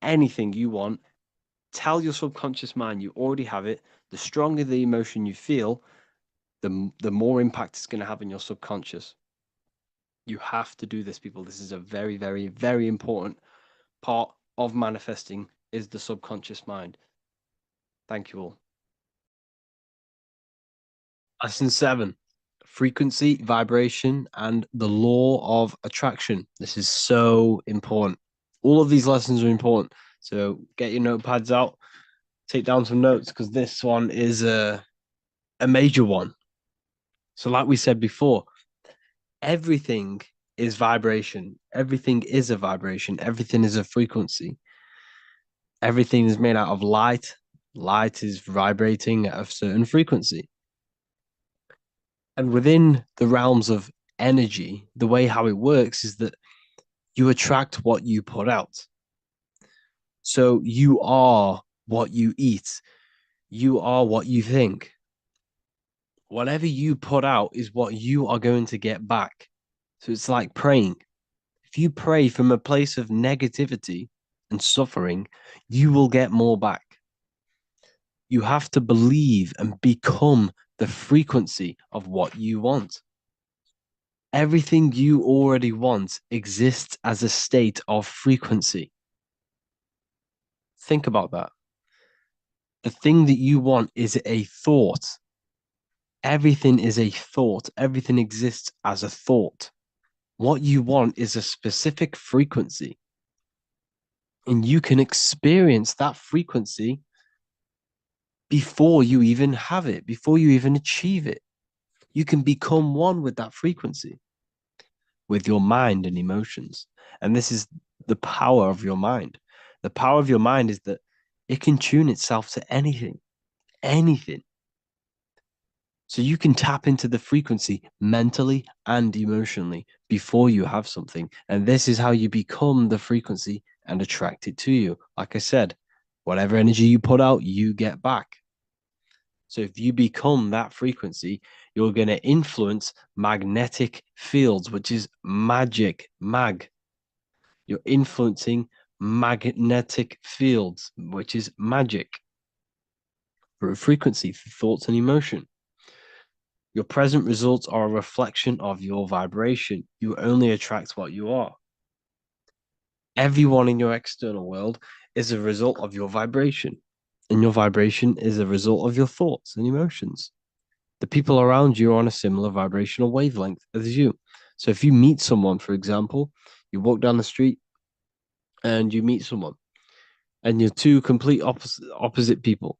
anything you want, tell your subconscious mind you already have it. The stronger the emotion you feel, the more impact it's going to have in your subconscious. You have to do this, people. This is a very, very, very important part of manifesting is the subconscious mind. Thank you all. Lesson 7, frequency, vibration, and the law of attraction. This is so important. All of these lessons are important. So get your notepads out, take down some notes because this one is a major one. So, like we said before, everything is vibration. Everything is a vibration. Everything is a frequency. Everything is made out of light. Light is vibrating at a certain frequency. And within the realms of energy, the way how it works is that you attract what you put out. So you are what you eat. You are what you think. Whatever you put out is what you are going to get back. So it's like praying. If you pray from a place of negativity and suffering, you will get more back. You have to believe and become the frequency of what you want. Everything you already want exists as a state of frequency. Think about that. The thing that you want is a thought. Everything is a thought. Everything exists as a thought. What you want is a specific frequency. And you can experience that frequency before you even have it, before you even achieve it. You can become one with that frequency, with your mind and emotions. And this is the power of your mind. The power of your mind is that it can tune itself to anything, anything. So you can tap into the frequency mentally and emotionally before you have something. And this is how you become the frequency and attract it to you. Like I said, whatever energy you put out, you get back. So if you become that frequency, you're going to influence magnetic fields, which is magic, mag. You're influencing magnetic fields, which is magic, through frequency, through thoughts and emotion. Your present results are a reflection of your vibration. You only attract what you are. Everyone in your external world is a result of your vibration, and your vibration is a result of your thoughts and emotions. The people around you are on a similar vibrational wavelength as you. So if you meet someone, for example, you walk down the street and you meet someone, and you're two complete opposite people,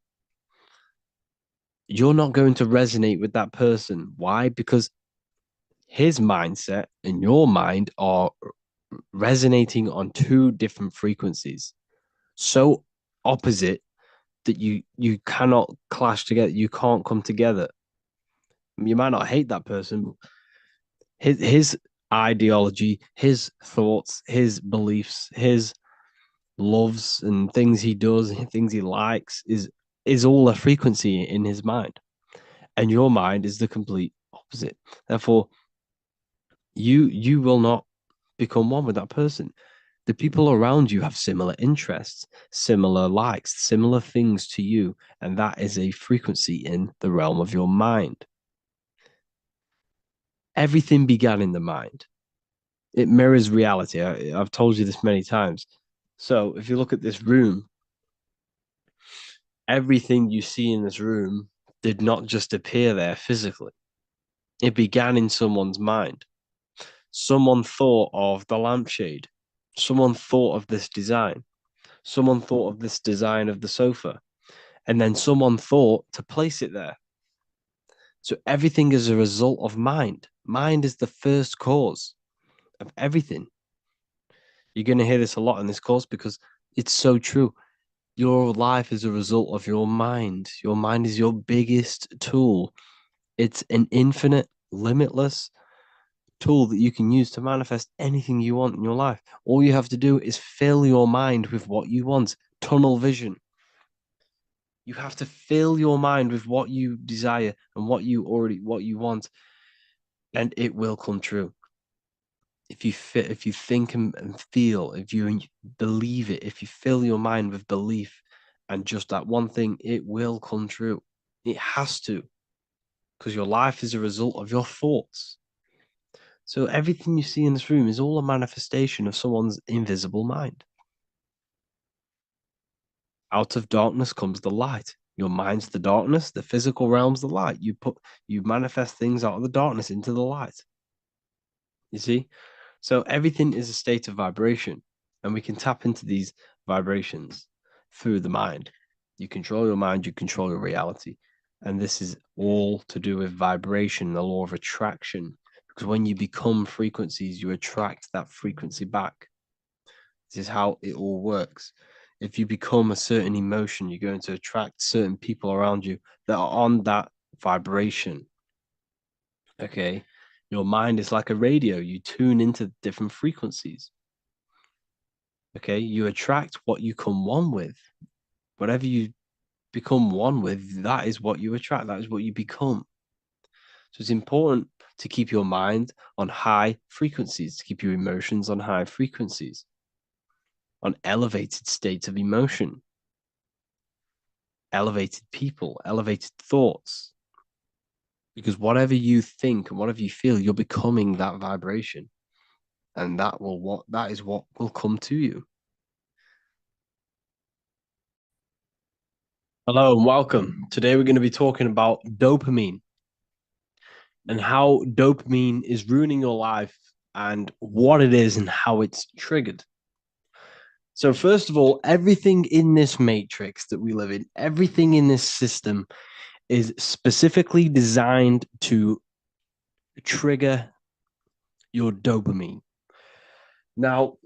you're not going to resonate with that person. Why? Because his mindset and your mind are resonating on two different frequencies, so opposite that you cannot clash together. You can't come together. You might not hate that person. His ideology, his thoughts, his beliefs, his loves and things he does, things he likes is all a frequency in his mind, and your mind is the complete opposite. Therefore, you will not become one with that person. The people around you have similar interests, similar likes, similar things to you, and that is a frequency in the realm of your mind. Everything began in the mind. It mirrors reality. I've told you this many times. So if you look at this room, everything you see in this room did not just appear there physically. It began in someone's mind. Someone thought of the lampshade. Someone thought of this design. Someone thought of this design of the sofa. And then someone thought to place it there. So everything is a result of mind. Mind is the first cause of everything. You're going to hear this a lot in this course because it's so true. Your life is a result of your mind. Your mind is your biggest tool. It's an infinite, limitless tool that you can use to manifest anything you want in your life. All you have to do is fill your mind with what you want. Tunnel vision. You have to fill your mind with what you desire and what you want, and it will come true. if you think and feel, if you believe it, if you fill your mind with belief and just that one thing, it will come true. It has to, because your life is a result of your thoughts. So everything you see in this room is all a manifestation of someone's invisible mind. Out of darkness comes the light. Your mind's the darkness, the physical realm's the light. You manifest things out of the darkness into the light. You see? So everything is a state of vibration, and we can tap into these vibrations through the mind. You control your mind, you control your reality. And this is all to do with vibration, the law of attraction. Because when you become frequencies, you attract that frequency back. This is how it all works. If you become a certain emotion, you're going to attract certain people around you that are on that vibration. Okay. Your mind is like a radio. You tune into different frequencies. Okay. You attract what you come one with. Whatever you become one with, that is what you attract. That is what you become. So it's important to keep your mind on high frequencies, to keep your emotions on high frequencies, on elevated states of emotion, elevated people, elevated thoughts. Because whatever you think and whatever you feel, you're becoming that vibration. And that is what will come to you. Hello and welcome. Today we're going to be talking about dopamine and how dopamine is ruining your life and what it is and how it's triggered. So, first of all, everything in this matrix that we live in, everything in this system is specifically designed to trigger your dopamine. Now,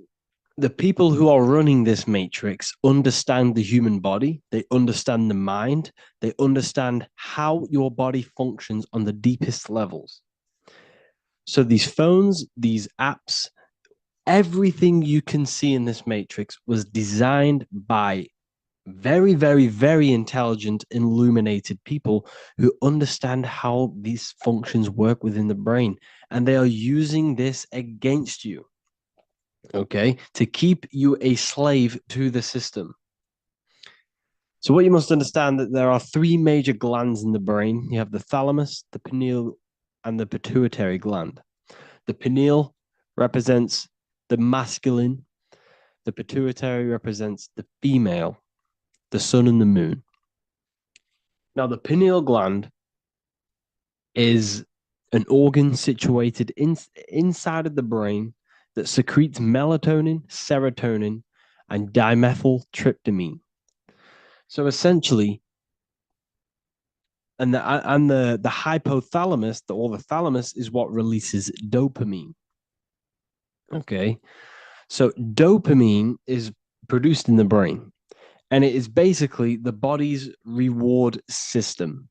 the people who are running this matrix understand the human body, they understand the mind, they understand how your body functions on the deepest levels. So these phones, these apps, everything you can see in this matrix was designed by very, very, very intelligent, illuminated people who understand how these functions work within the brain. And they are using this against you, okay, to keep you a slave to the system. So what you must understand that there are three major glands in the brain. You have the thalamus, the pineal, and the pituitary gland. The pineal represents the masculine, the pituitary represents the female, the sun and the moon. Now, the pineal gland is an organ situated inside of the brain that secretes melatonin, serotonin, and dimethyltryptamine. So essentially, the hypothalamus, or the thalamus, is what releases dopamine. Okay, so dopamine is produced in the brain, and it is basically the body's reward system.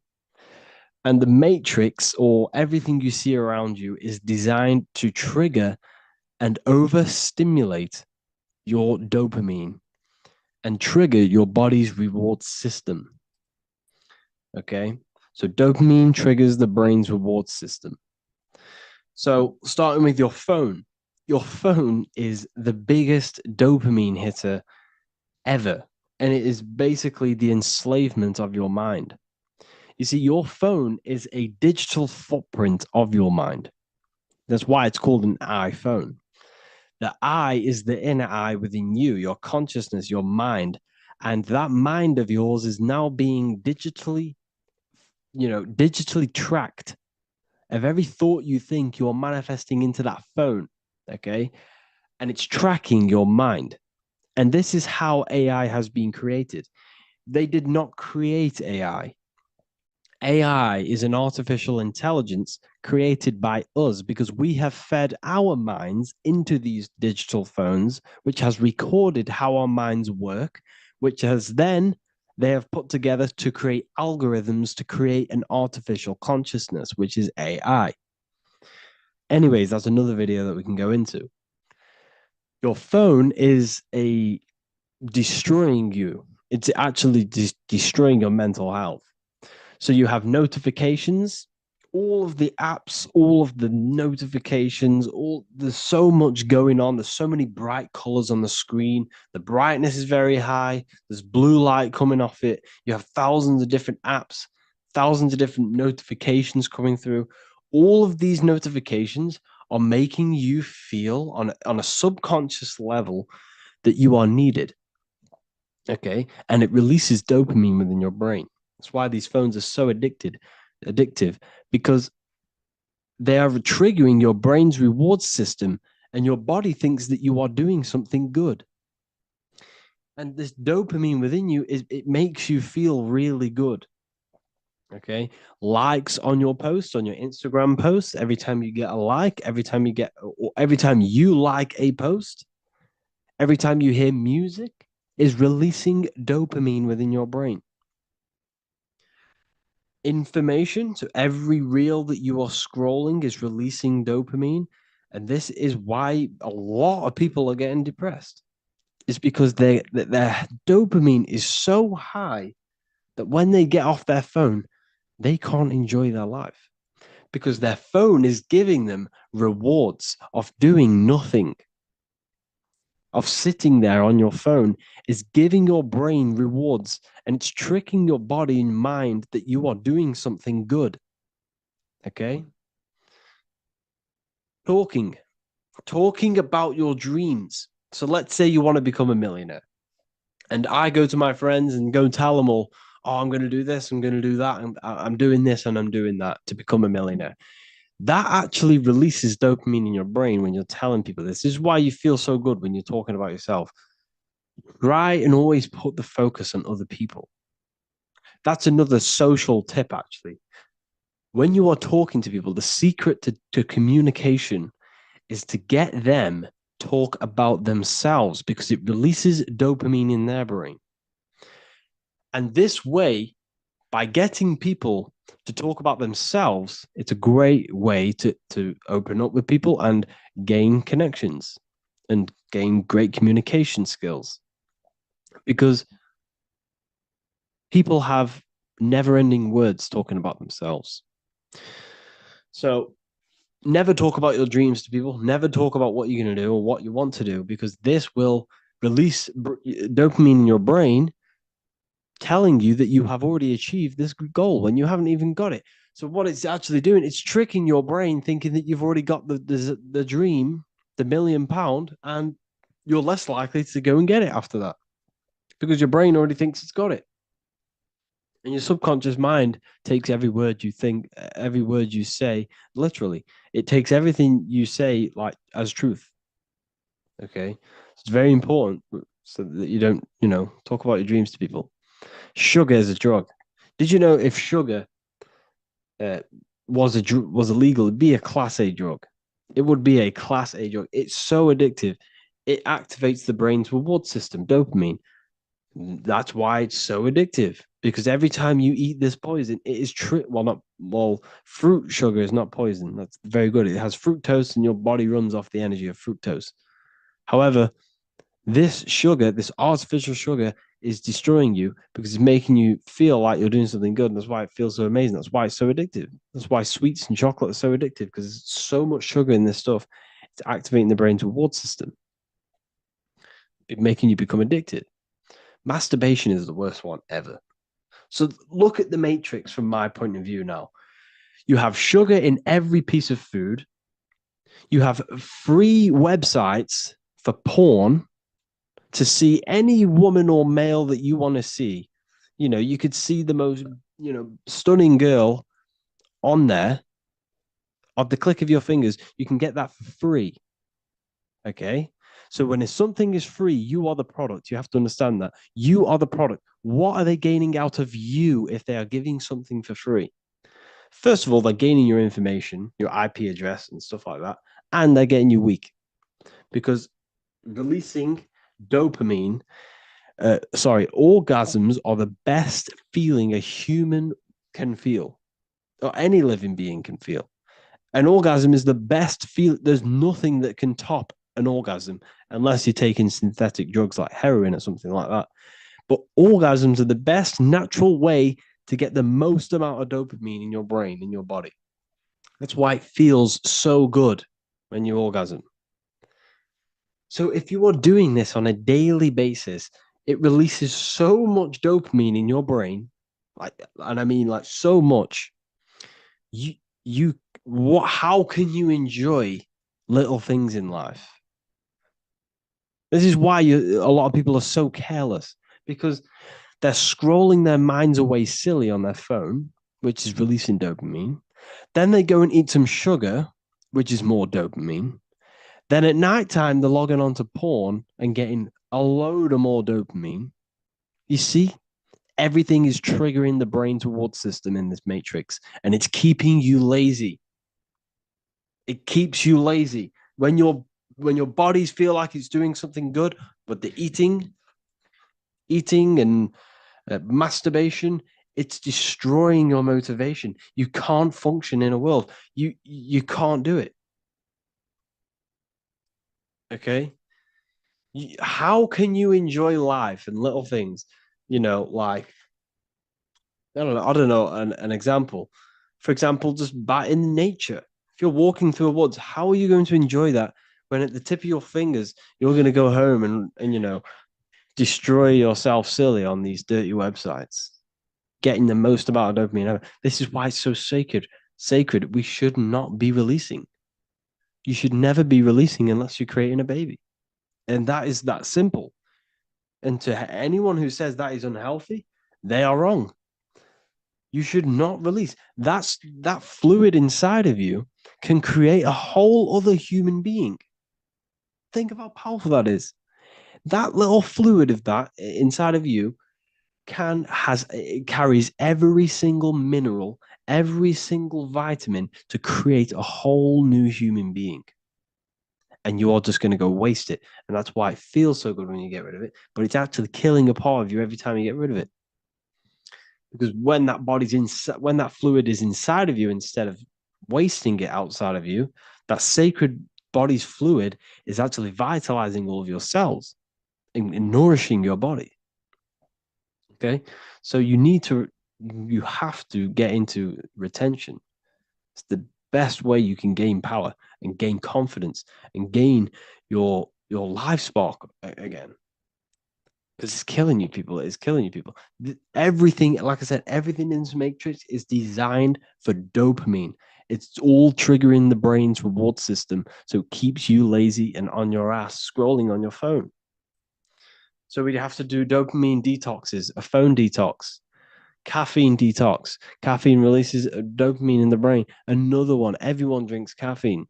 And the matrix, or everything you see around you, is designed to trigger and overstimulate your dopamine and trigger your body's reward system. Okay. So dopamine triggers the brain's reward system. So starting with your phone is the biggest dopamine hitter ever. And it is basically the enslavement of your mind. You see, your phone is a digital footprint of your mind. That's why it's called an iPhone. The I is the inner I within you, your consciousness, your mind. And that mind of yours is now being digitally tracked. Of every thought you think, you're manifesting into that phone. Okay. And it's tracking your mind. And this is how AI has been created. They did not create AI. AI is an artificial intelligence created by us because we have fed our minds into these digital phones, which has recorded how our minds work, which has then they have put together to create algorithms to create an artificial consciousness, which is AI. Anyways, that's another video that we can go into. Your phone is a destroying you. It's actually destroying your mental health. So you have notifications all of the apps, all of the notifications, all there's so much going on. There's so many bright colors on the screen. The brightness is very high. There's blue light coming off it. You have thousands of different apps, thousands of different notifications coming through. All of these notifications are making you feel on a subconscious level that you are needed. Okay. And it releases dopamine within your brain. That's why these phones are so addictive, because they are triggering your brain's reward system, and your body thinks that you are doing something good. And this dopamine within you is it makes you feel really good. Okay. Likes on your post, on your Instagram post, every time you get a like, every time you like a post, every time you hear music, is releasing dopamine within your brain. Information, so every reel that you are scrolling is releasing dopamine. And this is why a lot of people are getting depressed. It's because their dopamine is so high that when they get off their phone, they can't enjoy their life because their phone is giving them rewards of doing nothing, of sitting there on your phone, is giving your brain rewards, and it's tricking your body and mind that you are doing something good. Okay. Talking, talking about your dreams. So let's say you want to become a millionaire, and I go to my friends and go and tell them all, oh, I'm going to do this, I'm going to do that, I'm doing this and I'm doing that to become a millionaire. That actually releases dopamine in your brain when you're telling people this. This is why you feel so good when you're talking about yourself. Try and always put the focus on other people. That's another social tip, actually. When you are talking to people, the secret to communication is to get them talk about themselves because it releases dopamine in their brain. And this way, by getting people to talk about themselves, it's a great way to open up with people and gain connections and gain great communication skills, because people have never ending words talking about themselves. So never talk about your dreams to people, never talk about what you're going to do or what you want to do, because this will release dopamine in your brain telling you that you have already achieved this goal when you haven't even got it. So what it's actually doing, it's tricking your brain thinking that you've already got the dream, the £1,000,000, and you're less likely to go and get it after that because your brain already thinks it's got it. And your subconscious mind takes every word you think, every word you say, literally. It takes everything you say like as truth. Okay. It's very important so that you don't, talk about your dreams to people. Sugar is a drug. Did you know if sugar uh, was illegal, it'd be a class A drug. It would be a class A drug. It's so addictive. It activates the brain's reward system, dopamine. That's why it's so addictive. Because every time you eat this poison, it is fruit sugar is not poison. That's very good. It has fructose, and your body runs off the energy of fructose. However, this sugar, this artificial sugar, is destroying you because it's making you feel like you're doing something good. And that's why it feels so amazing. That's why it's so addictive. That's why sweets and chocolate are so addictive, because there's so much sugar in this stuff. It's activating the brain's reward system, making you become addicted. Masturbation is the worst one ever. So look at the matrix from my point of view now. You have sugar in every piece of food. You have free websites for porn to see any woman or male that you want to see. You could see the most, stunning girl on there at the click of your fingers. You can get that for free. Okay. So when something is free, you are the product. You have to understand that you are the product. What are they gaining out of you if they are giving something for free? First of all, they're gaining your information, your IP address and stuff like that. And they're getting you weak because releasing dopamine, orgasms are the best feeling a human can feel, or any living being can feel. An orgasm is the best feel. There's nothing that can top an orgasm unless you're taking synthetic drugs like heroin or something like that. But orgasms are the best natural way to get the most amount of dopamine in your brain, in your body. That's why it feels so good when you orgasm. So if you are doing this on a daily basis, it releases so much dopamine in your brain, like, and I mean like so much. You you what? How can you enjoy little things in life? This is why a lot of people are so careless because they're scrolling their minds away silly on their phone, which is releasing dopamine. Then they go and eat some sugar, which is more dopamine. Then at night time, they're logging onto porn and getting a load of more dopamine. You see, everything is triggering the brain reward system in this matrix, and it's keeping you lazy. It keeps you lazy when your bodies feel like it's doing something good, but the eating and masturbation, it's destroying your motivation. You can't function in a world. You can't do it. Okay. How can you enjoy life and little things? Like I don't know an example. For example, just in nature. If you're walking through a woods, how are you going to enjoy that when at the tip of your fingers you're going to go home and destroy yourself silly on these dirty websites, getting the most amount of dopamine ever. This is why it's so sacred. Sacred. We should not be releasing. You should never be releasing unless you're creating a baby, and that is that simple. And to anyone who says that is unhealthy, they are wrong. You should not release. That fluid inside of you can create a whole other human being. Think of how powerful that is. That little fluid of that inside of you can has it carries every single mineral, every single vitamin to create a whole new human being. And you are just going to go waste it. And that's why it feels so good when you get rid of it. But it's actually killing a part of you every time you get rid of it. Because when that fluid is inside of you, instead of wasting it outside of you, that sacred body's fluid is actually vitalizing all of your cells and nourishing your body. Okay. So you have to get into retention. It's the best way you can gain power and gain confidence and gain your life spark again. Because it's killing you, people. It's killing you, people. Everything, like I said, everything in this matrix is designed for dopamine. It's all triggering the brain's reward system, so it keeps you lazy and on your ass scrolling on your phone. So we'd have to do dopamine detoxes, a phone detox, caffeine detox. Caffeine releases dopamine in the brain. Another one, everyone drinks caffeine.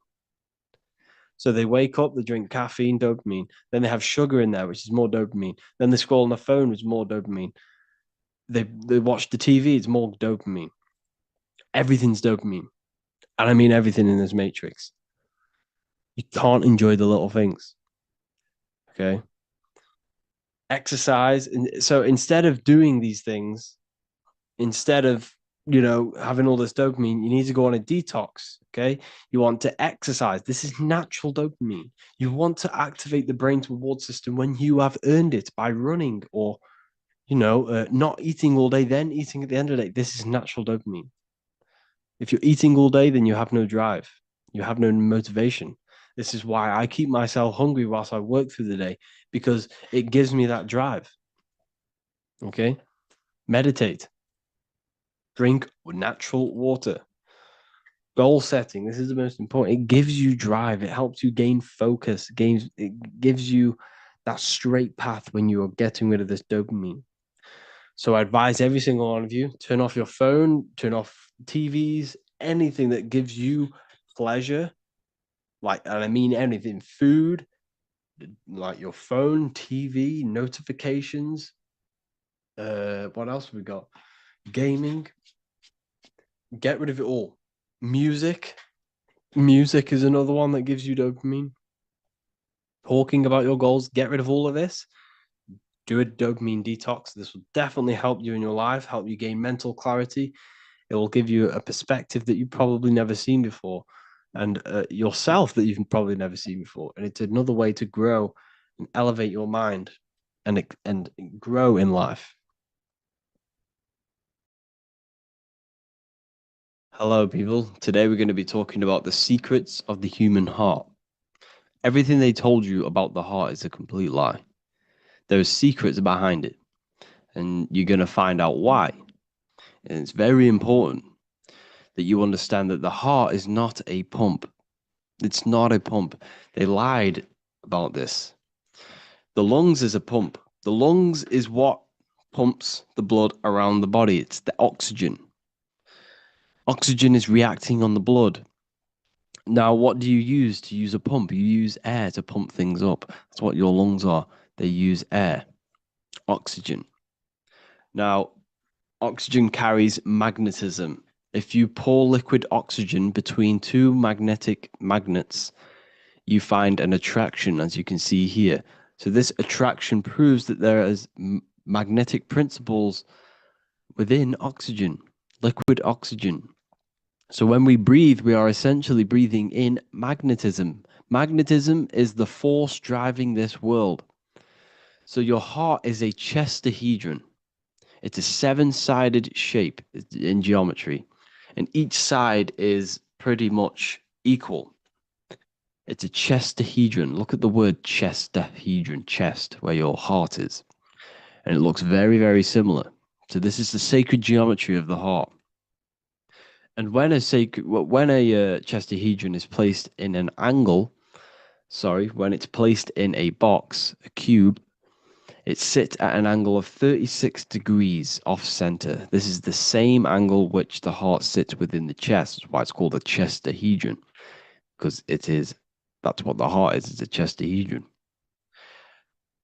So they wake up, they drink caffeine, dopamine. Then they have sugar in there, which is more dopamine. Then they scroll on their phone, which is more dopamine. They watch the TV, it's more dopamine. Everything's dopamine. And I mean everything in this matrix. You can't enjoy the little things. Okay. Exercise. And so instead of doing these things, instead of having all this dopamine, you need to go on a detox. Okay. You want to exercise. This is natural dopamine. You want to activate the brain's reward system when you have earned it by running or not eating all day, then eating at the end of the day. This is natural dopamine. If you're eating all day, then you have no drive, you have no motivation. This is why I keep myself hungry whilst I work through the day, because it gives me that drive. Okay. Meditate, drink natural water. Goal setting. This is the most important. It gives you drive. It helps you gain focus. It gives you that straight path when you are getting rid of this dopamine. So I advise every single one of you, turn off your phone, turn off TVs, anything that gives you pleasure. And I mean anything, food, like your phone, TV, notifications. What else have we got? Gaming. Get rid of it all. Music. Music is another one that gives you dopamine. Talking about your goals. Get rid of all of this. Do a dopamine detox. This will definitely help you in your life, help you gain mental clarity. It will give you a perspective that you've probably never seen before, and yourself that you've probably never seen before. And it's another way to grow and elevate your mind and grow in life. Hello, people. Today we're going to be talking about the secrets of the human heart. Everything they told you about the heart is a complete lie. There are secrets behind it, and you're going to find out why. And it's very important that you understand that the heart is not a pump. It's not a pump. They lied about this. The lungs is a pump. The lungs is what pumps the blood around the body. It's the oxygen. Oxygen is reacting on the blood. Now, what do you use to use a pump? You use air to pump things up. That's what your lungs are. They use air, oxygen. Now, oxygen carries magnetism. If you pour liquid oxygen between two magnetic magnets, you find an attraction, as you can see here. So this attraction proves that there is magnetic principles within oxygen, liquid oxygen. So when we breathe, we are essentially breathing in magnetism. Magnetism is the force driving this world. So your heart is a chestahedron. It's a seven-sided shape in geometry, and each side is pretty much equal. It's a chestahedron. Look at the word chestahedron, chest, where your heart is. And it looks very, very similar. So this is the sacred geometry of the heart. And when a chestahedron is placed in an angle, when it's placed in a box, a cube, it sits at an angle of 36 degrees off center. This is the same angle which the heart sits within the chest. That's why it's called a chestahedron, because that's what the heart is. It's a chestahedron.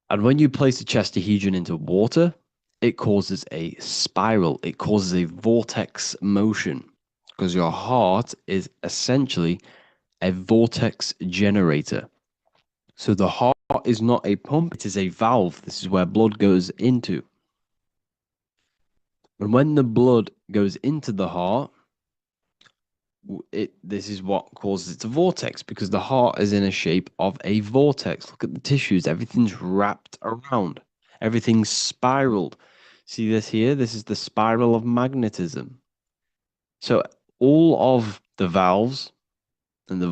And when you place a chestahedron into water, it causes a spiral. It causes a vortex motion, because your heart is essentially a vortex generator. So the heart is not a pump, it is a valve. This is where blood goes into. And when the blood goes into the heart, this is what causes it to vortex, because the heart is in a shape of a vortex. Look at the tissues, everything's wrapped around, everything's spiraled. See this here? This is the spiral of magnetism. So all of the valves and the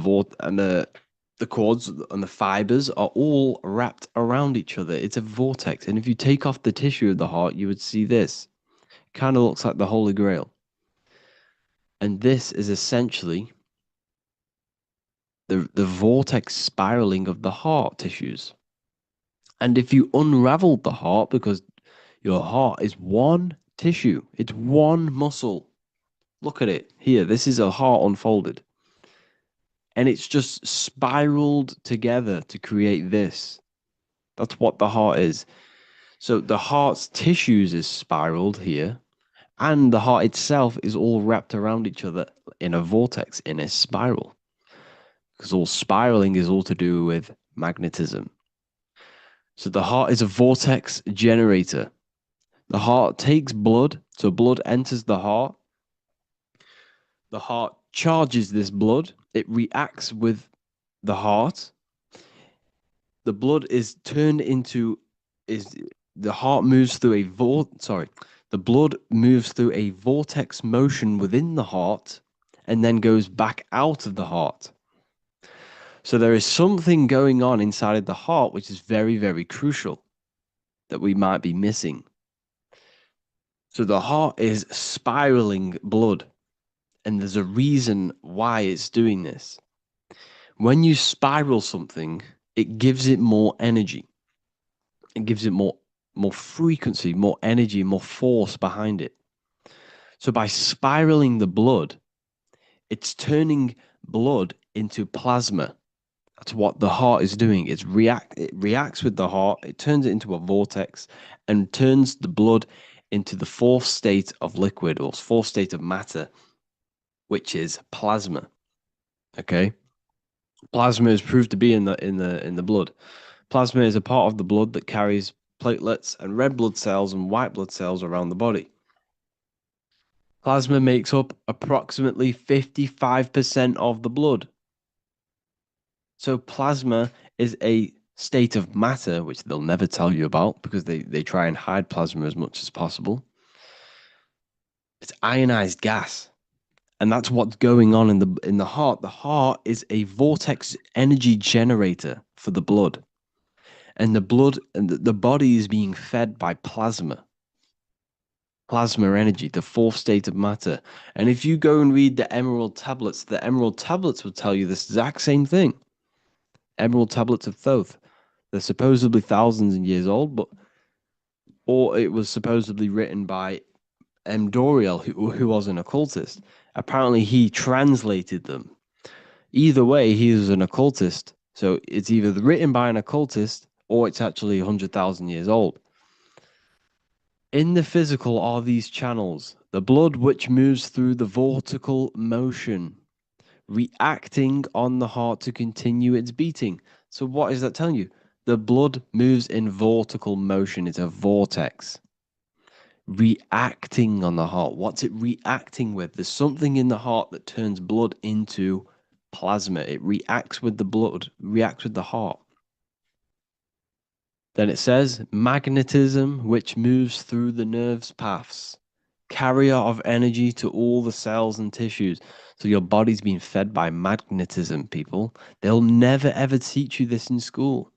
cords and the fibers are all wrapped around each other. It's a vortex. And if you take off the tissue of the heart, you would see this. It kind of looks like the Holy Grail. And this is essentially the vortex spiraling of the heart tissues. And if you unraveled the heart, because your heart is one tissue, it's one muscle. Look at it here. This is a heart unfolded. And it's just spiraled together to create this. That's what the heart is. So the heart's tissues is spiraled here, and the heart itself is all wrapped around each other in a vortex, in a spiral. Because all spiraling is all to do with magnetism. So the heart is a vortex generator. The heart takes blood, so blood enters the heart. The heart charges this blood. It reacts with the heart. The blood is turned into the heart moves through the blood moves through a vortex motion within the heart and then goes back out of the heart. So there is something going on inside of the heart which is very, very crucial that we might be missing. So the heart is spiraling blood, and there's a reason why it's doing this. When you spiral something, it gives it more energy. It gives it more frequency, more energy, more force behind it. So by spiraling the blood, it's turning blood into plasma. That's what the heart is doing. It reacts with the heart, it turns it into a vortex and turns the blood into the fourth state of liquid, or fourth state of matter, which is plasma. Okay? Plasma is proved to be in the blood. Plasma is a part of the blood that carries platelets and red blood cells and white blood cells around the body. Plasma makes up approximately 55% of the blood. So plasma is a state of matter, which they'll never tell you about because they try and hide plasma as much as possible. It's ionized gas. And that's what's going on in the heart. The heart is a vortex energy generator for the blood. And the blood and the body is being fed by plasma energy, the fourth state of matter. And if you go and read the Emerald tablets will tell you this exact same thing. Emerald tablets of Thoth. They're supposedly thousands of years old, but or it was supposedly written by Doriel, who was an occultist. Apparently, he translated them. Either way, he was an occultist. So it's either written by an occultist or it's actually 100,000 years old. In the physical are these channels, the blood which moves through the vortical motion, reacting on the heart to continue its beating. So, what is that telling you? The blood moves in vortical motion, it's a vortex. Reacting on the heart. What's it reacting with? There's something in the heart that turns blood into plasma. It reacts with the blood, reacts with the heart. Then it says magnetism, which moves through the nerves paths, carrier of energy to all the cells and tissues. So your body's being fed by magnetism, people. They'll never ever teach you this in school.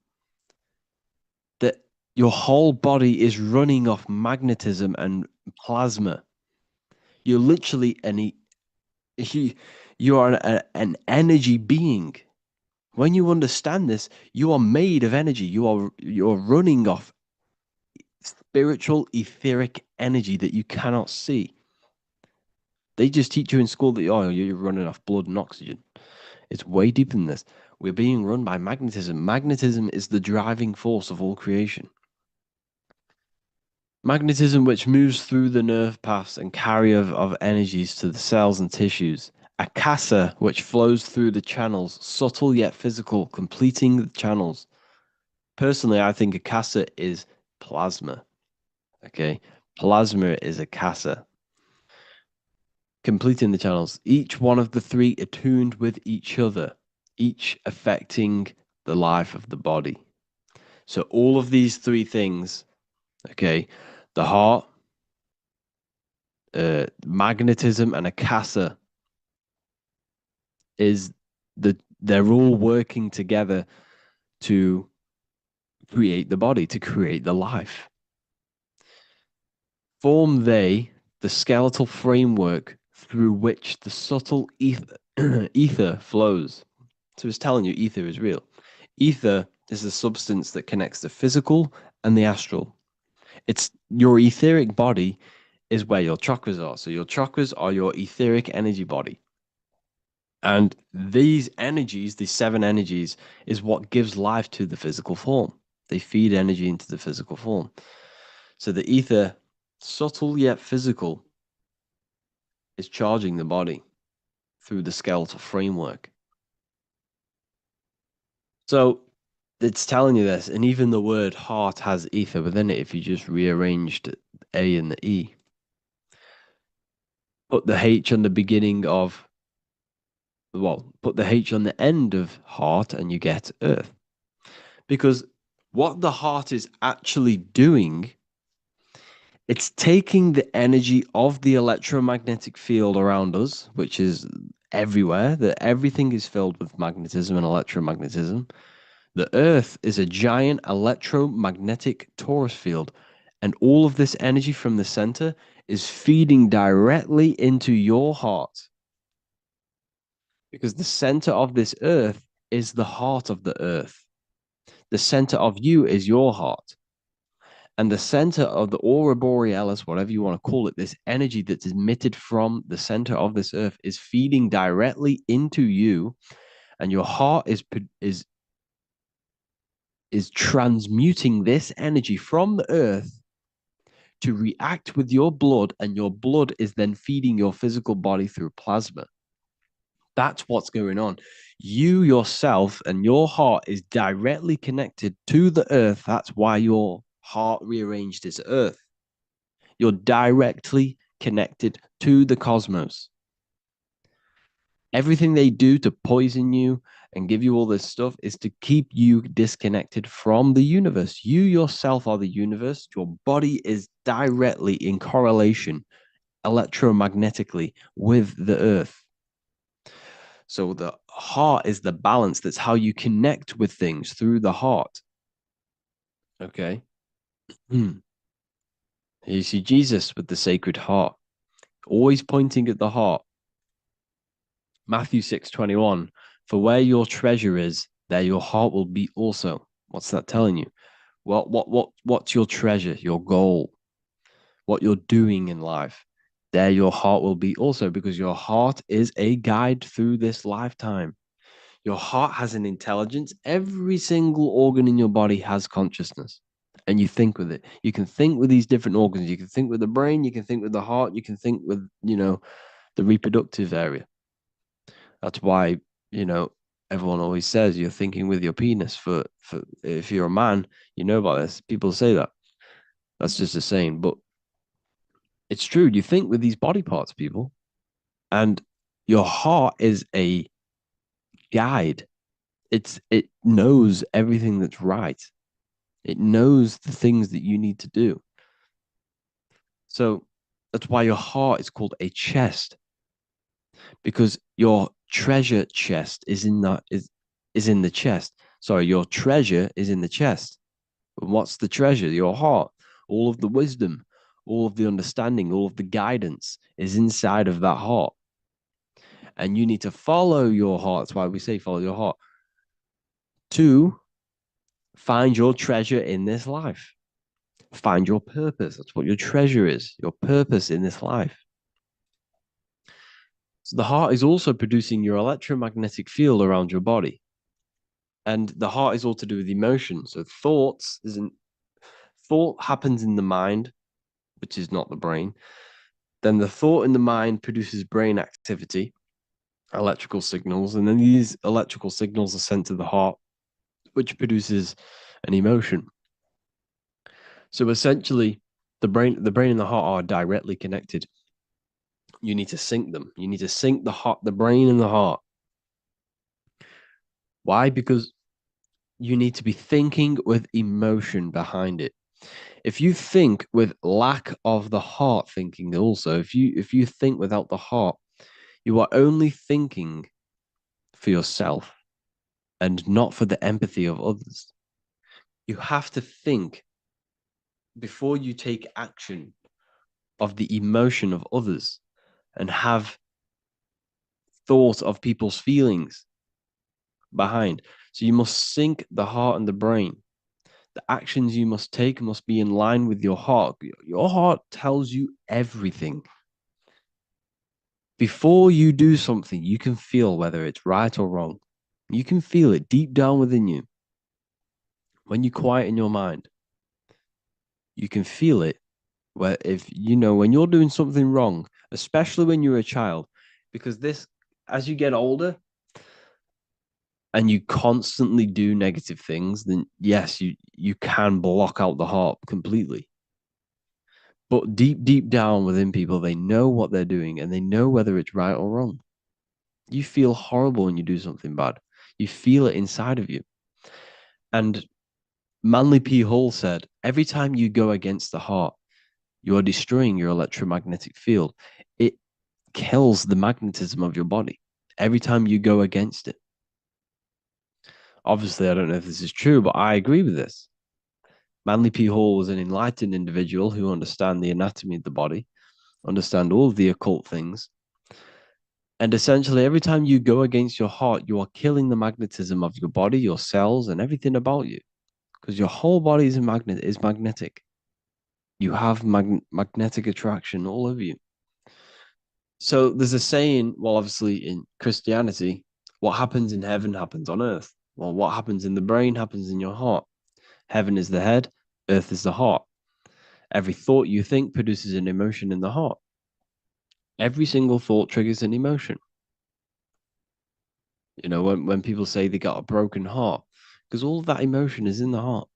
That your whole body is running off magnetism and plasma. You're literally you are an energy being. When you understand this, you are made of energy. You're running off spiritual etheric energy that you cannot see. They just teach you in school that you're running off blood and oxygen. It's way deeper than this. We're being run by magnetism. Magnetism is the driving force of all creation. Magnetism, which moves through the nerve paths and carrier of energies to the cells and tissues. Akasa, which flows through the channels, subtle yet physical, completing the channels. Personally, I think Akasa is plasma. Okay, plasma is Akasa. Completing the channels. Each one of the three attuned with each other, each affecting the life of the body. So all of these three things, okay, the heart, magnetism, and Akasa they're all working together to create the body, to create the life. Form they the skeletal framework through which the subtle ether flows. So it's telling you ether is real. Ether is the substance that connects the physical and the astral. It's your etheric body is where your chakras are. So your chakras are your etheric energy body. And these energies, these seven energies, is what gives life to the physical form. They feed energy into the physical form. So the ether, subtle yet physical, is charging the body through the skeletal framework. So it's telling you this, and even the word heart has ether within it if you just rearranged A and the E. Put the H on the beginning of, put the H on the end of heart and you get earth. Because what the heart is actually doing, it's taking the energy of the electromagnetic field around us, which is everywhere, that everything is filled with magnetism and electromagnetism. The Earth is a giant electromagnetic torus field, and all of this energy from the center is feeding directly into your heart. Because the center of this Earth is the heart of the Earth. The center of you is your heart. And the center of the aurora borealis, whatever you want to call it, this energy that's emitted from the center of this Earth is feeding directly into you, and your heart is transmuting this energy from the earth to react with your blood, and your blood is then feeding your physical body through plasma. That's what's going on. You yourself and your heart is directly connected to the earth. That's why your heart rearranged its earth. You're directly connected to the cosmos. Everything they do to poison you and give you all this stuff is to keep you disconnected from the universe. You yourself are the universe. Your body is directly in correlation electromagnetically with the earth. So the heart is the balance. That's how you connect with things, through the heart. Okay. Here you see Jesus with the Sacred Heart, always pointing at the heart. Matthew 6:21. For where your treasure is, there your heart will be also. What's that telling you? What's your treasure, your goal, what you're doing in life? There your heart will be also, because your heart is a guide through this lifetime. Your heart has an intelligence. Every single organ in your body has consciousness, and you think with it. You can think with these different organs. You can think with the brain. You can think with the heart. You can think with, the reproductive area. That's why, you know, everyone always says you're thinking with your penis. For if you're a man, you know about this. People say that. That's just a saying, but it's true. You think with these body parts, people, and your heart is a guide. It knows everything that's right. It knows the things that you need to do. So that's why your heart is called a chest, because your treasure chest is in the chest. Sorry, your treasure is in the chest. And what's the treasure? Your heart. All of the wisdom, all of the understanding, all of the guidance is inside of that heart. And you need to follow your heart. That's why we say follow your heart, to find your treasure in this life. Find your purpose. That's what your treasure is, your purpose in this life. So the heart is also producing your electromagnetic field around your body. And the heart is all to do with emotion. So thought happens in the mind, which is not the brain. Then the thought in the mind produces brain activity, electrical signals, and then these electrical signals are sent to the heart, which produces an emotion. So essentially, the brain and the heart are directly connected. You need to sync them. You need to sync the brain and the heart. Why? Because you need to be thinking with emotion behind it. If you think with lack of the heart thinking, also, if you think without the heart, you are only thinking for yourself and not for the empathy of others. You have to think before you take action of the emotion of others, and have thought of people's feelings behind. So you must sync the heart and the brain. The actions you must take must be in line with your heart. Your heart tells you everything. Before you do something, you can feel whether it's right or wrong. You can feel it deep down within you. When you quiet in your mind, you can feel it. Where if you know when you're doing something wrong, especially when you're a child, because this, as you get older and you constantly do negative things, then yes, you can block out the heart completely. But deep down within people, they know what they're doing and they know whether it's right or wrong. You feel horrible when you do something bad. You feel it inside of you. And Manly P. Hall said, every time you go against the heart, you are destroying your electromagnetic field. It kills the magnetism of your body every time you go against it. Obviously, I don't know if this is true, but I agree with this. Manly P. Hall was an enlightened individual who understand the anatomy of the body, understand all of the occult things. And essentially, every time you go against your heart, you are killing the magnetism of your body, your cells, and everything about you, because your whole body is magnetic. You have magnetic attraction all over you. So there's a saying, well, obviously in Christianity, what happens in heaven happens on earth. Well, what happens in the brain happens in your heart. Heaven is the head, earth is the heart. Every thought you think produces an emotion in the heart. Every single thought triggers an emotion. You know, when people say they got a broken heart, because all of that emotion is in the heart.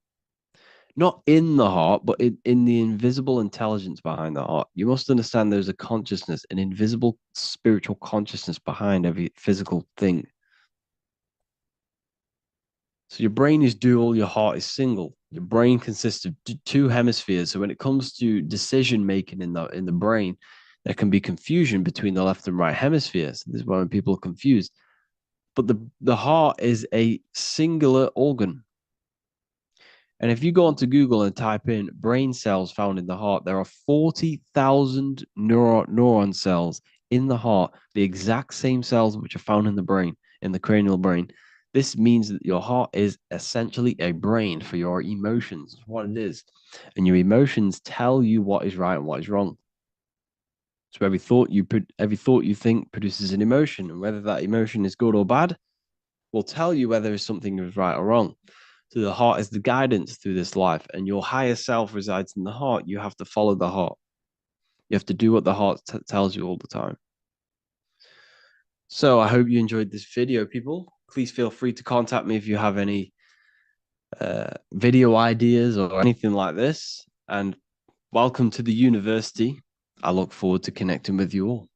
Not in the heart, but in the invisible intelligence behind the heart. You must understand there's a consciousness, an invisible spiritual consciousness behind every physical thing. So your brain is dual, your heart is single. Your brain consists of two hemispheres. So when it comes to decision making in the brain, There can be confusion between the left and right hemispheres. This is when people are confused. But the heart is a singular organ. And if you go onto Google and type in brain cells found in the heart, there are 40,000 neuron cells in the heart, the exact same cells which are found in the brain, in the cranial brain. This means that your heart is essentially a brain for your emotions, what it is. And your emotions tell you what is right and what is wrong. So every thought you think produces an emotion, and whether that emotion is good or bad will tell you whether something is right or wrong. So the heart is the guidance through this life, and your higher self resides in the heart. You have to follow the heart. You have to do what the heart tells you all the time. So I hope you enjoyed this video, people. Please feel free to contact me if you have any video ideas or anything like this. And welcome to the university. I look forward to connecting with you all.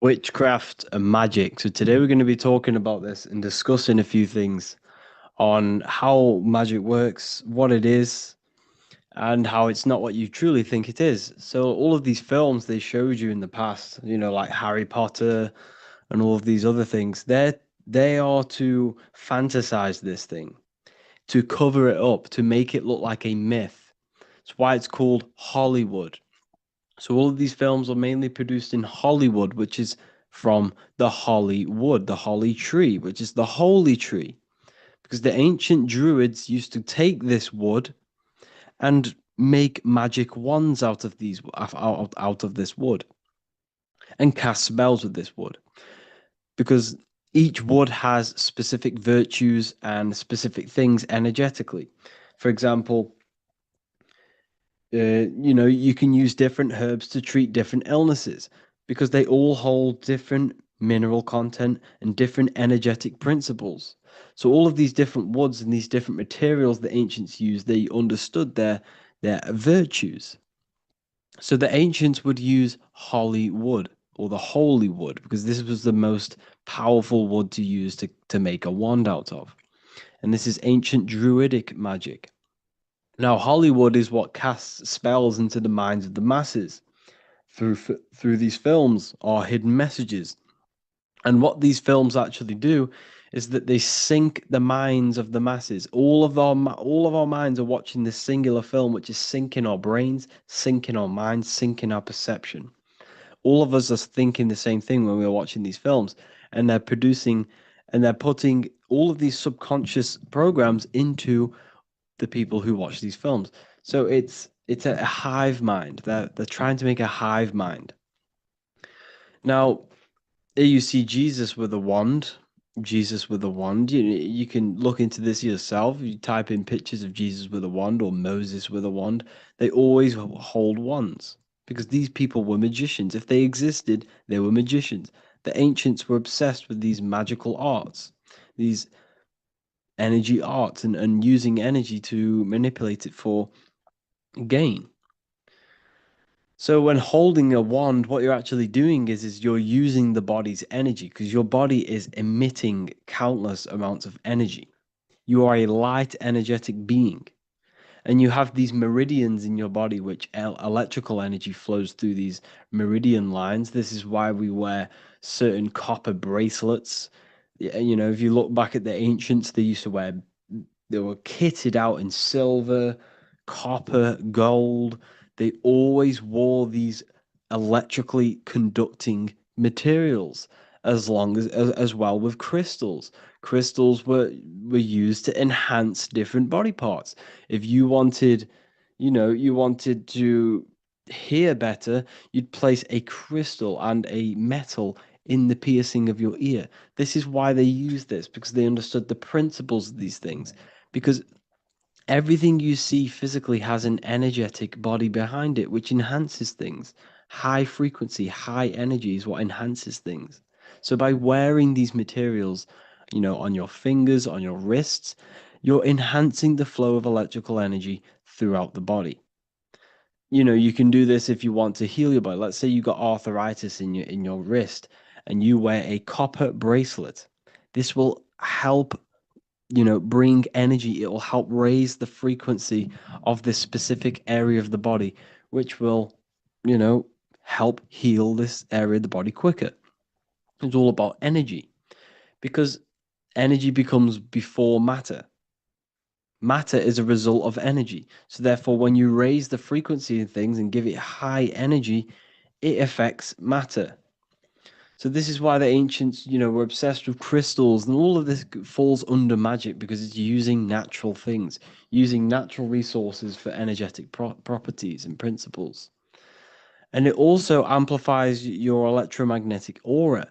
Witchcraft and magic. So today we're going to be talking about this and discussing a few things on how magic works, what it is, and how it's not what you truly think it is. So all of these films they showed you in the past, like Harry Potter and all of these other things, they are to fantasize this thing, to cover it up, to make it look like a myth. It's why it's called Hollywood. So all of these films are mainly produced in Hollywood, which is from the holly wood, the holly tree, which is the holy tree. Because the ancient druids used to take this wood and make magic wands out of this wood and cast spells with this wood. Because each wood has specific virtues and specific things energetically. For example, you can use different herbs to treat different illnesses because they all hold different mineral content and different energetic principles. So all of these different woods and these different materials the ancients used, they understood their virtues. So the ancients would use holly wood or the holy wood because this was the most powerful wood to use to make a wand out of. And this is ancient druidic magic. Now, Hollywood is what casts spells into the minds of the masses through these films or hidden messages. And what these films actually do is that they sink the minds of the masses. All of our minds are watching this singular film, which is sinking our brains, sinking our minds, sinking our perception. All of us are thinking the same thing when we're watching these films, and they're producing and they're putting all of these subconscious programs into the people who watch these films. So it's a hive mind. They're trying to make a hive mind. Now, here you see Jesus with a wand. Jesus with a wand. You can look into this yourself. You type in pictures of Jesus with a wand or Moses with a wand. They always hold wands because these people were magicians. If they existed, they were magicians. The ancients were obsessed with these magical arts, these energy arts, and using energy to manipulate it for gain. So when holding a wand, what you're actually doing is you're using the body's energy because your body is emitting countless amounts of energy. You are a light energetic being, and you have these meridians in your body which electrical energy flows through these meridian lines. This is why we wear certain copper bracelets. If you look back at the ancients, they were kitted out in silver, copper, gold. They always wore these electrically conducting materials as well with crystals. Crystals were used to enhance different body parts. If you wanted, you wanted to hear better, you'd place a crystal and a metal in the piercing of your ear. This is why they used this, because they understood the principles of these things. Because everything you see physically has an energetic body behind it, which enhances things. High frequency, high energy is what enhances things. So by wearing these materials, on your fingers, on your wrists, you're enhancing the flow of electrical energy throughout the body. You can do this if you want to heal your body. Let's say you got arthritis in your wrist and you wear a copper bracelet. This will help bring energy. It will help raise the frequency of this specific area of the body, which will, you know, help heal this area of the body quicker. It's all about energy because energy becomes before matter. Matter is a result of energy. So therefore, when you raise the frequency of things and give it high energy, it affects matter. So this is why the ancients, were obsessed with crystals, and all of this falls under magic because it's using natural things, using natural resources for energetic properties and principles. And it also amplifies your electromagnetic aura.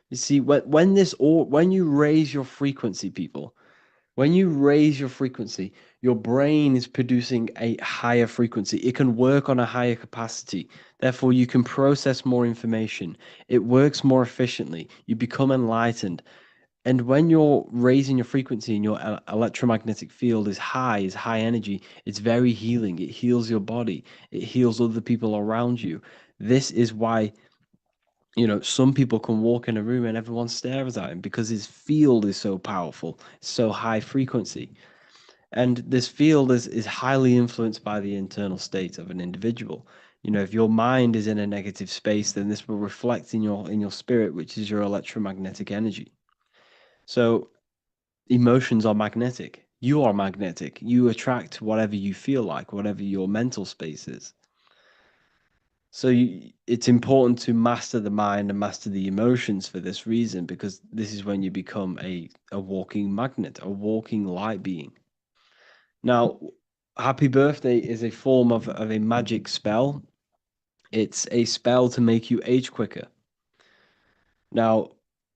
You see, when you raise your frequency, people, when you raise your frequency, your brain is producing a higher frequency. It can work on a higher capacity. Therefore, you can process more information. It works more efficiently. You become enlightened. And when you're raising your frequency and your electromagnetic field is high energy, it's very healing. It heals your body. It heals other people around you. This is why, some people can walk in a room and everyone stares at him because his field is so powerful, so high frequency. And this field is highly influenced by the internal state of an individual. If your mind is in a negative space, then this will reflect in your spirit, which is your electromagnetic energy. So emotions are magnetic. You are magnetic. You attract whatever you feel like, whatever your mental space is. So it's important to master the mind and master the emotions for this reason, because this is when you become a walking magnet, a walking light being. Now, Happy Birthday is a form of a magic spell. It's a spell to make you age quicker. Now,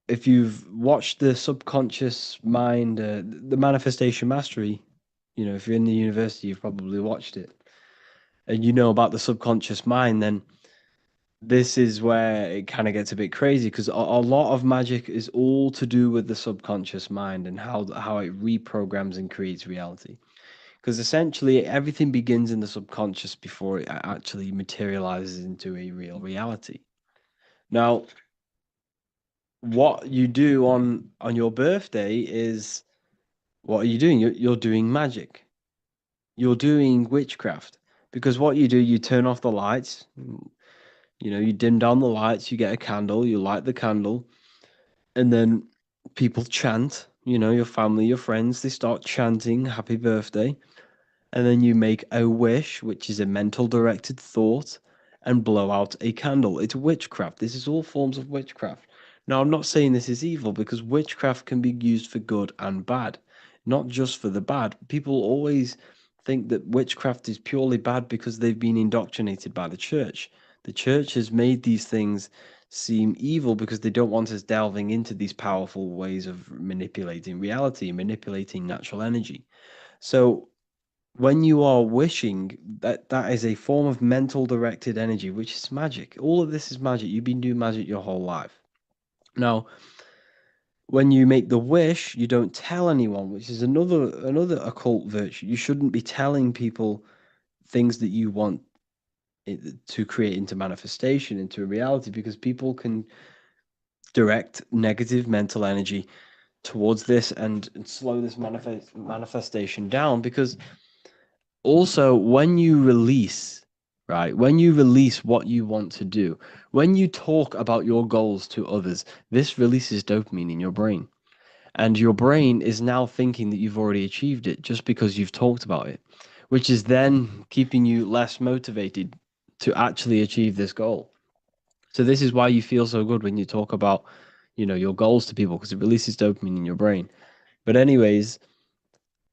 if you've watched the subconscious mind, the manifestation mastery, if you're in the university, you've probably watched it, and you know about the subconscious mind, then this is where it kind of gets a bit crazy because a lot of magic is all to do with the subconscious mind and how it reprograms and creates reality. Because essentially everything begins in the subconscious before it actually materializes into a real reality. Now, what you do on your birthday is what are you doing? You're doing magic. you're doing witchcraft because what you do, you turn off the lights, you dim down the lights, you get a candle, you light the candle, and then people chant, your family, your friends, they start chanting happy birthday. And then you make a wish, which is a mental directed thought, and blow out a candle. It's witchcraft. This is all forms of witchcraft. Now, I'm not saying this is evil because witchcraft can be used for good and bad, not just for the bad. People always think that witchcraft is purely bad because they've been indoctrinated by the church. The church has made these things seem evil because they don't want us delving into these powerful ways of manipulating reality, manipulating natural energy. So when you are wishing, that is a form of mental directed energy, which is magic. All of this is magic. You've been doing magic your whole life. Now, when you make the wish, you don't tell anyone, which is another occult virtue. You shouldn't be telling people things that you want to create into manifestation, into a reality, because people can direct negative mental energy towards this and slow this manifestation down because also when you release, right, when you release what you want to do, when you talk about your goals to others, this releases dopamine in your brain, and your brain is now thinking that you've already achieved it just because you've talked about it, which is then keeping you less motivated to actually achieve this goal. So this is why you feel so good when you talk about your goals to people, because it releases dopamine in your brain. But anyways,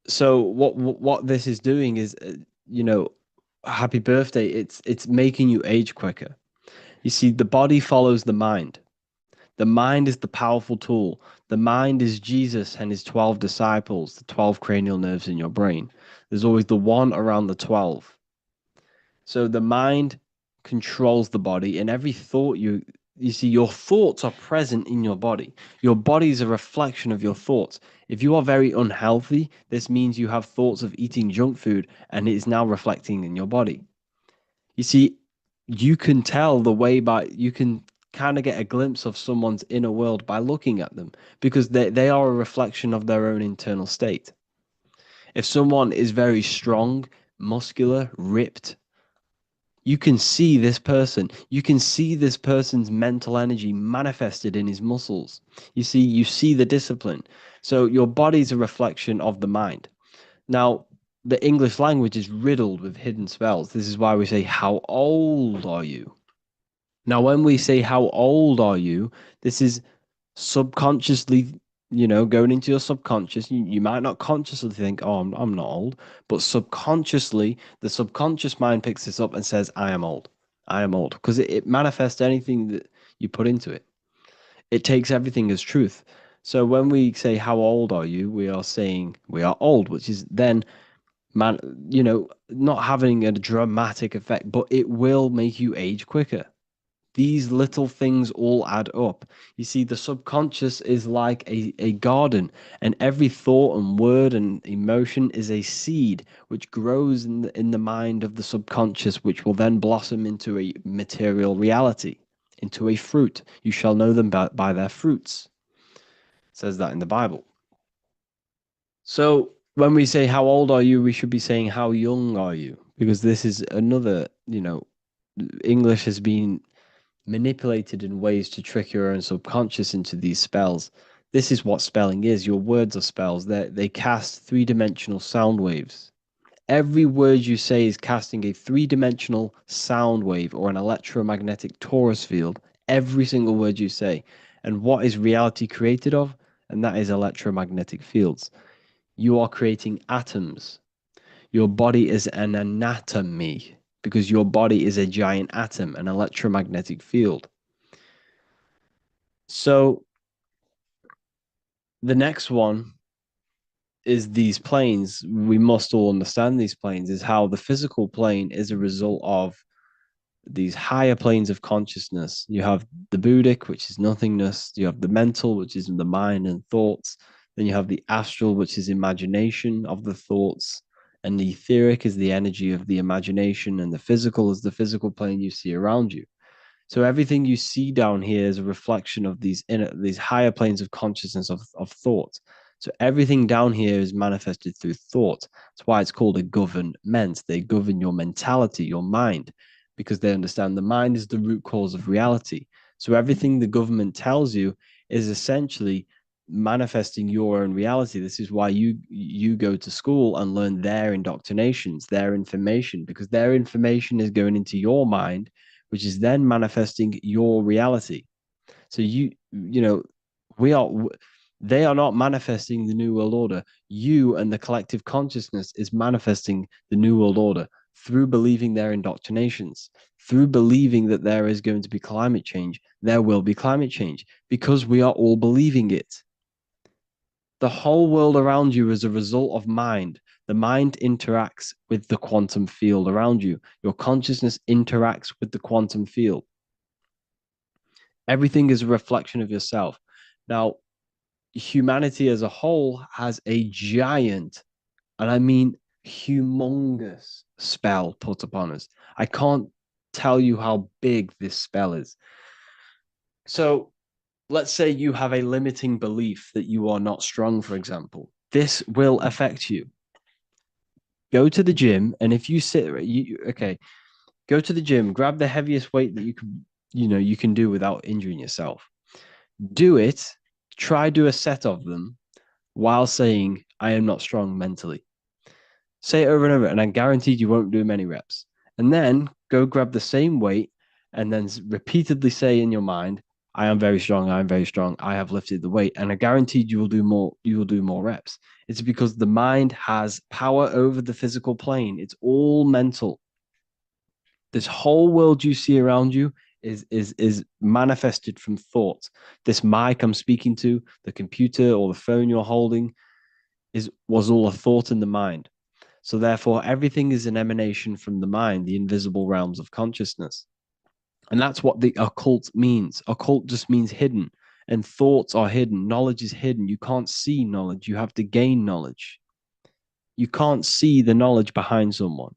so what this is doing is, happy birthday. It's making you age quicker. You see, the body follows the mind. The mind is the powerful tool. The mind is Jesus and his 12 disciples, the 12 cranial nerves in your brain. There's always the one around the 12. So the mind controls the body, and every thought you see, your thoughts are present in your body. Your body is a reflection of your thoughts. If you are very unhealthy, this means you have thoughts of eating junk food, and it is now reflecting in your body. You see, you can tell the way by you can kind of get a glimpse of someone's inner world by looking at them because they are a reflection of their own internal state. If someone is very strong, muscular, ripped, you can see this person. You can see this person's mental energy manifested in his muscles. You see the discipline. So your body's a reflection of the mind. Now, the English language is riddled with hidden spells. This is why we say, "How old are you?" Now, when we say, "How old are you?" this is subconsciously, going into your subconscious. You might not consciously think, "Oh, I'm not old," but subconsciously, the subconscious mind picks this up and says, "I am old. I am old," because it manifests anything that you put into it. It takes everything as truth. So when we say, "How old are you?" we are saying we are old, which is then man, not having a dramatic effect, but it will make you age quicker. These little things all add up. You see, the subconscious is like a garden, and every thought and word and emotion is a seed which grows in the mind of the subconscious, which will then blossom into a material reality, into a fruit. You shall know them by their fruits. It says that in the Bible. So when we say how old are you, we should be saying how young are you? Because this is another, English has been manipulated in ways to trick your own subconscious into these spells. This is what spelling is. Your words are spells. They cast three-dimensional sound waves. Every word you say is casting a three-dimensional sound wave or an electromagnetic torus field. Every single word you say. And what is reality created of? And that is electromagnetic fields. You are creating atoms. Your body is an anatomy because your body is a giant atom, an electromagnetic field. So the next one is these planes. We must all understand these planes, is how the physical plane is a result of these higher planes of consciousness. You have the Buddhic, which is nothingness. You have the mental, which is the mind and thoughts. Then you have the astral, which is imagination of the thoughts. And the etheric is the energy of the imagination. And the physical is the physical plane you see around you. So everything you see down here is a reflection of these higher planes of consciousness of thought. So everything down here is manifested through thought. That's why it's called a government. They govern your mentality, your mind, because they understand the mind is the root cause of reality. So everything the government tells you is essentially manifesting your own reality. This is why you go to school and learn their indoctrinations, their information, because their information is going into your mind, which is then manifesting your reality. So you know, we are they are not manifesting the new world order. You and the collective consciousness is manifesting the new world order through believing their indoctrinations, through believing that there is going to be climate change. There will be climate change because we are all believing it. The whole world around you is a result of mind. The mind interacts with the quantum field around you. Your consciousness interacts with the quantum field. Everything is a reflection of yourself. Now, humanity as a whole has a giant, and I mean humongous, spell put upon us. I can't tell you how big this spell is. So, let's say you have a limiting belief that you are not strong, for example. This will affect you. Go to the gym, and if you sit, okay, go to the gym, grab the heaviest weight that you can do without injuring yourself. Do it, try do a set of them while saying, I am not strong mentally. Say it over and over, and I'm guaranteed you won't do many reps. And then go grab the same weight and then repeatedly say in your mind, I am very strong, I am very strong, I have lifted the weight. And I guaranteed you will do more reps. It's because the mind has power over the physical plane. It's all mental. This whole world you see around you is manifested from thought. This mic I'm speaking to, the computer or the phone you're holding, was all a thought in the mind. So therefore, everything is an emanation from the mind, the invisible realms of consciousness. And that's what the occult means. Occult just means hidden, and thoughts are hidden. Knowledge is hidden. You can't see knowledge. You have to gain knowledge. You can't see the knowledge behind someone.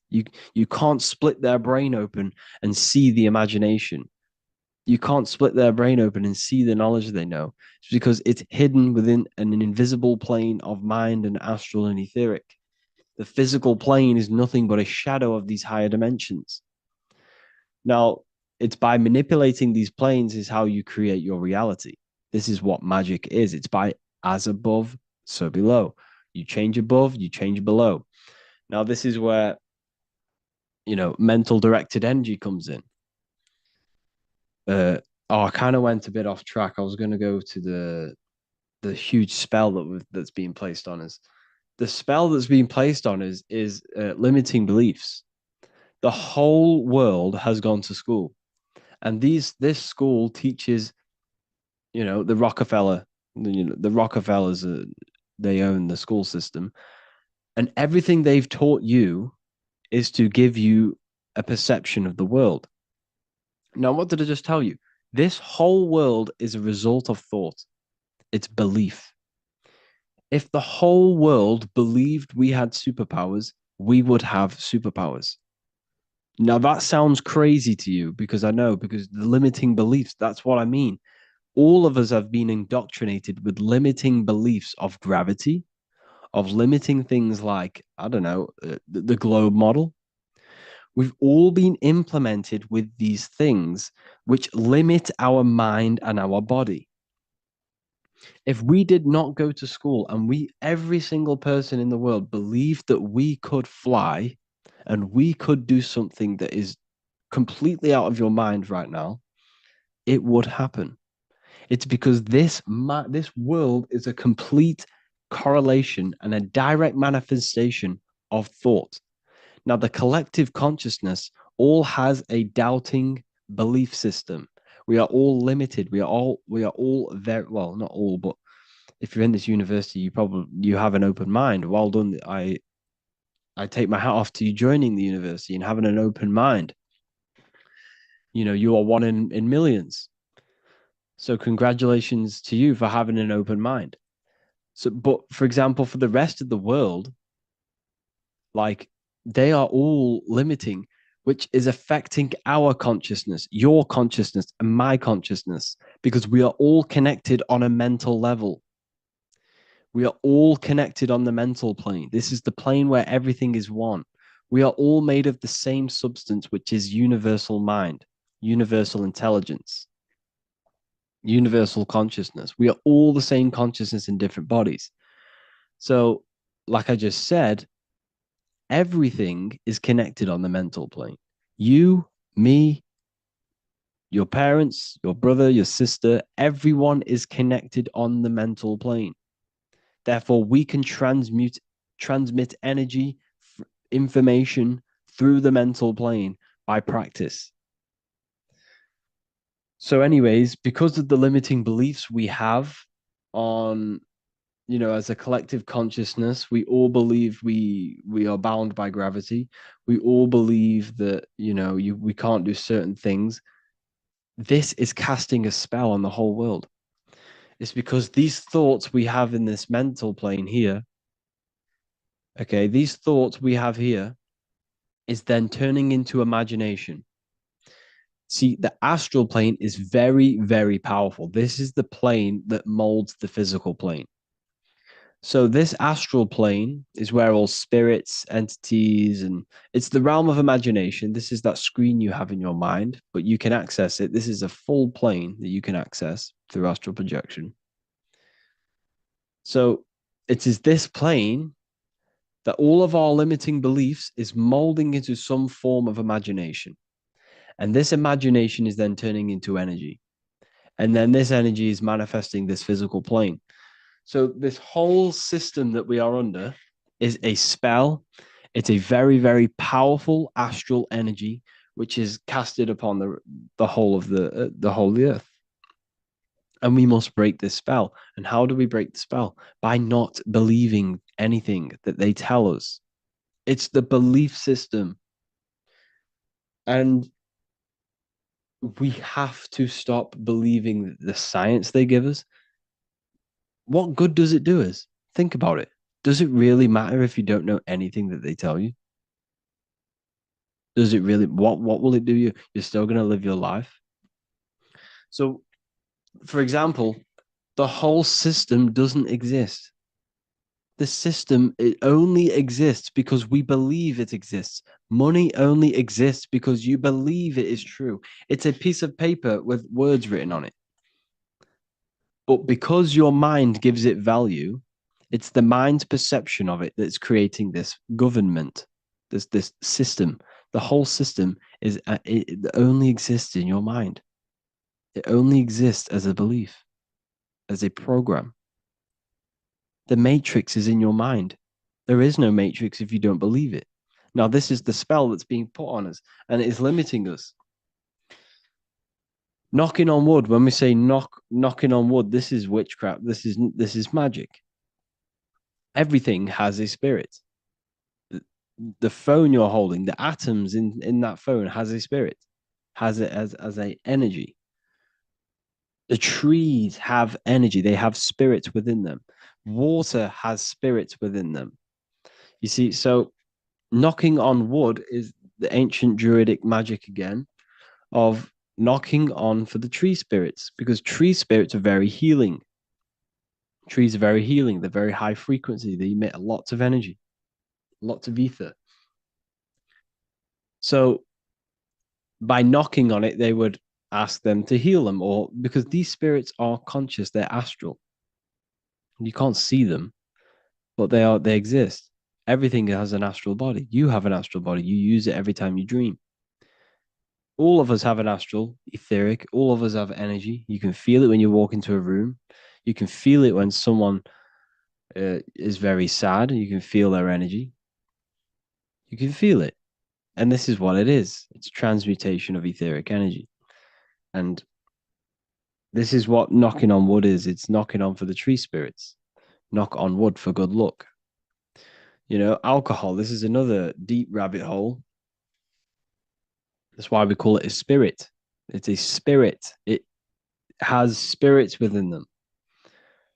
You you can't split their brain open and see the imagination. You can't split their brain open and see the knowledge they know. It's because it's hidden within an invisible plane of mind and astral and etheric. The physical plane is nothing but a shadow of these higher dimensions. Now, it's by manipulating these planes is how you create your reality. This is what magic is. It's by as above, so below. You change above, you change below. Now, this is where mental directed energy comes in. Uh, I kind of went a bit off track. I was going to go to the huge spell that's being placed on us. The spell that's being placed on us is limiting beliefs. The whole world has gone to school, and this school teaches, the Rockefeller, the Rockefellers, they own the school system, and everything they've taught you is to give you a perception of the world. Now, what did I just tell you? This whole world is a result of thought. It's belief. If the whole world believed we had superpowers, we would have superpowers. Now, that sounds crazy to you because I know, because the limiting beliefs, that's what I mean. All of us have been indoctrinated with limiting beliefs of gravity, of limiting things like, I don't know, the globe model. We've all been implemented with these things which limit our mind and our body. If we did not go to school and every single person in the world believed that we could fly and we could do something that is completely out of your mind right now, it would happen. It's because this world is a complete correlation and a direct manifestation of thought. Now, the collective consciousness all has a doubting belief system. We are all limited. We are all very well, not all, but if you're in this university, you have an open mind. Well done. I take my hat off to you joining the university and having an open mind. You are one in millions. So congratulations to you for having an open mind. So, but for example, for the rest of the world, like they are all limiting, which is affecting our consciousness, your consciousness, and my consciousness, because we are all connected on a mental level. We are all connected on the mental plane. This is the plane where everything is one. We are all made of the same substance, which is universal mind, universal intelligence, universal consciousness. We are all the same consciousness in different bodies. So, like I just said, everything is connected on the mental plane. You, me, your parents, your brother, your sister, everyone is connected on the mental plane. Therefore, we can transmit energy, information through the mental plane by practice. So, anyways, because of the limiting beliefs we have on, as a collective consciousness, we all believe we are bound by gravity. We all believe that, we can't do certain things. This is casting a spell on the whole world. It's because these thoughts we have in this mental plane here, okay, these thoughts we have here is then turning into imagination. See, the astral plane is very, very powerful. This is the plane that molds the physical plane. So this astral plane is where all spirits, entities, and it's the realm of imagination. This is that screen you have in your mind, but you can access it. This is a full plane that you can access through astral projection. So it is this plane that all of our limiting beliefs is molding into some form of imagination. And this imagination is then turning into energy. And then this energy is manifesting this physical plane. So this whole system that we are under is a spell. It's a very, very powerful astral energy, which is casted upon the whole of the whole of the earth. And we must break this spell. And how do we break the spell? By not believing anything that they tell us. It's the belief system. And we have to stop believing the science they give us. What good does it do us? Think about it. Does it really matter if you don't know anything that they tell you? Does it really? What will it do you? You're still going to live your life. So, for example, the whole system doesn't exist. The system, it only exists because we believe it exists. Money only exists because you believe it is true. It's a piece of paper with words written on it. But because your mind gives it value, it's the mind's perception of it that's creating this government, this system. The whole system it only exists in your mind. It only exists as a belief, as a program. The matrix is in your mind. There is no matrix if you don't believe it. Now, this is the spell that's being put on us, and it is limiting us. Knocking on wood, when we say knocking on wood, this is witchcraft. This is magic. Everything has a spirit. The phone you're holding, the atoms in that phone has a spirit, has it as a energy. The trees have energy, they have spirits within them. Water has spirits within them. You see, so knocking on wood is the ancient druidic magic again of knocking on for the tree spirits, because tree spirits are very healing. Trees are very healing, they're very high frequency, they emit lots of energy, lots of ether. So by knocking on it, they would ask them to heal them, or because these spirits are conscious, they're astral. You can't see them, but they exist. Everything has an astral body. You have an astral body. You use it every time you dream. All of us have an astral, etheric. All of us have energy. You can feel it when you walk into a room. You can feel it when someone is very sad. You can feel their energy. You can feel it. And this is what it is. It's transmutation of etheric energy. And this is what knocking on wood is. It's knocking on for the tree spirits. Knock on wood for good luck. Alcohol. This is another deep rabbit hole. That's why we call it a spirit. It's a spirit. It has spirits within them.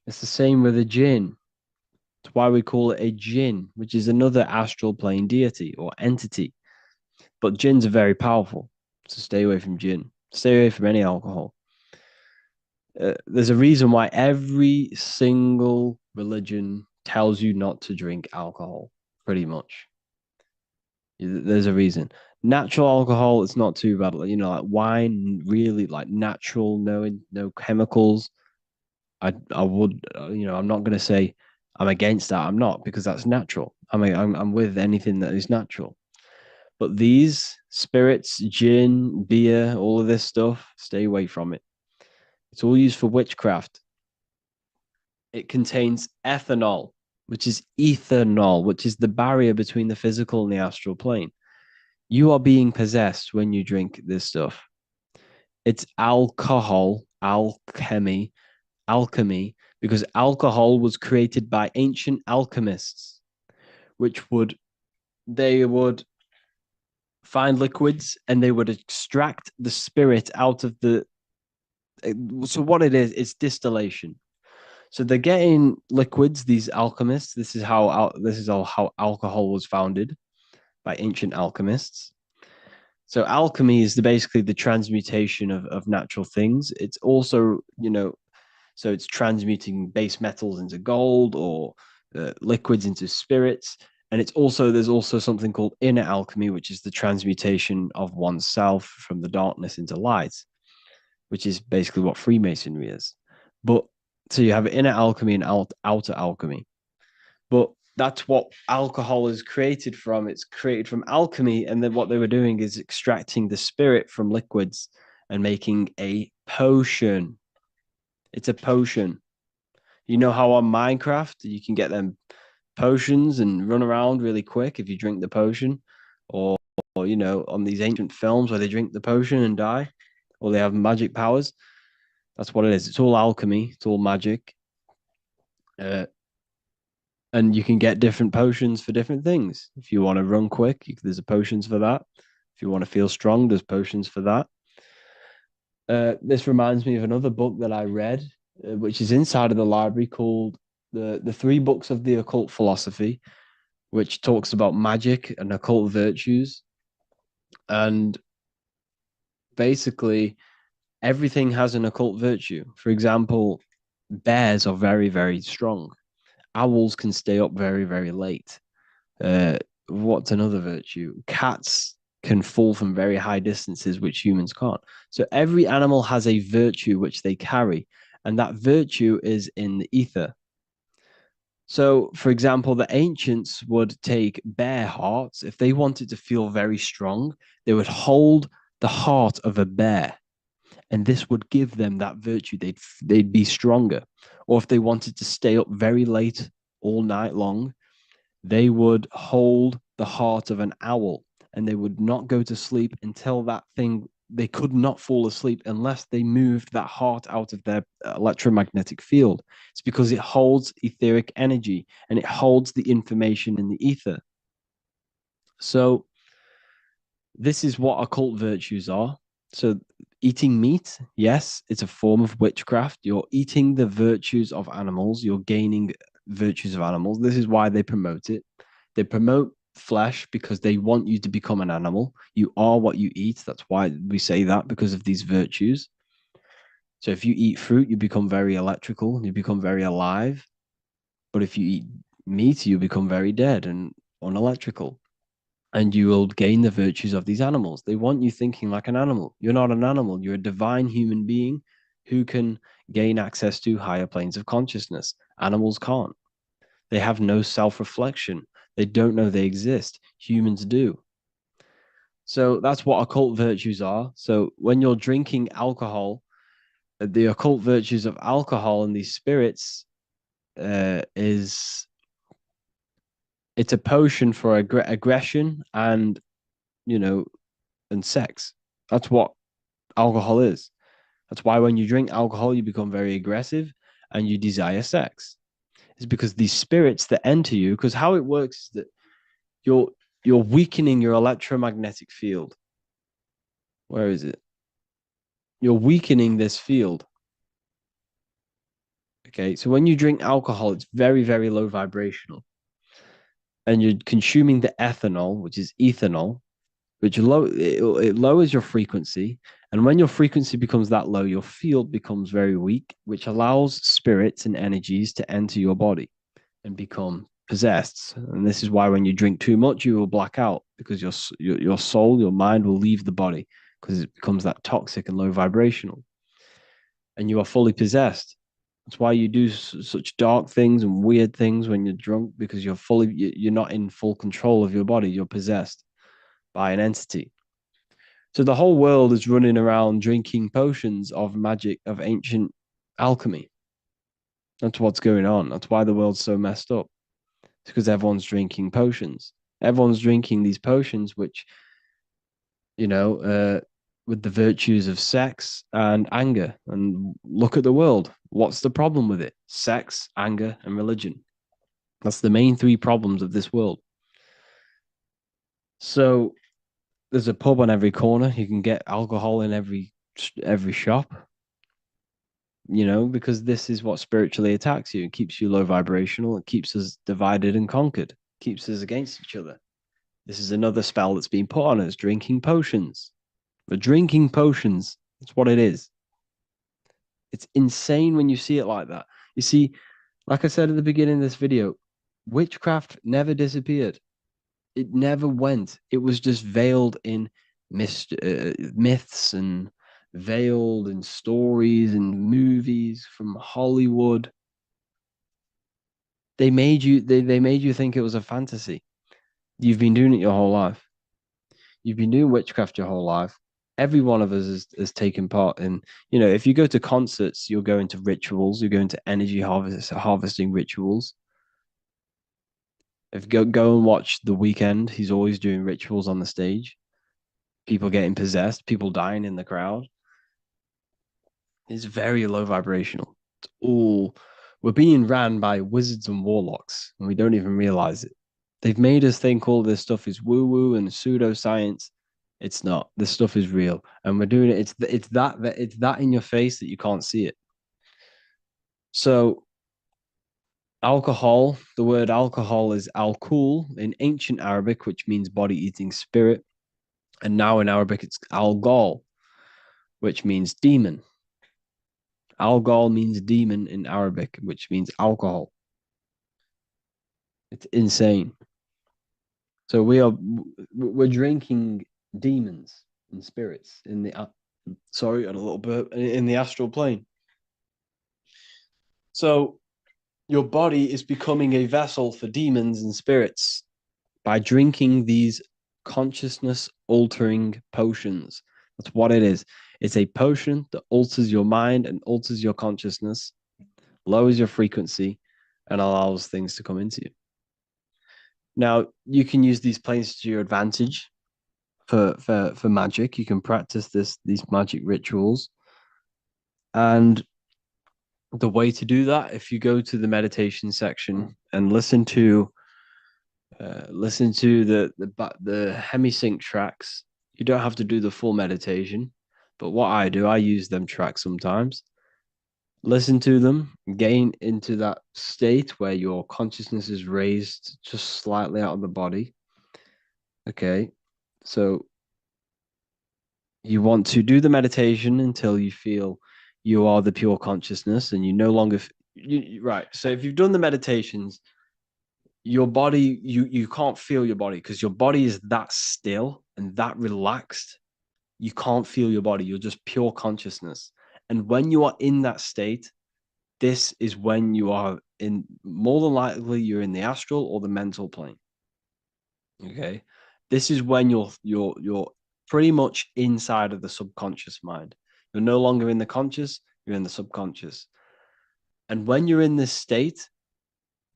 It's the same with a jinn. That's why we call it a jinn, which is another astral plane deity or entity. But jinns are very powerful. So stay away from jinn. Stay away from any alcohol. There's a reason why every single religion tells you not to drink alcohol, pretty much. There's a reason. Natural alcohol, it's not too bad. Like wine, really like natural, no chemicals. I would, I'm not gonna say I'm against that. I'm not because that's natural. I'm with anything that is natural. But these spirits, gin, beer, all of this stuff, stay away from it. It's all used for witchcraft. It contains ethanol, which is ethanol, which is the barrier between the physical and the astral plane. You are being possessed when you drink this stuff. It's alcohol, alchemy, because alcohol was created by ancient alchemists, which they would find liquids and they would extract the spirit out of the. So what it is, it's distillation. So they're getting liquids. These alchemists. This is how alcohol was founded by ancient alchemists. So alchemy is basically the transmutation of natural things. It's also, so it's transmuting base metals into gold or liquids into spirits. And there's also something called inner alchemy, which is the transmutation of oneself from the darkness into light, which is basically what Freemasonry is. But so you have inner alchemy and outer alchemy. But that's what alcohol is created from. It's created from alchemy. And then what they were doing is extracting the spirit from liquids and making a potion. It's a potion. You know how on Minecraft you can get them potions and run around really quick if you drink the potion, or on these ancient films where they drink the potion and die, or they have magic powers. That's what it is. It's all alchemy. It's all magic. Uh, and you can get different potions for different things. If you want to run quick, there's a potions for that. If you want to feel strong, there's potions for that. This reminds me of another book that I read, which is inside of the library called the Three Books of the Occult Philosophy, which talks about magic and occult virtues. And basically, everything has an occult virtue. For example, bears are very, very strong. Owls can stay up very, very late. What's another virtue? Cats can fall from very high distances, which humans can't. So every animal has a virtue which they carry, and that virtue is in the ether. So, for example, the ancients would take bear hearts. If they wanted to feel very strong, they would hold the heart of a bear, and this would give them that virtue. They'd be stronger. Or if they wanted to stay up very late all night long, they would hold the heart of an owl, and they would not go to sleep until that thing. They could not fall asleep unless they moved that heart out of their electromagnetic field. It's because it holds etheric energy and it holds the information in the ether. So this is what occult virtues are. So eating meat, yes, it's a form of witchcraft. You're eating the virtues of animals. You're gaining virtues of animals. This is why they promote it. They promote flesh because they want you to become an animal. You are what you eat. That's why we say that, because of these virtues. So if you eat fruit, you become very electrical, you become very alive. But if you eat meat, you become very dead and unelectrical. And you will gain the virtues of these animals. They want you thinking like an animal. You're not an animal. You're a divine human being who can gain access to higher planes of consciousness. Animals can't. They have no self-reflection. They don't know they exist. Humans do. So that's what occult virtues are. So when you're drinking alcohol, the occult virtues of alcohol and these spirits is it's a potion for aggression and you know and sex. That's what alcohol is. That's why when you drink alcohol, you become very aggressive and you desire sex. It's because these spirits that enter you, because how it works is that you're you're weakening your electromagnetic field. Where is it? You're weakening this field. Okay, so when you drink alcohol, it's very, very low vibrational. And you're consuming the ethanol, which is ethanol, which it lowers your frequency. And when your frequency becomes that low, your field becomes very weak, which allows spirits and energies to enter your body and become possessed. And this is why when you drink too much, you will black out because your soul, your mind will leave the body because it becomes that toxic and low vibrational, and you are fully possessed. That's why you do such dark things and weird things when you're drunk because you're not in full control of your body. You're possessed by an entity. So the whole world is running around drinking potions of magic, of ancient alchemy. That's what's going on. That's why the world's so messed up. It's because everyone's drinking potions. Everyone's drinking these potions, which, you know, with the virtues of sex and anger. And look at the world. What's the problem with it? Sex, anger, and religion. That's the main three problems of this world. So there's a pub on every corner. You can get alcohol in every shop. Because this is what spiritually attacks you. It keeps you low vibrational. It keeps us divided and conquered. Keeps us against each other. This is another spell that's been put on us, drinking potions. We're drinking potions. That's what it is. It's insane when you see it like that. You see, like I said at the beginning of this video, witchcraft never disappeared. It never went. It was just veiled in myths and veiled in stories and movies from Hollywood. They made you think it was a fantasy. You've been doing it your whole life. You've been doing witchcraft your whole life. Every one of us has taken part in, if you go to concerts, you'll go into rituals, you go into energy harvesting rituals. If you go and watch The Weekend, he's always doing rituals on the stage. People getting possessed, people dying in the crowd. It's very low vibrational. It's all We're being ran by wizards and warlocks, and we don't even realize it. They've made us think all this stuff is woo woo and pseudoscience. It's not. This stuff is real, and we're doing it. It's that in your face that you can't see it. So alcohol. The word alcohol is alcool in ancient Arabic, which means body eating spirit, and now in Arabic it's algol, which means demon. Algol means demon in Arabic, which means alcohol. It's insane. So we're drinking demons and spirits in the sorry, and a little bit in the astral plane. So your body is becoming a vessel for demons and spirits by drinking these consciousness altering potions. That's what it is. It's a potion that alters your mind and alters your consciousness, lowers your frequency, and allows things to come into you. Now, you can use these planes to your advantage for magic. You can practice these magic rituals. And the way to do that, if you go to the meditation section and listen to the hemisync tracks, you don't have to do the full meditation. But what I do, I use them tracks sometimes. Listen to them, gain into that state where your consciousness is raised just slightly out of the body. Okay. So you want to do the meditation until you feel you are the pure consciousness and you no longer right. So if you've done the meditations, your body, you can't feel your body because your body is that still and that relaxed. You can't feel your body. You're just pure consciousness. And when you are in that state, this is when you are in, more than likely you're in the astral or the mental plane. Okay. This is when you're pretty much inside of the subconscious mind. You're no longer in the conscious, you're in the subconscious. And when you're in this state,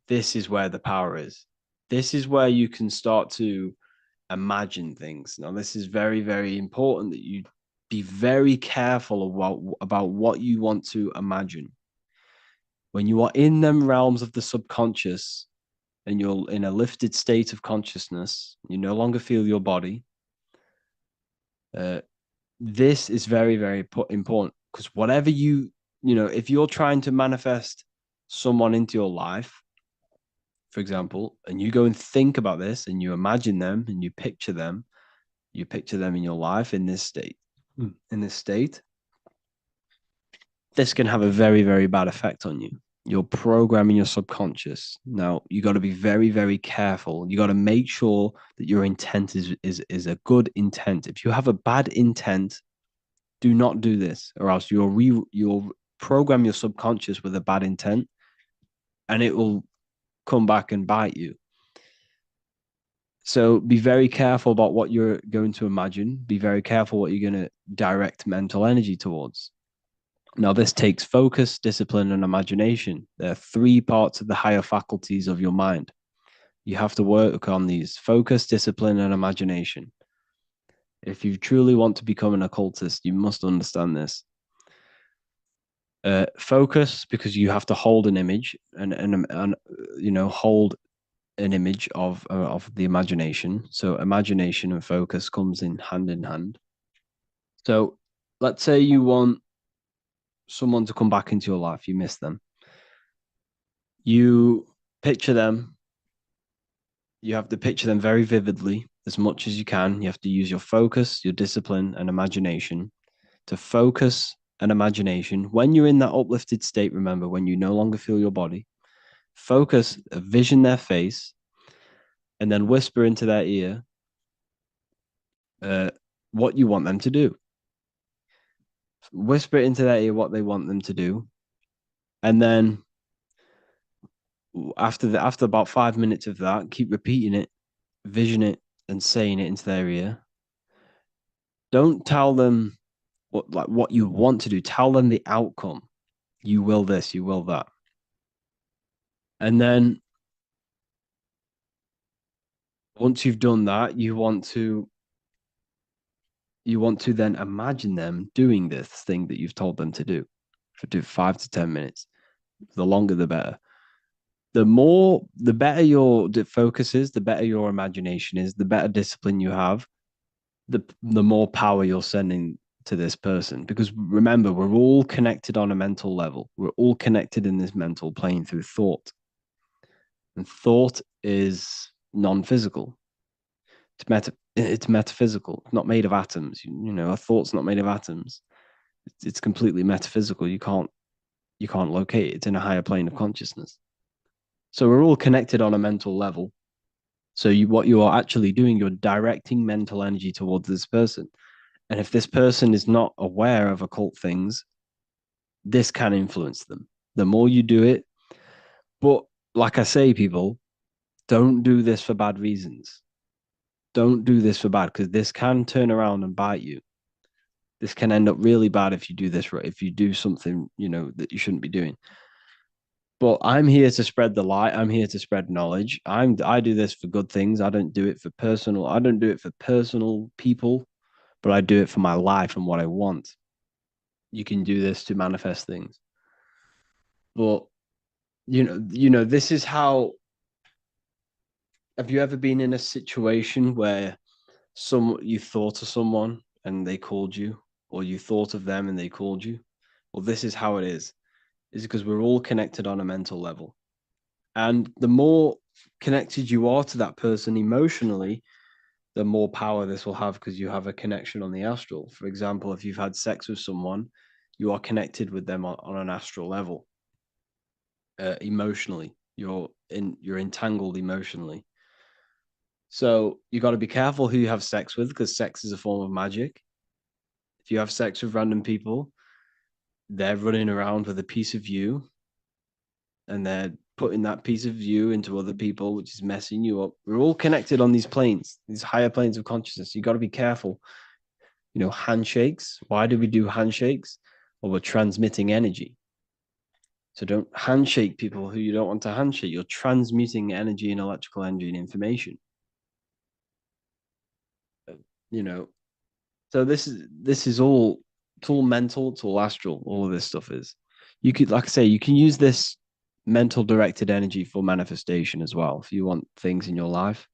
this is where the power is. This is where you can start to imagine things. Now, this is very, very important that you be very careful about what you want to imagine. When you are in them realms of the subconscious and you're in a lifted state of consciousness, you no longer feel your body. This is very, very important because whatever if you're trying to manifest someone into your life, for example, and you go and think about this and you imagine them and you picture them in your life in this state. in this state, this can have a very, very bad effect on you. You're programming your subconscious. Now, you got to be very, very careful. You got to make sure that your intent is a good intent. If you have a bad intent, do not do this, or else you'll program your subconscious with a bad intent, and it will come back and bite you. So be very careful about what you're going to imagine. Be very careful what you're going to direct mental energy towards. Now, this takes focus, discipline, and imagination. There are three parts of the higher faculties of your mind. You have to work on these: focus, discipline, and imagination. If you truly want to become an occultist, you must understand this. Focus, because you have to hold an image and hold an image of the imagination. So imagination and focus comes in hand. So let's say you want someone to come back into your life, you miss them. You picture them. You have to picture them very vividly as much as you can. You have to use your focus, your discipline, and imagination to focus and imagination. When you're in that uplifted state, remember, when you no longer feel your body, focus, vision their face, and then whisper into their ear what you want them to do. Whisper into their ear what they want them to do, and then after about 5 minutes of that, keep repeating it, vision it, and saying it into their ear. Don't tell them what you want to do. Tell them the outcome. You will this, you will that, and then once you've done that, you want to then imagine them doing this thing that you've told them to do for 5 to 10 minutes. The longer, the better. The better your focus is, the better your imagination is, the better discipline you have, the more power you're sending to this person. Because remember, we're all connected on a mental level. We're all connected in this mental plane through thought. And thought is non-physical. It's metaphysical. It's not made of atoms. A thought's not made of atoms. It's completely metaphysical. You can't locate it. It's in a higher plane of consciousness. So we're all connected on a mental level. So what you are actually doing, you're directing mental energy towards this person. And if this person is not aware of occult things, this can influence them. The more you do it, but like I say, people, don't do this for bad reasons. Don't do this for bad, because this can turn around and bite you. This can end up really bad if you do this right, if you do something, that you shouldn't be doing. But I'm here to spread the light. I'm here to spread knowledge. I do this for good things. I don't do it for personal. I don't do it for personal people, but I do it for my life and what I want. You can do this to manifest things. But this is how. Have you ever been in a situation where you thought of someone and they called you, or you thought of them and they called you? Well, this is how it is. Is because we're all connected on a mental level. And the more connected you are to that person emotionally, the more power this will have, because you have a connection on the astral. For example, if you've had sex with someone, you are connected with them on an astral level. Emotionally, you're entangled emotionally. So you got to be careful who you have sex with, because sex is a form of magic. If you have sex with random people, they're running around with a piece of you, and they're putting that piece of you into other people, which is messing you up. We're all connected on these planes, these higher planes of consciousness. You got to be careful. Handshakes. Why do we do handshakes? Well, we're transmitting energy. So don't handshake people who you don't want to handshake. You're transmuting energy and electrical energy and information. You know, so this is all, it's all mental, it's all astral. All of this stuff is. You could, like I say, you can use this mental directed energy for manifestation as well. If you want things in your life,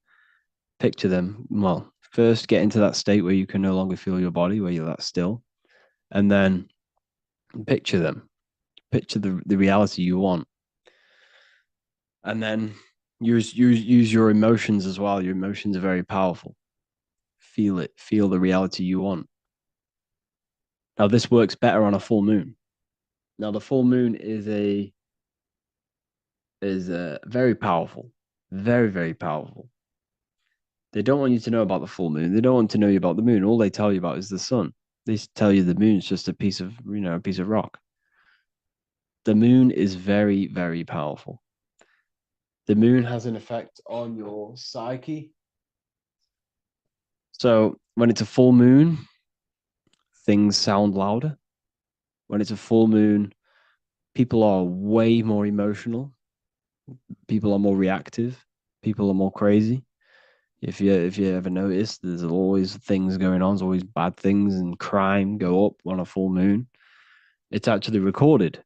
picture them. Well, first get into that state where you can no longer feel your body, where you're that still, and then picture them. Picture the reality you want, and then use your emotions as well. Your emotions are very powerful. Feel it. Feel the reality you want. Now, this works better on a full moon. Now, the full moon is very powerful, very, very powerful. They don't want you to know about the full moon. They don't want to know you about the moon. All they tell you about is the sun. They tell you the moon's just a piece of, a piece of rock. The moon is very, very powerful. The moon has an effect on your psyche. So when it's a full moon, things sound louder. When it's a full moon, people are way more emotional. People are more reactive. People are more crazy. If you ever notice, there's always things going on. There's always bad things and crime go up on a full moon. It's actually recorded.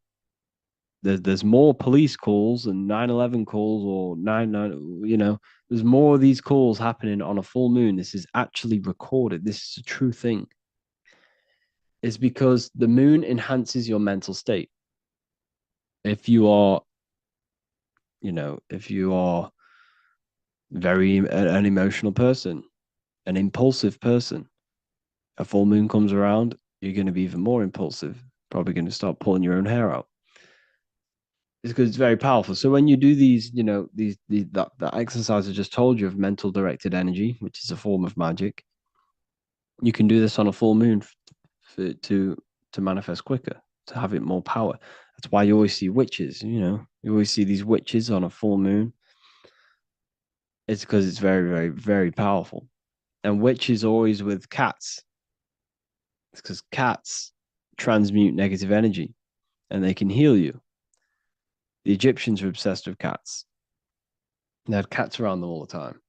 There's more police calls and 9/11 calls or 9/9. There's more of these calls happening on a full moon. This is actually recorded. This is a true thing. It's because the moon enhances your mental state. If you are, if you are very an emotional person, an impulsive person, a full moon comes around, you're going to be even more impulsive. Probably going to start pulling your own hair out. It's because it's very powerful. So when you do these, that exercise I just told you of mental directed energy, which is a form of magic, you can do this on a full moon to manifest quicker, to have it more power. That's why you always see witches. You always see these witches on a full moon. It's because it's very, very, very powerful. And witches always with cats. It's because cats transmute negative energy and they can heal you. The Egyptians were obsessed with cats. They had cats around them all the time.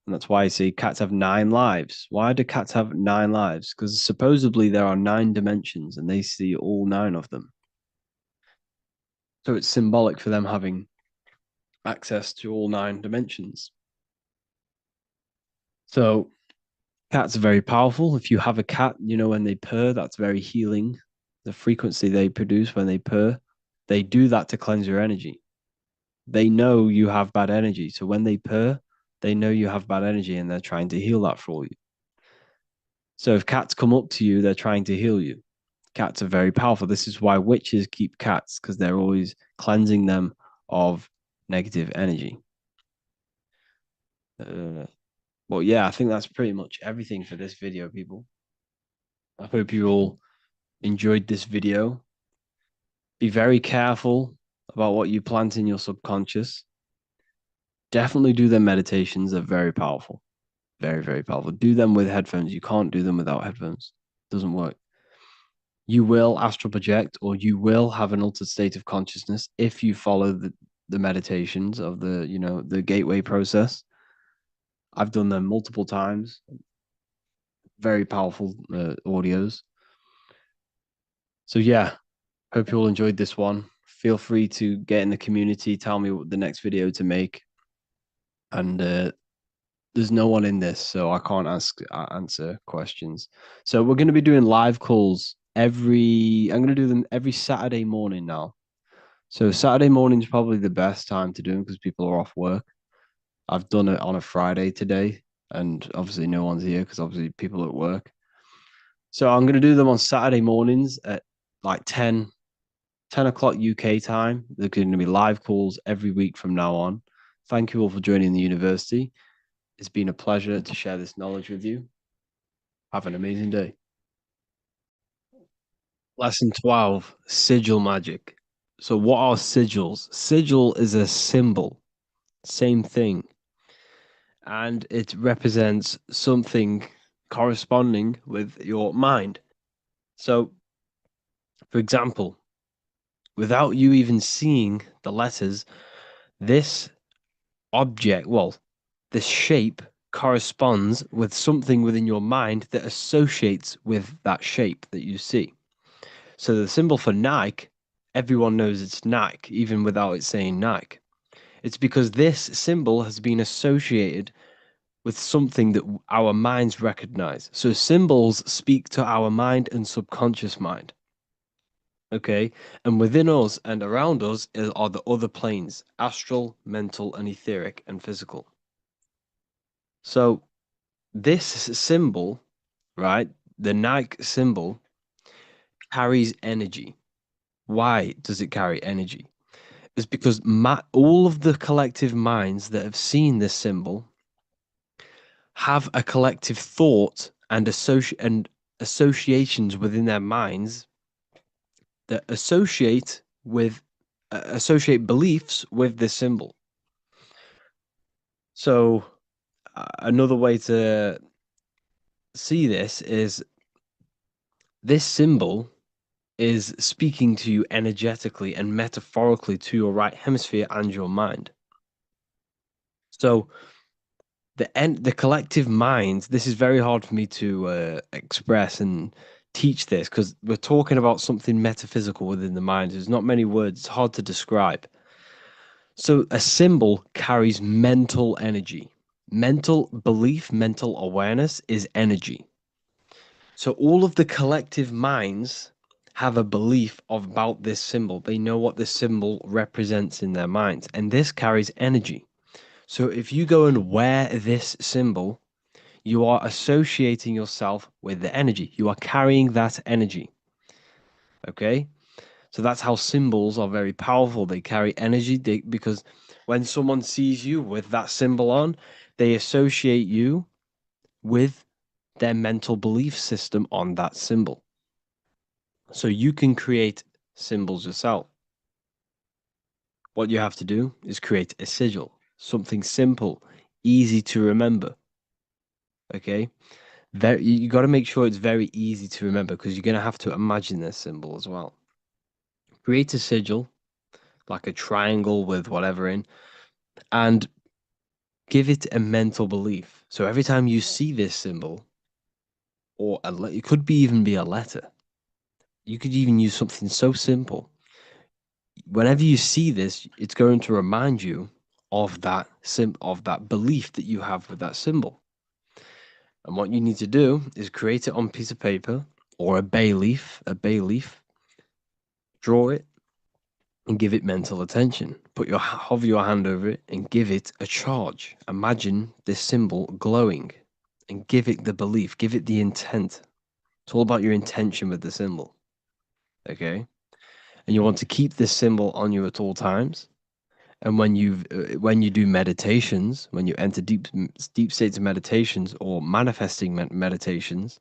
And that's why you see cats have 9 lives. Why do cats have 9 lives? Because supposedly there are 9 dimensions and they see all 9 of them. So it's symbolic for them having access to all 9 dimensions. So cats are very powerful. If you have a cat, when they purr, that's very healing. The frequency they produce when they purr, they do that to cleanse your energy. They know you have bad energy. So when they purr, they know you have bad energy and they're trying to heal that for you. So if cats come up to you, they're trying to heal you. Cats are very powerful. This is why witches keep cats, because they're always cleansing them of negative energy. Well, yeah, I think that's pretty much everything for this video, people. I hope you all enjoyed this video. Be very careful about what you plant in your subconscious. Definitely do their meditations. They're very powerful. Very, very powerful. Do them with headphones. You can't do them without headphones. It doesn't work. You will astral project or you will have an altered state of consciousness if you follow the meditations of the gateway process. I've done them multiple times. Very powerful audios. So yeah, hope you all enjoyed this one. Feel free to get in the community, tell me what the next video to make. And there's no one in this, so I can't answer questions. So we're going to be doing live calls I'm going to do them every Saturday morning now. So Saturday morning is probably the best time to do them because people are off work. I've done it on a Friday today, and obviously no one's here because obviously people are at work. So I'm going to do them on Saturday mornings at like 10 o'clock UK time. They're going to be live calls every week from now on. Thank you all for joining the university. It's been a pleasure to share this knowledge with you. Have an amazing day. Lesson 12, sigil magic. So what are sigils? Sigil is a symbol, same thing. And it represents something corresponding with your mind. So, for example, without you even seeing the letters, this object, well, this shape corresponds with something within your mind that associates with that shape that you see. So the symbol for Nike, everyone knows it's Nike, even without it saying Nike. It's because this symbol has been associated with something that our minds recognize. So symbols speak to our mind and subconscious mind. Okay. And within us and around us are the other planes: astral, mental, and etheric and physical. So this symbol, right, the Nike symbol, carries energy. Why does it carry energy? It's because all of the collective minds that have seen this symbol have a collective thought and associations within their minds that associate beliefs with this symbol. So another way to see this symbol is speaking to you energetically and metaphorically to your right hemisphere and your mind. So the collective mind, this is very hard for me to express and teach this because we're talking about something metaphysical within the mind. There's not many words, it's hard to describe. So a symbol carries mental energy. Mental belief, mental awareness is energy. So all of the collective minds have a belief about this symbol. They know what this symbol represents in their minds, and this carries energy. So if you go and wear this symbol, you are associating yourself with the energy. You are carrying that energy. Okay? So that's how symbols are very powerful. They carry energy because when someone sees you with that symbol on, they associate you with their mental belief system on that symbol. So you can create symbols yourself. What you have to do is create a sigil, something simple, easy to remember. Okay? You got to make sure it's very easy to remember because you're going to have to imagine this symbol as well. Create a sigil, like a triangle with whatever in, and give it a mental belief. So every time you see this symbol, or it could be even be a letter, you could even use something so simple. Whenever you see this, it's going to remind you of that belief that you have with that symbol. And what you need to do is create it on a piece of paper or a bay leaf, draw it and give it mental attention. Hover your hand over it and give it a charge. Imagine this symbol glowing and give it the belief, give it the intent. It's all about your intention with the symbol. Okay. And you want to keep this symbol on you at all times. And when you do meditations, when you enter deep states of meditations or manifesting meditations,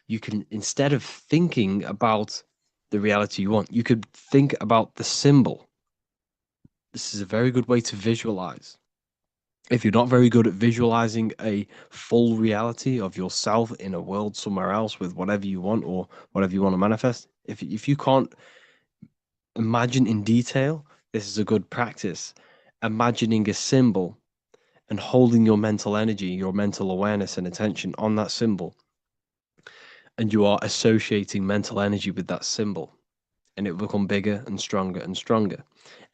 you can, instead of thinking about the reality you want, you could think about the symbol. This is a very good way to visualize. If you're not very good at visualizing a full reality of yourself in a world somewhere else with whatever you want or whatever you want to manifest, if you can't imagine in detail, this is a good practice. Imagining a symbol and holding your mental energy, your mental awareness and attention on that symbol. And you are associating mental energy with that symbol. And it will become bigger and stronger and stronger.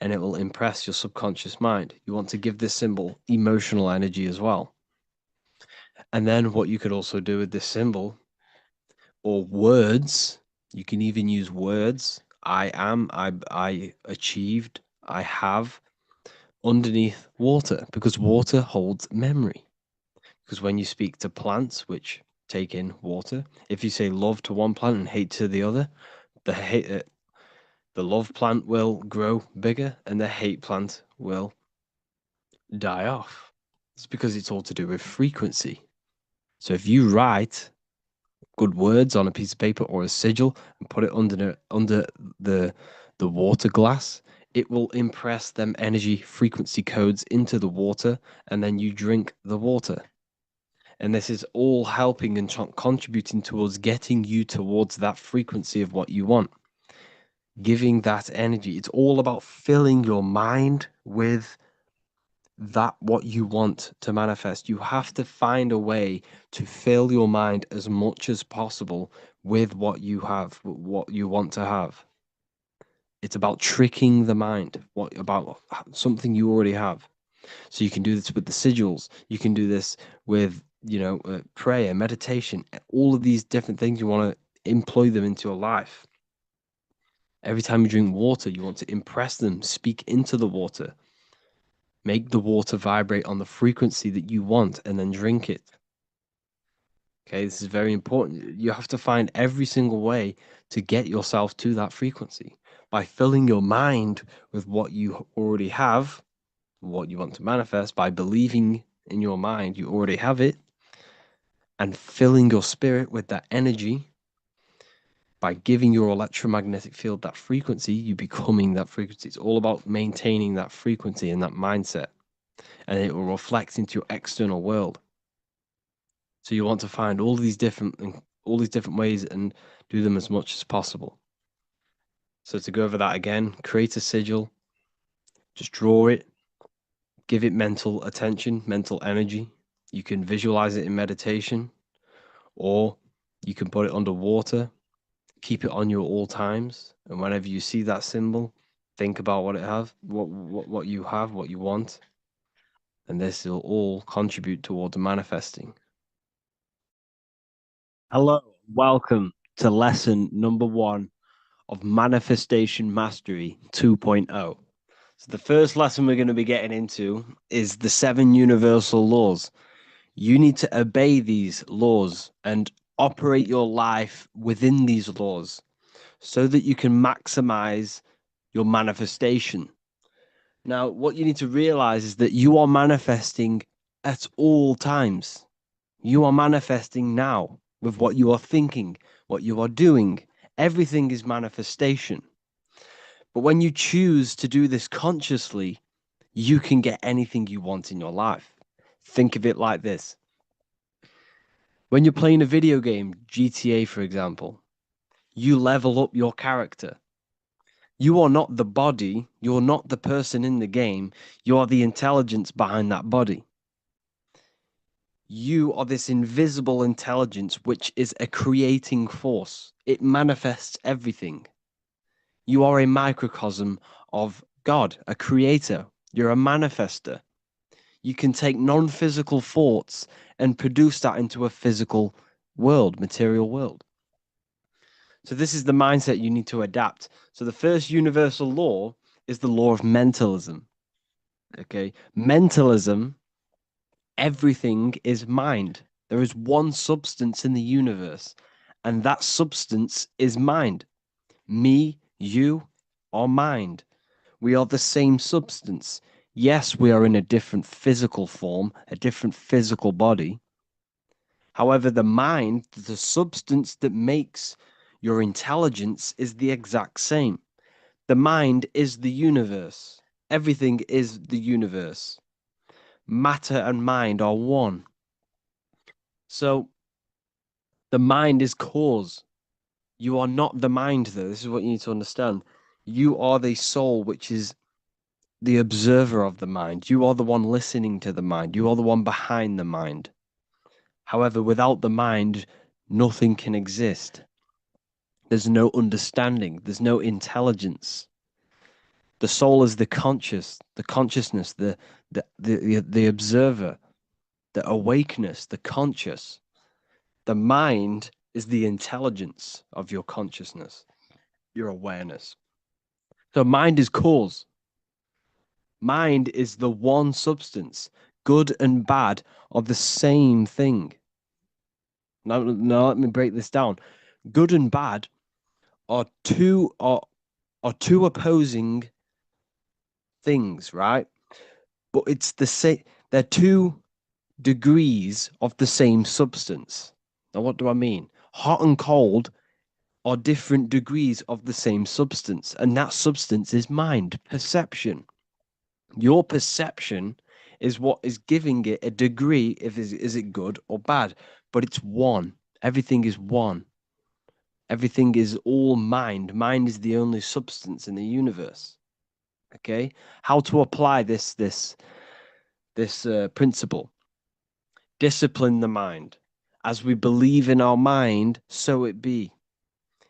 And it will impress your subconscious mind. You want to give this symbol emotional energy as well. And then what you could also do with this symbol or words, you can even use words. I am, I achieved, I have underneath water because water holds memory. Because when you speak to plants, which take in water, if you say love to one plant and hate to the other, the love plant will grow bigger and the hate plant will die off. It's because it's all to do with frequency. So if you write good words on a piece of paper or a sigil and put it under the water glass, it will impress them energy frequency codes into the water, and then you drink the water. And this is all helping and contributing towards getting you towards that frequency of what you want, giving that energy. It's all about filling your mind with that what you want to manifest. You have to find a way to fill your mind as much as possible with what you have, what you want to have. It's about tricking the mind, what about something you already have. So you can do this with the sigils. You can do this with, prayer, meditation, all of these different things. You want to employ them into your life. Every time you drink water, you want to impress them, speak into the water, make the water vibrate on the frequency that you want, and then drink it. Okay, this is very important. You have to find every single way to get yourself to that frequency by filling your mind with what you already have, what you want to manifest, by believing in your mind you already have it, and filling your spirit with that energy. By giving your electromagnetic field that frequency, you becoming that frequency. It's all about maintaining that frequency and that mindset, and it will reflect into your external world. So you want to find all these different ways and do them as much as possible. So to go over that again, create a sigil, just draw it, give it mental attention, mental energy. You can visualize it in meditation, or you can put it underwater, keep it on you at all times, and whenever you see that symbol, think about what you have, what you want, and this will all contribute towards manifesting. Hello, welcome to lesson number 1 of Manifestation Mastery 2.0. So the first lesson we're going to be getting into is the 7 universal laws. You need to obey these laws and operate your life within these laws so that you can maximize your manifestation. Now, what you need to realize is that you are manifesting at all times. You are manifesting now with what you are thinking, what you are doing. Everything is manifestation. But when you choose to do this consciously, you can get anything you want in your life. Think of it like this. When you're playing a video game, GTA for example, you level up your character. You are not the body, you're not the person in the game, you are the intelligence behind that body. You are this invisible intelligence which is a creating force. It manifests everything. You are a microcosm of God, a creator. You're a manifester. You can take non-physical thoughts and produce that into a physical world, material world. So this is the mindset you need to adapt. So the first universal law is the law of mentalism. Okay. Mentalism, everything is mind. There is one substance in the universe, and that substance is mind. Me, you, are mind. We are the same substance. Yes, we are in a different physical form, a different physical body. However, the mind, the substance that makes your intelligence, is the exact same. The mind is the universe. Everything is the universe. Matter and mind are one. So the mind is cause. You are not the mind, though. This is what you need to understand. You are the soul, which is the observer of the mind. You are the one listening to the mind. You are the one behind the mind. However, without the mind, nothing can exist. There's no understanding. There's no intelligence. The soul is the consciousness, the observer, the awakeness, the conscious. The mind is the intelligence of your consciousness, your awareness. So mind is cause. Mind is the one substance. Good and bad are the same thing. Now let me break this down. Good and bad are two opposing things, right? But it's the same. They're 2 degrees of the same substance. Now, what do I mean? Hot and cold are different degrees of the same substance, and that substance is mind, perception. Your perception is what is giving it a degree, if is it good or bad, but it's one. Everything is one. Everything is all mind. Mind is the only substance in the universe. Okay? How to apply this principle? Discipline the mind. As we believe in our mind, so it be.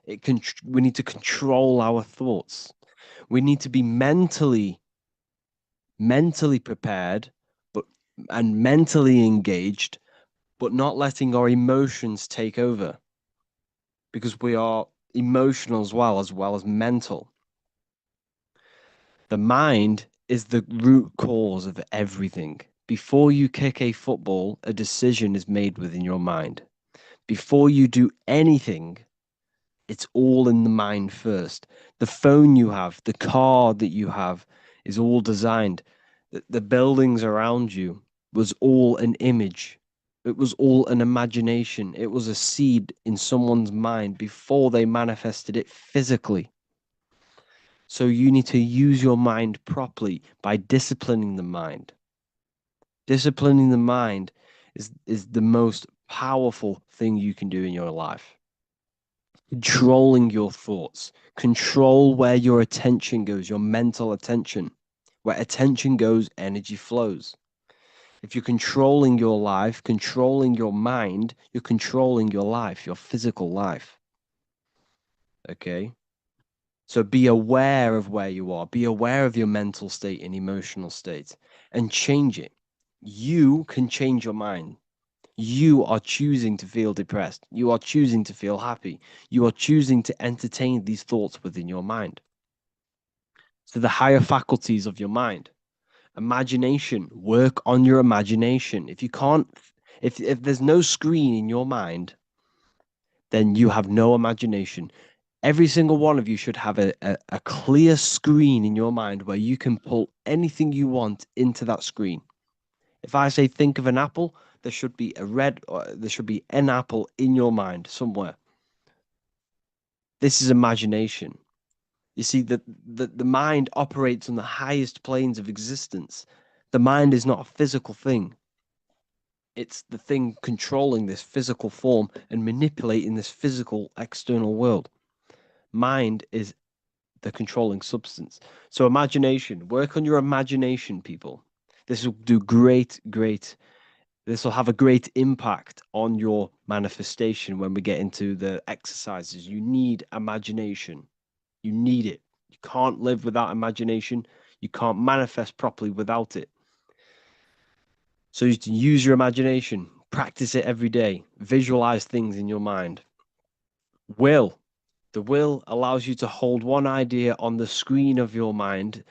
We need to control our thoughts. We need to be mentally prepared, but and mentally engaged, but not letting our emotions take over, because we are emotional as well as mental. The mind is the root cause of everything. Before you kick a football, a decision is made within your mind. Before you do anything, it's all in the mind first. The phone you have, the car that you have is all designed. The buildings around you was all an image. It was all an imagination. It was a seed in someone's mind before they manifested it physically. So you need to use your mind properly by disciplining the mind. Disciplining the mind is the most powerful thing you can do in your life. Controlling your thoughts, control where your attention goes, your mental attention. Where attention goes, energy flows. If you're controlling your life, controlling your mind, you're controlling your life, your physical life. Okay? So be aware of where you are, be aware of your mental state and emotional state, and change it. You can change your mind. You are choosing to feel depressed. You are choosing to feel happy. You are choosing to entertain these thoughts within your mind. So the higher faculties of your mind, imagination, work on your imagination. If you can't, if there's no screen in your mind, then you have no imagination. Every single one of you should have a clear screen in your mind where you can pull anything you want into that screen. If I say think of an apple, there should be there should be an apple in your mind somewhere. This is imagination. You see that the mind operates on the highest planes of existence. The mind is not a physical thing. It's the thing controlling this physical form and manipulating this physical external world. Mind is the controlling substance. So imagination, work on your imagination, people. This will do great. This will have a great impact on your manifestation when we get into the exercises. You need imagination. You need it. You can't live without imagination. You can't manifest properly without it. So you can use your imagination, practice it every day, visualize things in your mind. Will. The will allows you to hold one idea on the screen of your mind.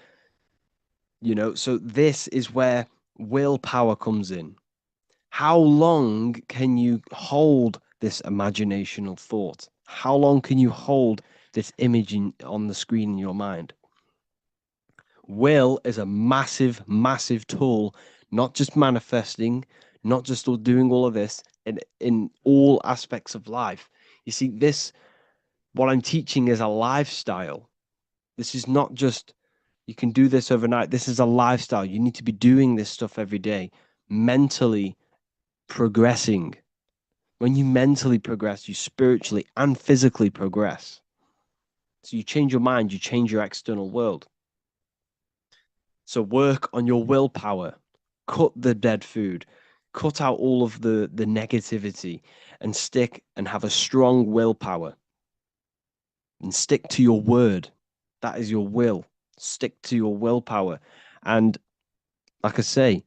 So this is where willpower comes in. How long can you hold this imaginational thought? How long can you hold this image on the screen in your mind? Will is a massive tool, not just manifesting, not just doing all of this, in all aspects of life. You see, what I'm teaching is a lifestyle. This is not just, you can do this overnight. This is a lifestyle. You need to be doing this stuff every day, mentally progressing. When you mentally progress, you spiritually and physically progress. So you change your mind, you change your external world. So work on your willpower, cut the dead food, cut out all of the negativity, and stick and have a strong willpower. And stick to your word. That is your will. Stick to your willpower. And like I say,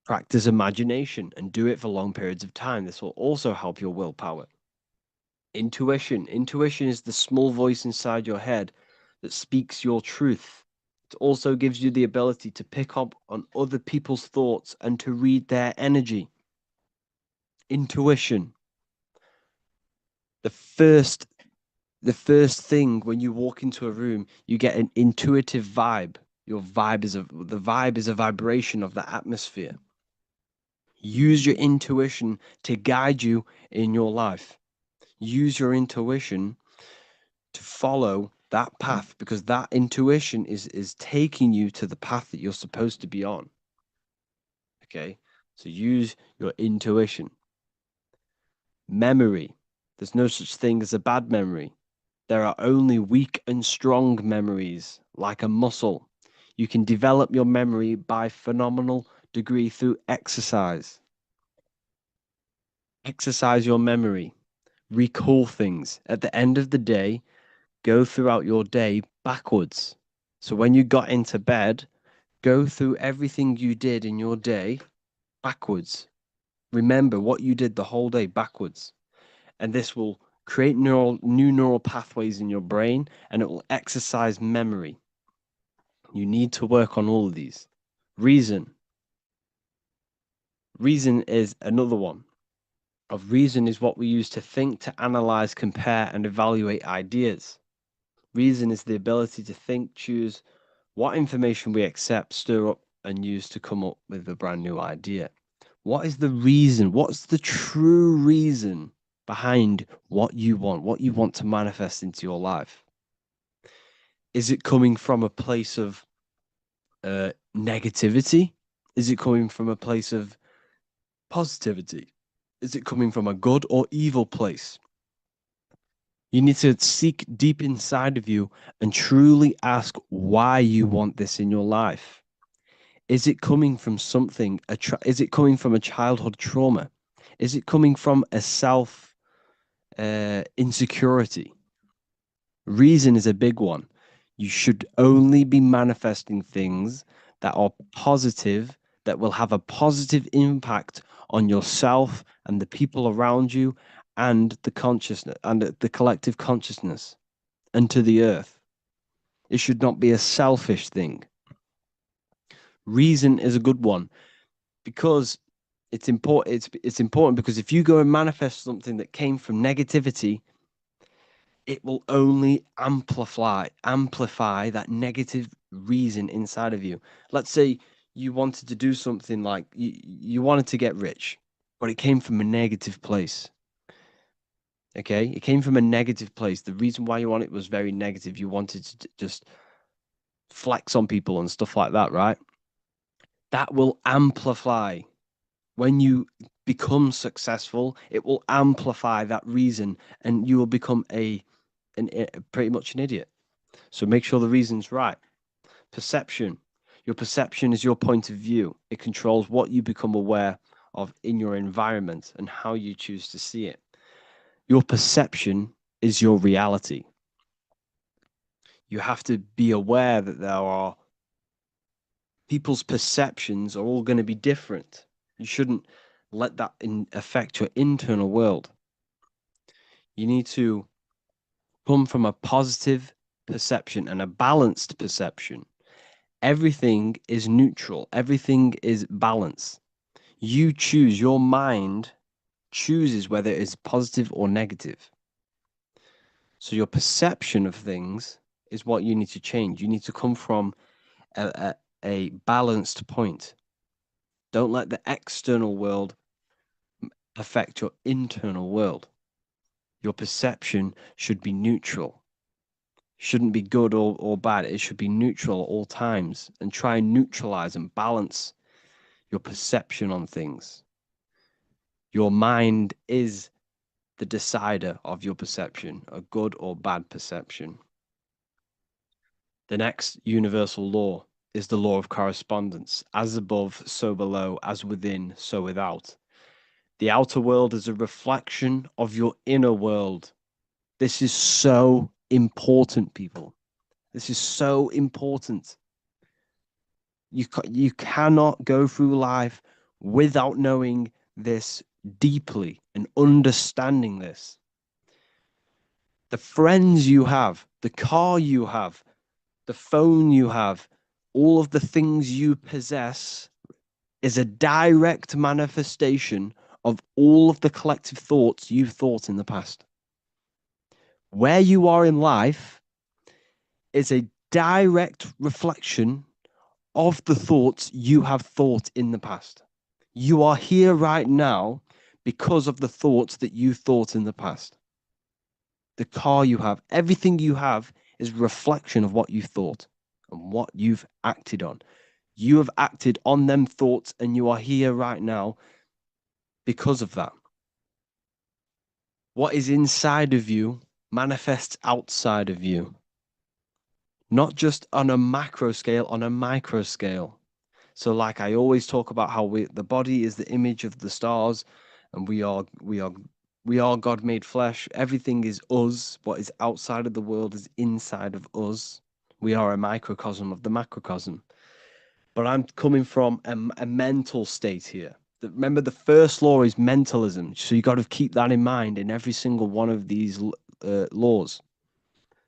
practice imagination and do it for long periods of time. This will also help your willpower. Intuition. Intuition is the small voice inside your head that speaks your truth. It also gives you the ability to pick up on other people's thoughts and to read their energy. Intuition. The first the first thing when you walk into a room, you get an intuitive vibe. The vibe is a vibration of the atmosphere. Use your intuition to guide you in your life. Use your intuition to follow that path because that intuition is taking you to the path that you're supposed to be on. Okay? So use your intuition. Memory. There's no such thing as a bad memory. There are only weak and strong memories, like a muscle. You can develop your memory by phenomenal degree through exercise. Exercise your memory. Recall things. At the end of the day, go throughout your day backwards. So when you got into bed, go through everything you did in your day backwards. Remember what you did the whole day backwards. And this will create new neural pathways in your brain and it will exercise memory. You need to work on all of these. Reason. Reason is another one. of reason is what we use to think, to analyze, compare, and evaluate ideas. Reason is the ability to think, choose what information we accept, stir up, and use to come up with a brand new idea. What is the reason? What's the true reason behind what you want to manifest into your life? Is it coming from a place of negativity? Is it coming from a place of positivity? Is it coming from a good or evil place? You need to seek deep inside of you and truly ask why you want this in your life. Is it coming from something? Is it coming from a childhood trauma? Is it coming from a self insecurity? Reason is a big one. You should only be manifesting things that are positive, that will have a positive impact on yourself and the people around you and the consciousness and the collective consciousness and to the earth. It should not be a selfish thing. Reason is a good one because it's important. It's important because if you go and manifest something that came from negativity, it will only amplify that negative reason inside of you. Let's say you wanted to do something like you wanted to get rich, but it came from a negative place. Okay, it came from a negative place. The reason why you want it was very negative. You wanted to just flex on people and stuff like that, right? That will amplify when you become successful. It will amplify that reason, and you will become pretty much an idiot. So make sure the reason's right. Perception. Your perception is your point of view. It controls what you become aware of in your environment and how you choose to see it. Your perception is your reality. You have to be aware that there are people's perceptions are all going to be different. You shouldn't let that affect your internal world. You need to come from a positive perception and a balanced perception. Everything is neutral, everything is balance. You choose, your mind chooses whether it is positive or negative. So your perception of things is what you need to change. You need to come from a balanced point. Don't let the external world affect your internal world. Your perception should be neutral. Shouldn't be good or bad. It should be neutral at all times, and try and neutralize and balance your perception on things. Your mind is the decider of your perception, a good or bad perception. The next universal law is the law of correspondence. As above, so below, as within, so without. The outer world is a reflection of your inner world. This is so important, people. This is so important. You cannot go through life without knowing this deeply and understanding this. The friends you have, the car you have, the phone you have, all of the things you possess is a direct manifestation of all of the collective thoughts you've thought in the past. Where you are in life is a direct reflection of the thoughts you have thought in the past. You are here right now because of the thoughts that you thought in the past. The car you have, everything you have is a reflection of what you thought and what you've acted on. You have acted on them thoughts and you are here right now because of that. What is inside of you manifests outside of you, not just on a macro scale, on a micro scale. So, like I always talk about how the body is the image of the stars, and we are God made flesh. Everything is us. What is outside of the world is inside of us. We are a microcosm of the macrocosm. But I'm coming from a mental state here. Remember, the first law is mentalism. So you got to keep that in mind in every single one of these laws.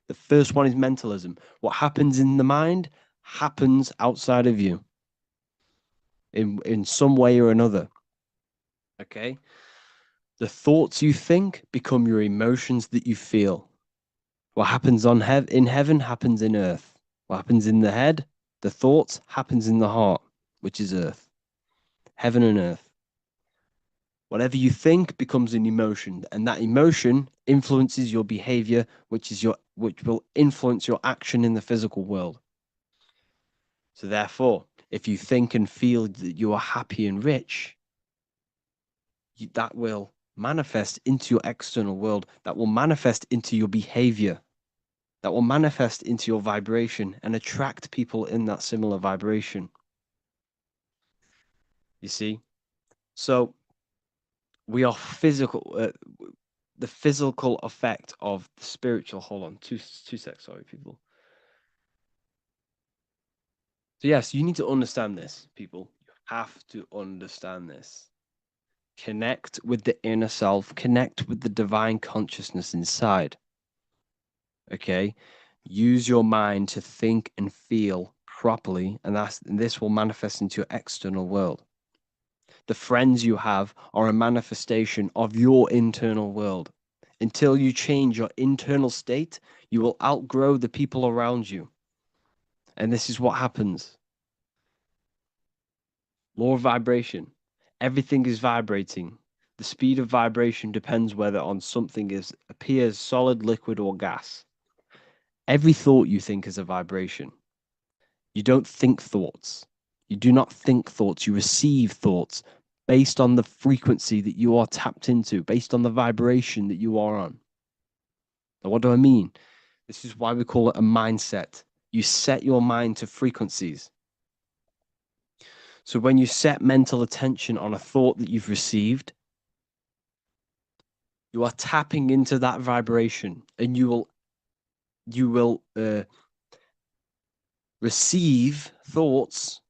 The first one is mentalism. What happens in the mind happens outside of you in some way or another. Okay. The thoughts you think become your emotions that you feel. What happens in heaven happens in earth. What happens in the head, the thoughts, happens in the heart, which is earth. Heaven and earth. Whatever you think becomes an emotion, and that emotion influences your behavior, which will influence your action in the physical world. So therefore, if you think and feel that you are happy and rich, that will manifest into your external world, that will manifest into your behavior, that will manifest into your vibration and attract people in that similar vibration. You see? So we are the physical effect of the spiritual. Hold on, two secs, sorry, people. So yes, you need to understand this, people. You have to understand this. Connect with the inner self, connect with the divine consciousness inside. Okay? Use your mind to think and feel properly, and this will manifest into your external world. The friends you have are a manifestation of your internal world. Until you change your internal state, you will outgrow the people around you. And this is what happens. Law of vibration. Everything is vibrating. The speed of vibration depends whether on something appears solid, liquid, or gas. Every thought you think is a vibration. You don't think thoughts. You do not think thoughts. You receive thoughts based on the frequency that you are tapped into, based on the vibration that you are on. Now, what do I mean? This is why we call it a mindset. You set your mind to frequencies. So when you set mental attention on a thought that you've received, you are tapping into that vibration, and you will receive thoughts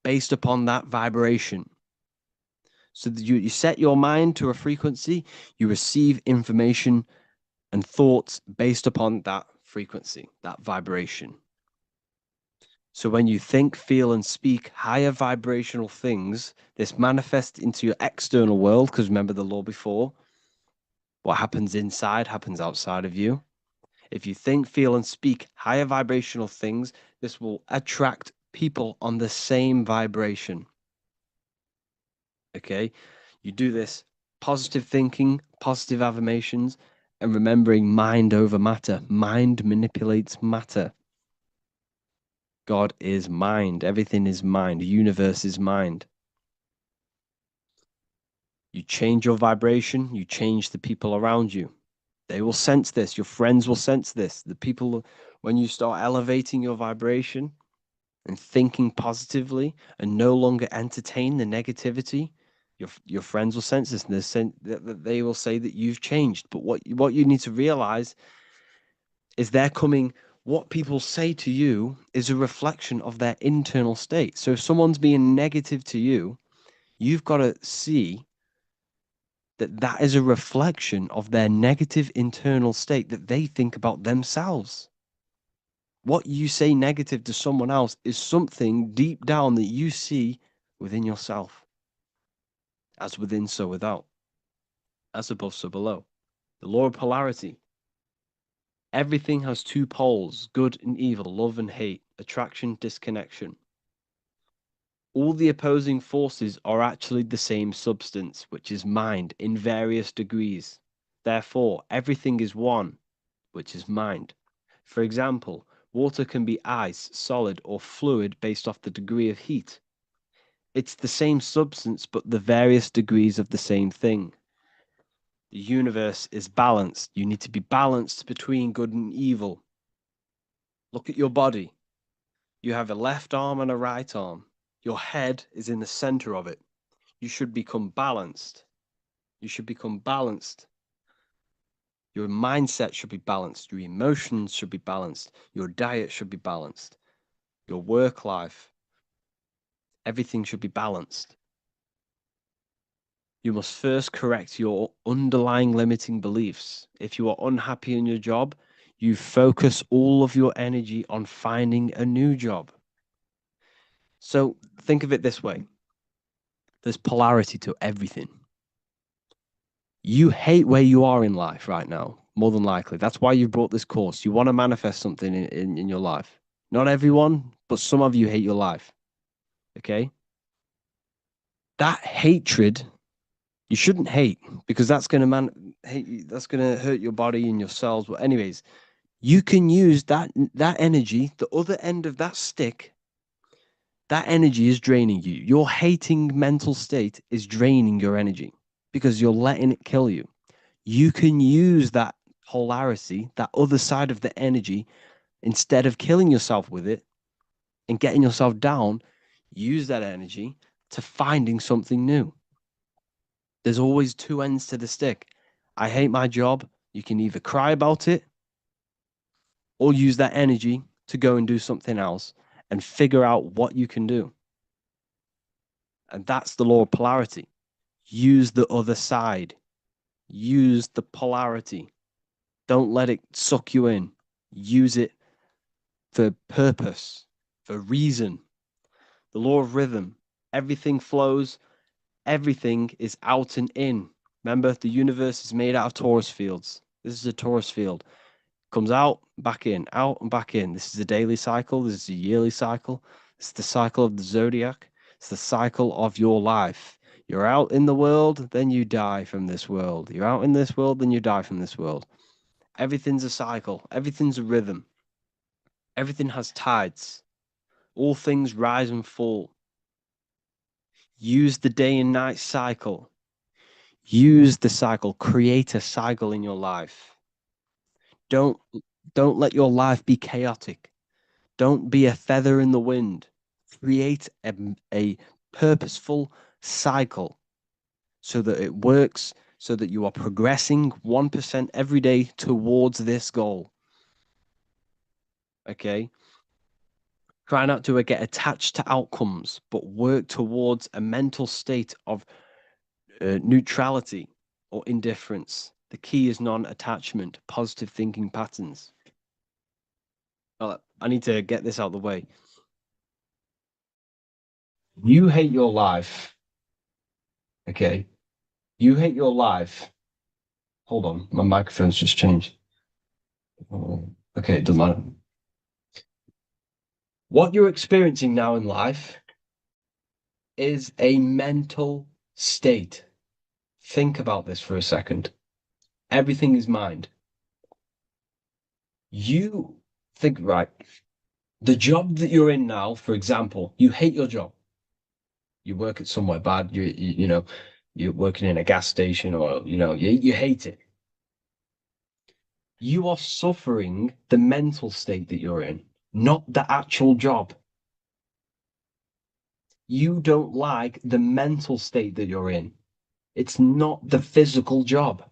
based upon that vibration. So that you set your mind to a frequency, you receive information and thoughts based upon that frequency, that vibration. So when you think, feel, and speak higher vibrational things, this manifests into your external world, because remember the law before, what happens inside happens outside of you. If you think, feel, and speak higher vibrational things, this will attract people on the same vibration. Okay? You do this positive thinking, positive affirmations, and remembering mind over matter. Mind manipulates matter. God is mind. Everything is mind. The universe is mind. You change your vibration, you change the people around you. They will sense this. Your friends will sense this. The people, when you start elevating your vibration and thinking positively and no longer entertain the negativity, your friends will sense this, and they will say that you've changed. But what you need to realize is they're coming. What people say to you is a reflection of their internal state. So if someone's being negative to you, you've got to see that that is a reflection of their negative internal state that they think about themselves. What you say negative to someone else is something deep down that you see within yourself. As within, so without. As above, so below. The law of polarity. Everything has two poles, good and evil, love and hate, attraction, disconnection. All the opposing forces are actually the same substance, which is mind, in various degrees. Therefore, everything is one, which is mind. For example, water can be ice, solid, or fluid based off the degree of heat. It's the same substance, but the various degrees of the same thing. The universe is balanced. You need to be balanced between good and evil. Look at your body. You have a left arm and a right arm. Your head is in the center of it. You should become balanced. You should become balanced. Your mindset should be balanced. Your emotions should be balanced. Your diet should be balanced. Your work life. Everything should be balanced. You must first correct your underlying limiting beliefs. If you are unhappy in your job, you focus all of your energy on finding a new job. So think of it this way. There's polarity to everything. You hate where you are in life right now, more than likely. That's why you brought this course. You want to manifest something in your life. Not everyone, but some of you hate your life. Okay? That hatred, you shouldn't hate because that's gonna that's gonna hurt your body and your cells. But anyways, you can use that energy, the other end of that stick, that energy is draining you. Your hating mental state is draining your energy because you're letting it kill you. You can use that polarity, that other side of the energy, instead of killing yourself with it and getting yourself down, use that energy to finding something new. There's always two ends to the stick. I hate my job. You can either cry about it or use that energy to go and do something else and figure out what you can do. And that's the law of polarity. Use the other side. Use the polarity. Don't let it suck you in. Use it for purpose, for reason. The law of rhythm. Everything flows. Everything is out and in. Remember, the universe is made out of torus fields. This is a torus field. Comes out, back in, out and back in. This is a daily cycle. This is a yearly cycle. It's the cycle of the zodiac. It's the cycle of your life. You're out in the world, then you die from this world. You're out in this world, then you die from this world. Everything's a cycle. Everything's a rhythm. Everything has tides. All things rise and fall. Use the day and night cycle. Use the cycle. Create a cycle in your life. Don't don't let your life be chaotic. Don't be a feather in the wind. Create a purposeful cycle so that it works, so that you are progressing 1% every day towards this goal. Okay? Try not to get attached to outcomes, but work towards a mental state of neutrality or indifference. The key is non-attachment, positive thinking patterns. I need to get this out of the way. You hate your life. Okay. You hate your life. Hold on. My microphone's just changed. Okay, it doesn't matter. What you're experiencing now in life is a mental state. Think about this for a second. Everything is mind. You think, right, the job that you're in now, for example, you hate your job. You work at somewhere bad, you know, you're working in a gas station or, you hate it. You are suffering the mental state that you're in, not the actual job. You don't like the mental state that you're in. It's not the physical job.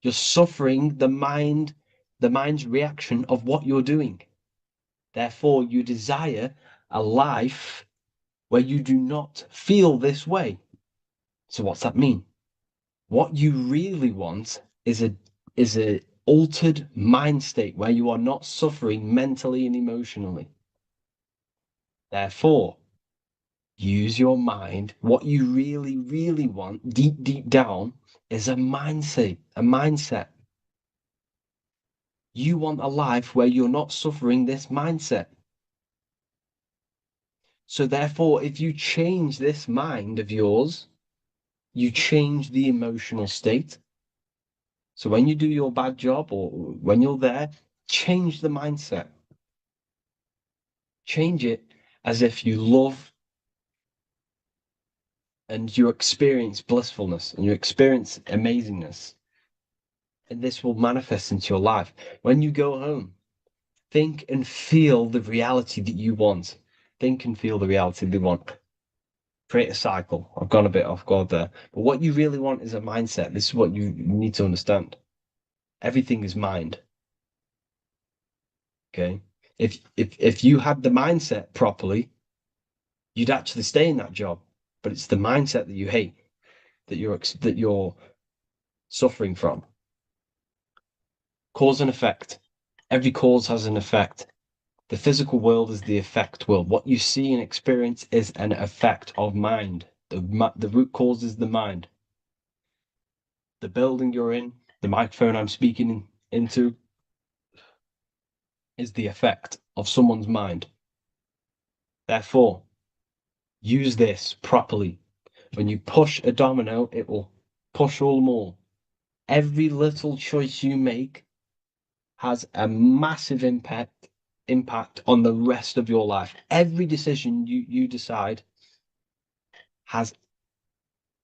You're suffering the mind's reaction of what you're doing. Therefore, you desire a life where you do not feel this way. So what's that mean? What you really want is a altered mind state where you are not suffering mentally and emotionally. Therefore, use your mind. What you really, really want, deep, deep down, is a mindset. A mindset. You want a life where you're not suffering this mindset. So therefore, if you change this mind of yours, you change the emotional state. So when you do your bad job or when you're there, change the mindset. Change it as if you love and you experience blissfulness and you experience amazingness. And this will manifest into your life. When you go home, think and feel the reality that you want. Think and feel the reality that you want. Create a cycle. I've gone a bit off guard there. But what you really want is a mindset. This is what you need to understand. Everything is mind. Okay. If you had the mindset properly, you'd actually stay in that job. But it's the mindset that you hate, that you're suffering from. Cause and effect. Every cause has an effect. The physical world is the effect world. What you see and experience is an effect of mind. The root cause is the mind. The building you're in, the microphone I'm speaking into, is the effect of someone's mind. Therefore, use this properly. When you push a domino, it will push all more. Every little choice you make has a massive impact on the rest of your life. Every decision you decide has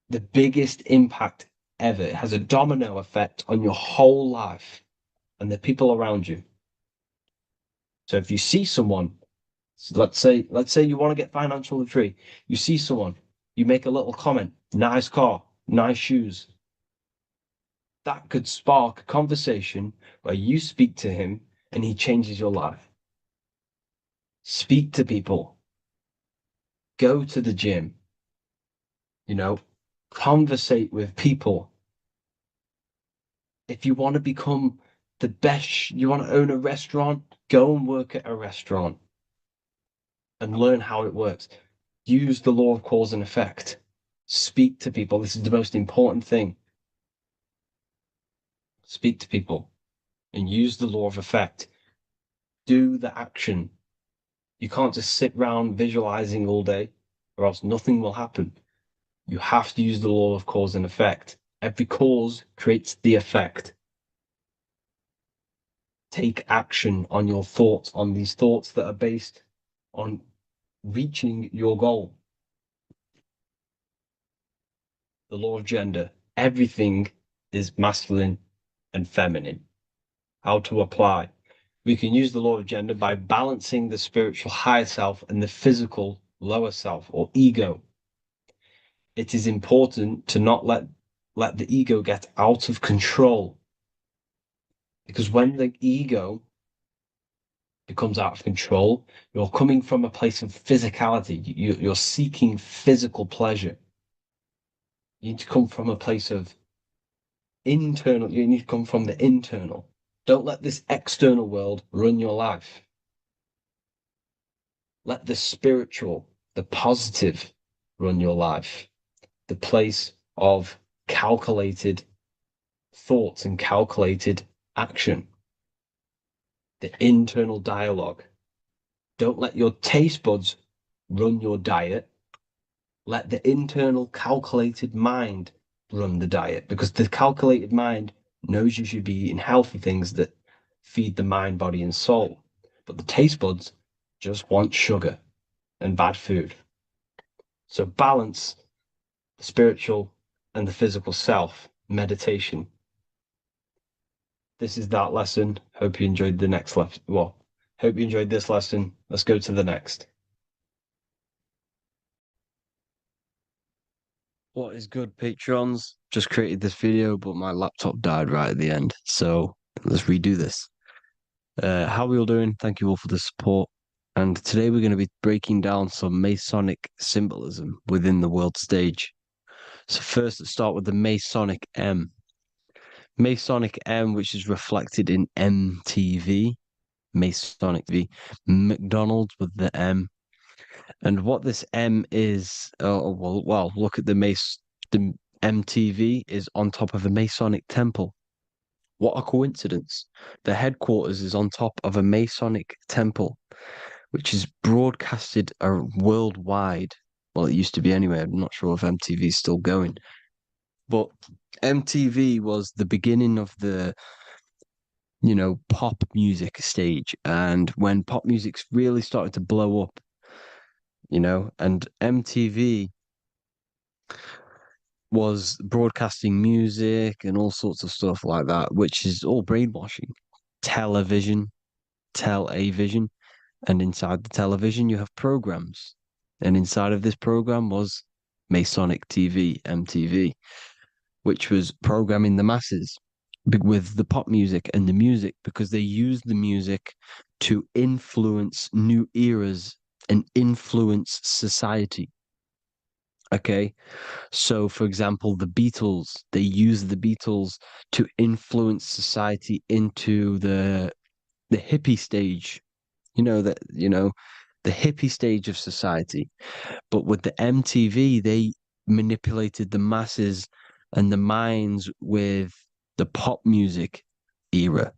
the biggest impact ever. It has a domino effect on your whole life and the people around you. So if you see someone, let's say you want to get financially free, you see someone, you make a little comment, nice car, nice shoes. That could spark a conversation where you speak to him and he changes your life. Speak to people, go to the gym, you know, conversate with people. If you want to become the best, you want to own a restaurant, go and work at a restaurant and learn how it works. Use the law of cause and effect. Speak to people. This is the most important thing. Speak to people and use the law of effect. Do the action. You can't just sit around visualizing all day, or else nothing will happen. You have to use the law of cause and effect. Every cause creates the effect. Take action on your thoughts, on these thoughts that are based on reaching your goal. The law of gender. Everything is masculine and feminine. How to apply. We can use the law of gender by balancing the spiritual higher self and the physical lower self or ego. It is important to not let the ego get out of control. Because when the ego becomes out of control, you're coming from a place of physicality. You're seeking physical pleasure. You need to come from a place of internal. You need to come from the internal. Don't let this external world run your life. Let the spiritual, the positive run your life. The place of calculated thoughts and calculated action. The internal dialogue. Don't let your taste buds run your diet. Let the internal calculated mind run the diet, because the calculated mind knows you should be eating healthy things that feed the mind, body, and soul. But the taste buds just want sugar and bad food. So balance the spiritual and the physical self, meditation. This is that lesson. Hope you enjoyed the next lesson. Well, hope you enjoyed this lesson. Let's go to the next. What is good, Patrons? Just created this video, but my laptop died right at the end. So let's redo this. How are we all doing? Thank you all for the support. And today we're going to be breaking down some Masonic symbolism within the world stage. So first, let's start with the Masonic M. Masonic M, which is reflected in MTV, Masonic V, McDonald's with the M. And what this M is, well, look at the MTV is on top of a Masonic temple. What a coincidence. The headquarters is on top of a Masonic temple, which is broadcasted worldwide. Well, it used to be anyway. I'm not sure if MTV is still going. But MTV was the beginning of the, pop music stage. And when pop music's really started to blow up, and MTV was broadcasting music and all sorts of stuff like that, which is all brainwashing. Television, television, and inside the television you have programs. And inside of this program was Masonic TV, MTV, which was programming the masses with the pop music and the music, because they used the music to influence new eras and influence society. Okay. So, for example, the Beatles, they used the Beatles to influence society into the hippie stage, the hippie stage of society. But with the MTV, they manipulated the masses and the minds with the pop music era.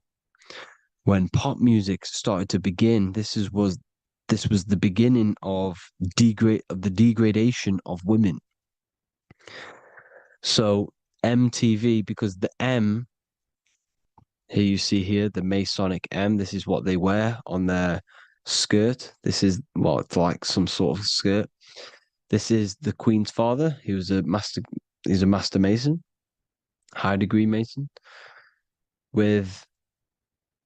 When pop music started to begin, this was the beginning of the degradation of women. So MTV, because the M here you see here the Masonic M, this is what they wear on their skirt. This is well, it's like some sort of skirt. This is the Queen's father. He's a master mason, high degree mason, with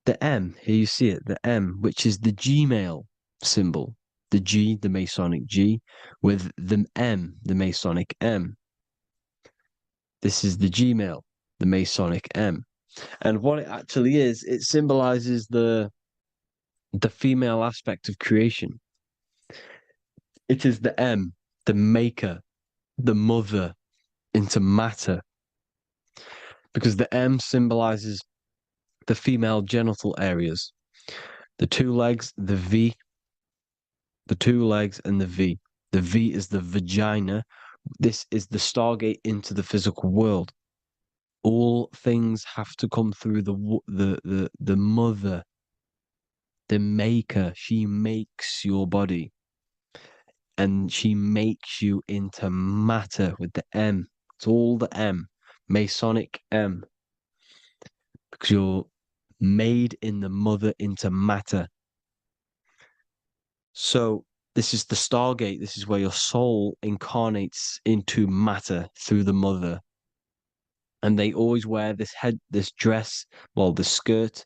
the M. Here you see it, the M, which is the Gmail symbol. The G, the Masonic G, with the M, the Masonic M. This is the Gmail, the Masonic M. And what it actually is, it symbolizes the female aspect of creation. It is the M, the maker, the mother into matter. Because the M symbolizes the female genital areas. The two legs, the V, the two legs and the V. The V is the vagina. This is the stargate into the physical world. All things have to come through the mother, the maker. She makes your body, and she makes you into matter with the M. It's all the M, Masonic M, because you're made in the mother into matter. So this is the Stargate. This is where your soul incarnates into matter through the mother. And they always wear this dress, well, the skirt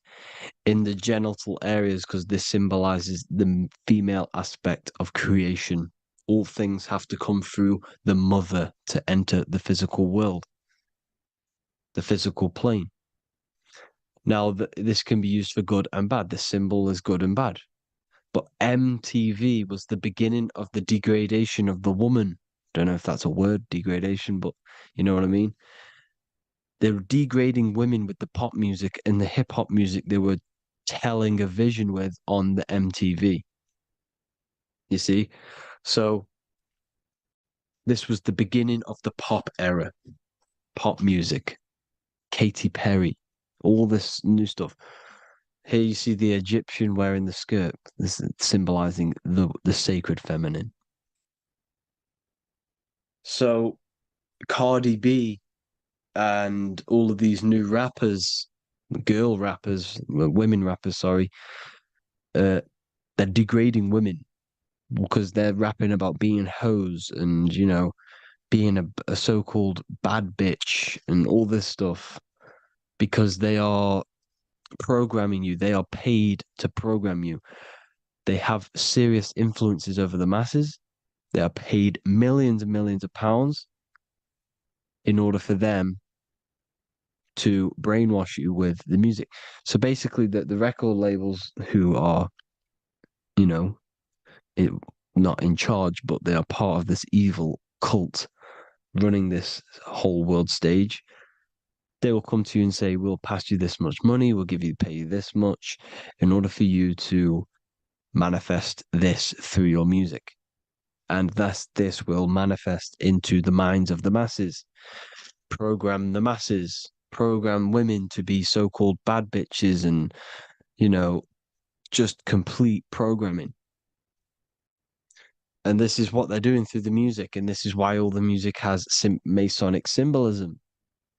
in the genital areas because this symbolizes the female aspect of creation. All things have to come through the mother to enter the physical world, the physical plane. Now, this can be used for good and bad. The symbol is good and bad. But MTV was the beginning of the degradation of the woman. Don't know if that's a word, degradation, but you know what I mean? They were degrading women with the pop music and the hip hop music they were telling a vision with on the MTV. You see? So this was the beginning of the pop era, pop music, Katy Perry, all this new stuff. Here you see the Egyptian wearing the skirt. This is symbolizing the sacred feminine. So Cardi B and all of these new rappers, girl rappers, women rappers, sorry, they're degrading women because they're rapping about being hoes and, you know, being a so-called bad bitch and all this stuff because they are programming you. They are paid to program you. They have serious influences over the masses. They are paid millions and millions of pounds in order for them to brainwash you with the music. So basically, the record labels who are, you know, it, not in charge, but they are part of this evil cult running this whole world stage. They will come to you and say, "We'll pass you this much money. We'll pay you this much, in order for you to manifest this through your music." And thus, this will manifest into the minds of the masses, program the masses, program women to be so-called bad bitches and, you know, just complete programming. And this is what they're doing through the music. And this is why all the music has Masonic symbolism,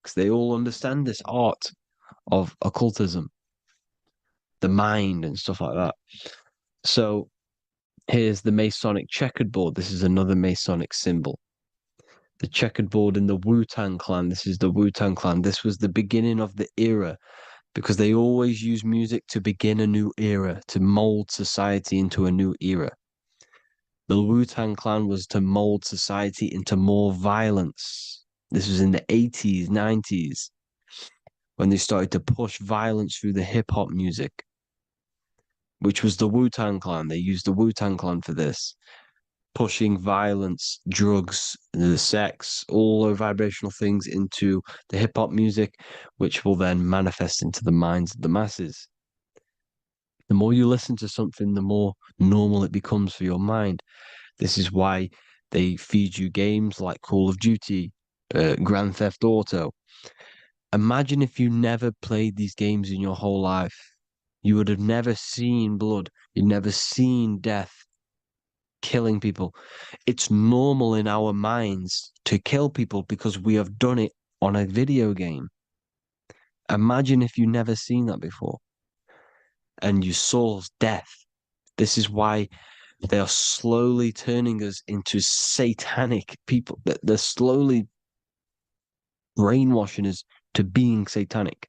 because they all understand this art of occultism, the mind and stuff like that. So here's the Masonic checkered board. This is another Masonic symbol. The checkered board in the Wu-Tang Clan. This is the Wu-Tang Clan. This was the beginning of the era because they always use music to begin a new era, to mold society into a new era. The Wu-Tang Clan was to mold society into more violence. This was in the 80s, 90s, when they started to push violence through the hip-hop music, which was the Wu-Tang Clan. They used the Wu-Tang Clan for this, pushing violence, drugs, the sex, all those vibrational things into the hip-hop music, which will then manifest into the minds of the masses. The more you listen to something, the more normal it becomes for your mind. This is why they feed you games like Call of Duty, Grand Theft Auto. Imagine if you never played these games in your whole life. You would have never seen blood. You'd never seen death, killing people. It's normal in our minds to kill people because we have done it on a video game. Imagine if you never seen that before and you saw death. This is why they are slowly turning us into satanic people. They're slowly brainwashing us to being satanic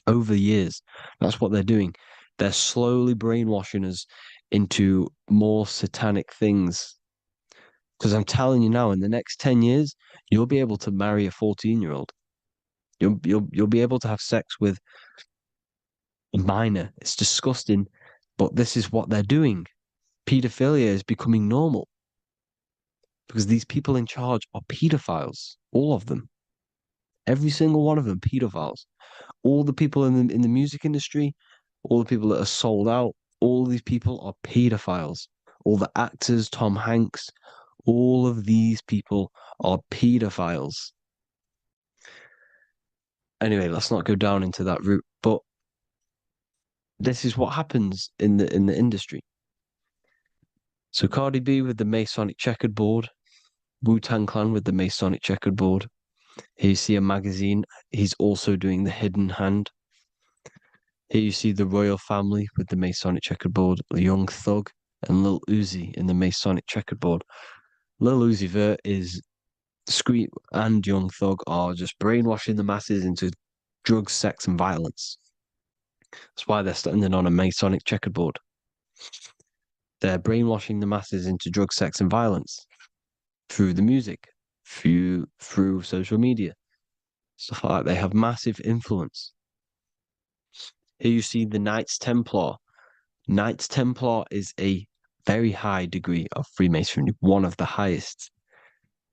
over the years. That's what they're doing. They're slowly brainwashing us into more satanic things. Because I'm telling you now, in the next 10 years, you'll be able to marry a 14-year-old. You'll be able to have sex with a minor. It's disgusting, but this is what they're doing. Pedophilia is becoming normal because these people in charge are pedophiles, all of them. Every single one of them, pedophiles. All the people in the music industry, all the people that are sold out, all these people are pedophiles. All the actors, Tom Hanks, all of these people are pedophiles. Anyway, let's not go down into that route. But this is what happens in the industry. So Cardi B with the Masonic checkered board, Wu-Tang Clan with the Masonic checkered board. Here you see a magazine. He's also doing the hidden hand. Here you see the royal family with the Masonic checkered board, Young Thug and Lil Uzi in the Masonic checkered board. Lil Uzi Vert is Discreet and Young Thug are just brainwashing the masses into drugs, sex, and violence. That's why they're standing on a Masonic checkered board. They're brainwashing the masses into drug, sex, and violence through the music, through social media, stuff like that. They have massive influence. Here you see the Knights Templar. Knights Templar is a very high degree of Freemasonry, one of the highest.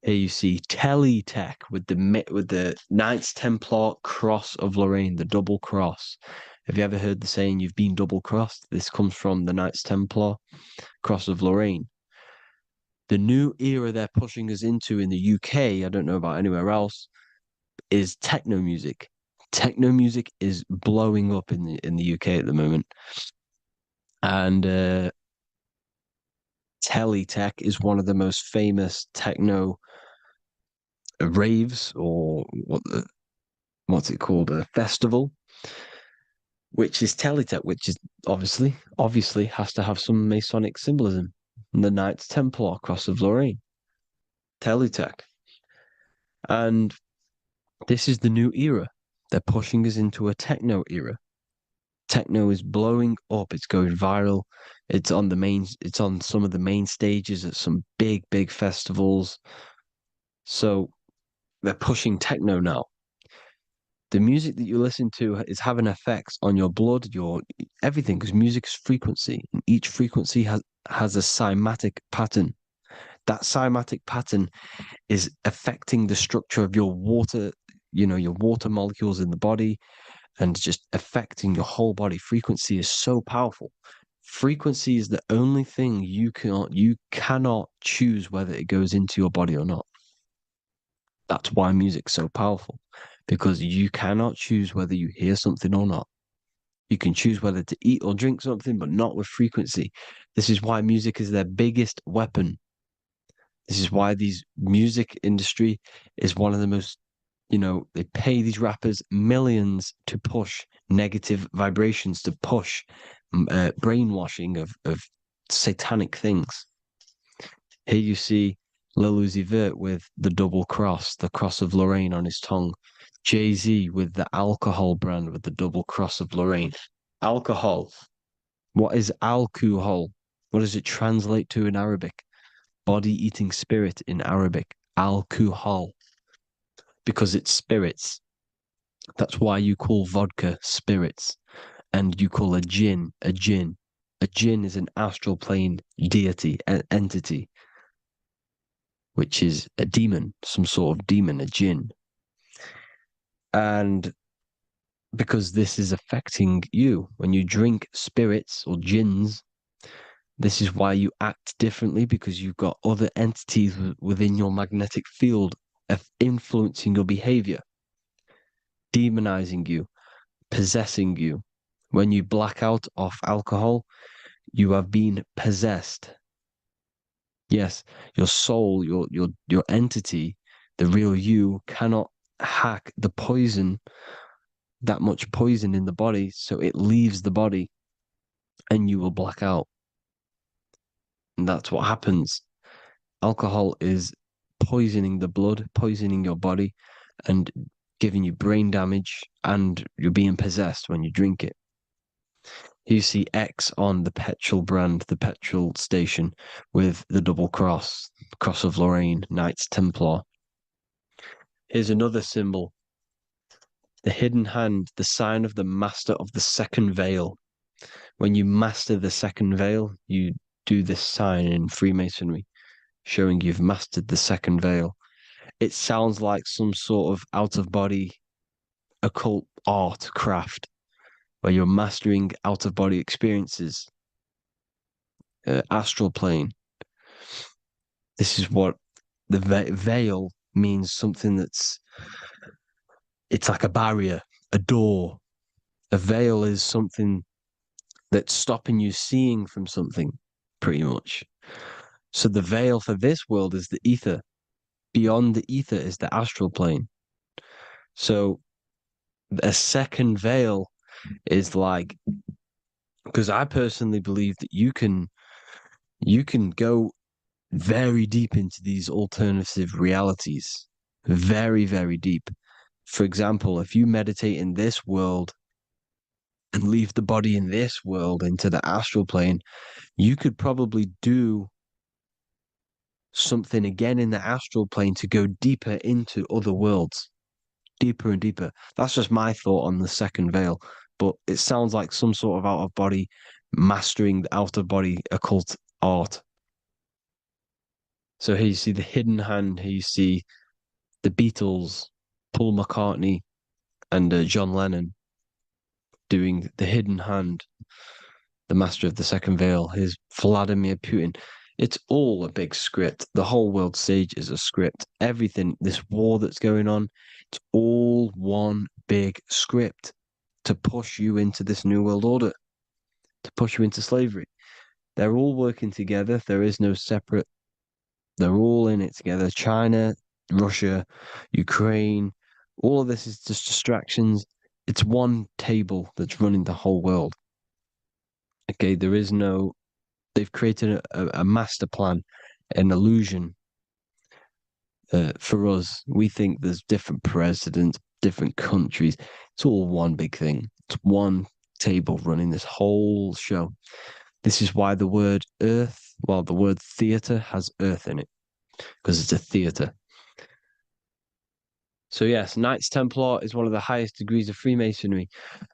Here you see Teletech with the Knights Templar Cross of Lorraine, the double cross. Have you ever heard the saying "you've been double crossed"? This comes from the Knights Templar Cross of Lorraine. The new era they're pushing us into in the UK, I don't know about anywhere else, is techno music. Techno music is blowing up in the UK at the moment, and Teletech is one of the most famous techno raves, or what's it called, a festival, which is Teletech, which is obviously has to have some Masonic symbolism. The Knights Templar Cross of Lorraine, Teletech, and this is the new era. They're pushing us into a techno era. Techno is blowing up. It's going viral. It's on some of the main stages at some big festivals. So they're pushing techno now. The music that you listen to is having effects on your blood, your everything, because music is frequency, and each frequency has a cymatic pattern. That cymatic pattern is affecting the structure of your water, your water molecules in the body, and just affecting your whole body. Frequency is so powerful. Frequency is the only thing you cannot choose whether it goes into your body or not. That's why music's so powerful, because you cannot choose whether you hear something or not. You can choose whether to eat or drink something, but not with frequency. This is why music is their biggest weapon. This is why these music industry is one of the most, they pay these rappers millions to push negative vibrations, to push brainwashing of satanic things. Here you see Lil Uzi Vert with the double cross, the cross of Lorraine on his tongue. Jay-Z with the alcohol brand with the double cross of Lorraine. Alcohol. What is alcohol? What does it translate to in Arabic? Body-eating spirit in Arabic. Alcohol. Because it's spirits. That's why you call vodka spirits. And you call a jinn a jinn. A jinn is an astral plane deity, an entity, which is a demon, some sort of demon, a jinn. And because this is affecting you, when you drink spirits or jinns, this is why you act differently, because you've got other entities within your magnetic field influencing your behavior, demonizing you, possessing you. When you black out off alcohol, you have been possessed. Yes, your soul, your entity, the real you cannot hack the poison, that much poison in the body, so it leaves the body and you will black out. And that's what happens. Alcohol is poisoning the blood, poisoning your body, and giving you brain damage, and you're being possessed when you drink it. You see X on the petrol brand, the petrol station, with the double cross, Cross of Lorraine, Knights Templar. Here's another symbol, the hidden hand, the sign of the master of the second veil. When you master the second veil, you do this sign in Freemasonry, showing you've mastered the second veil. It sounds like some sort of out-of-body occult art craft, where you're mastering out-of-body experiences, astral plane. This is what the veil means, something it's like a barrier, a door. A veil is something that's stopping you seeing from something, pretty much. So the veil for this world is the ether. Beyond the ether is the astral plane. So a second veil is like, because I personally believe that you can go very deep into these alternative realities, very, very deep. For example, if you meditate in this world and leave the body in this world into the astral plane, you could probably do something again in the astral plane to go deeper into other worlds, deeper and deeper. That's just my thought on the second veil, but it sounds like some sort of out of body mastering the out of body occult art. So here you see the hidden hand, here you see the Beatles, Paul McCartney, and John Lennon doing the hidden hand, the master of the second veil. Here's Vladimir Putin. It's all a big script. The whole world stage is a script. Everything, this war that's going on, it's all one big script to push you into this new world order, to push you into slavery. They're all working together. There is no separate. They're all in it together. China, Russia, Ukraine, all of this is just distractions. It's one table that's running the whole world. Okay, there is no, they've created a master plan, an illusion for us. We think there's different presidents, different countries. It's all one big thing. It's one table running this whole show. This is why the word earth, well, the word theater has earth in it, because it's a theater. So yes, Knights Templar is one of the highest degrees of Freemasonry,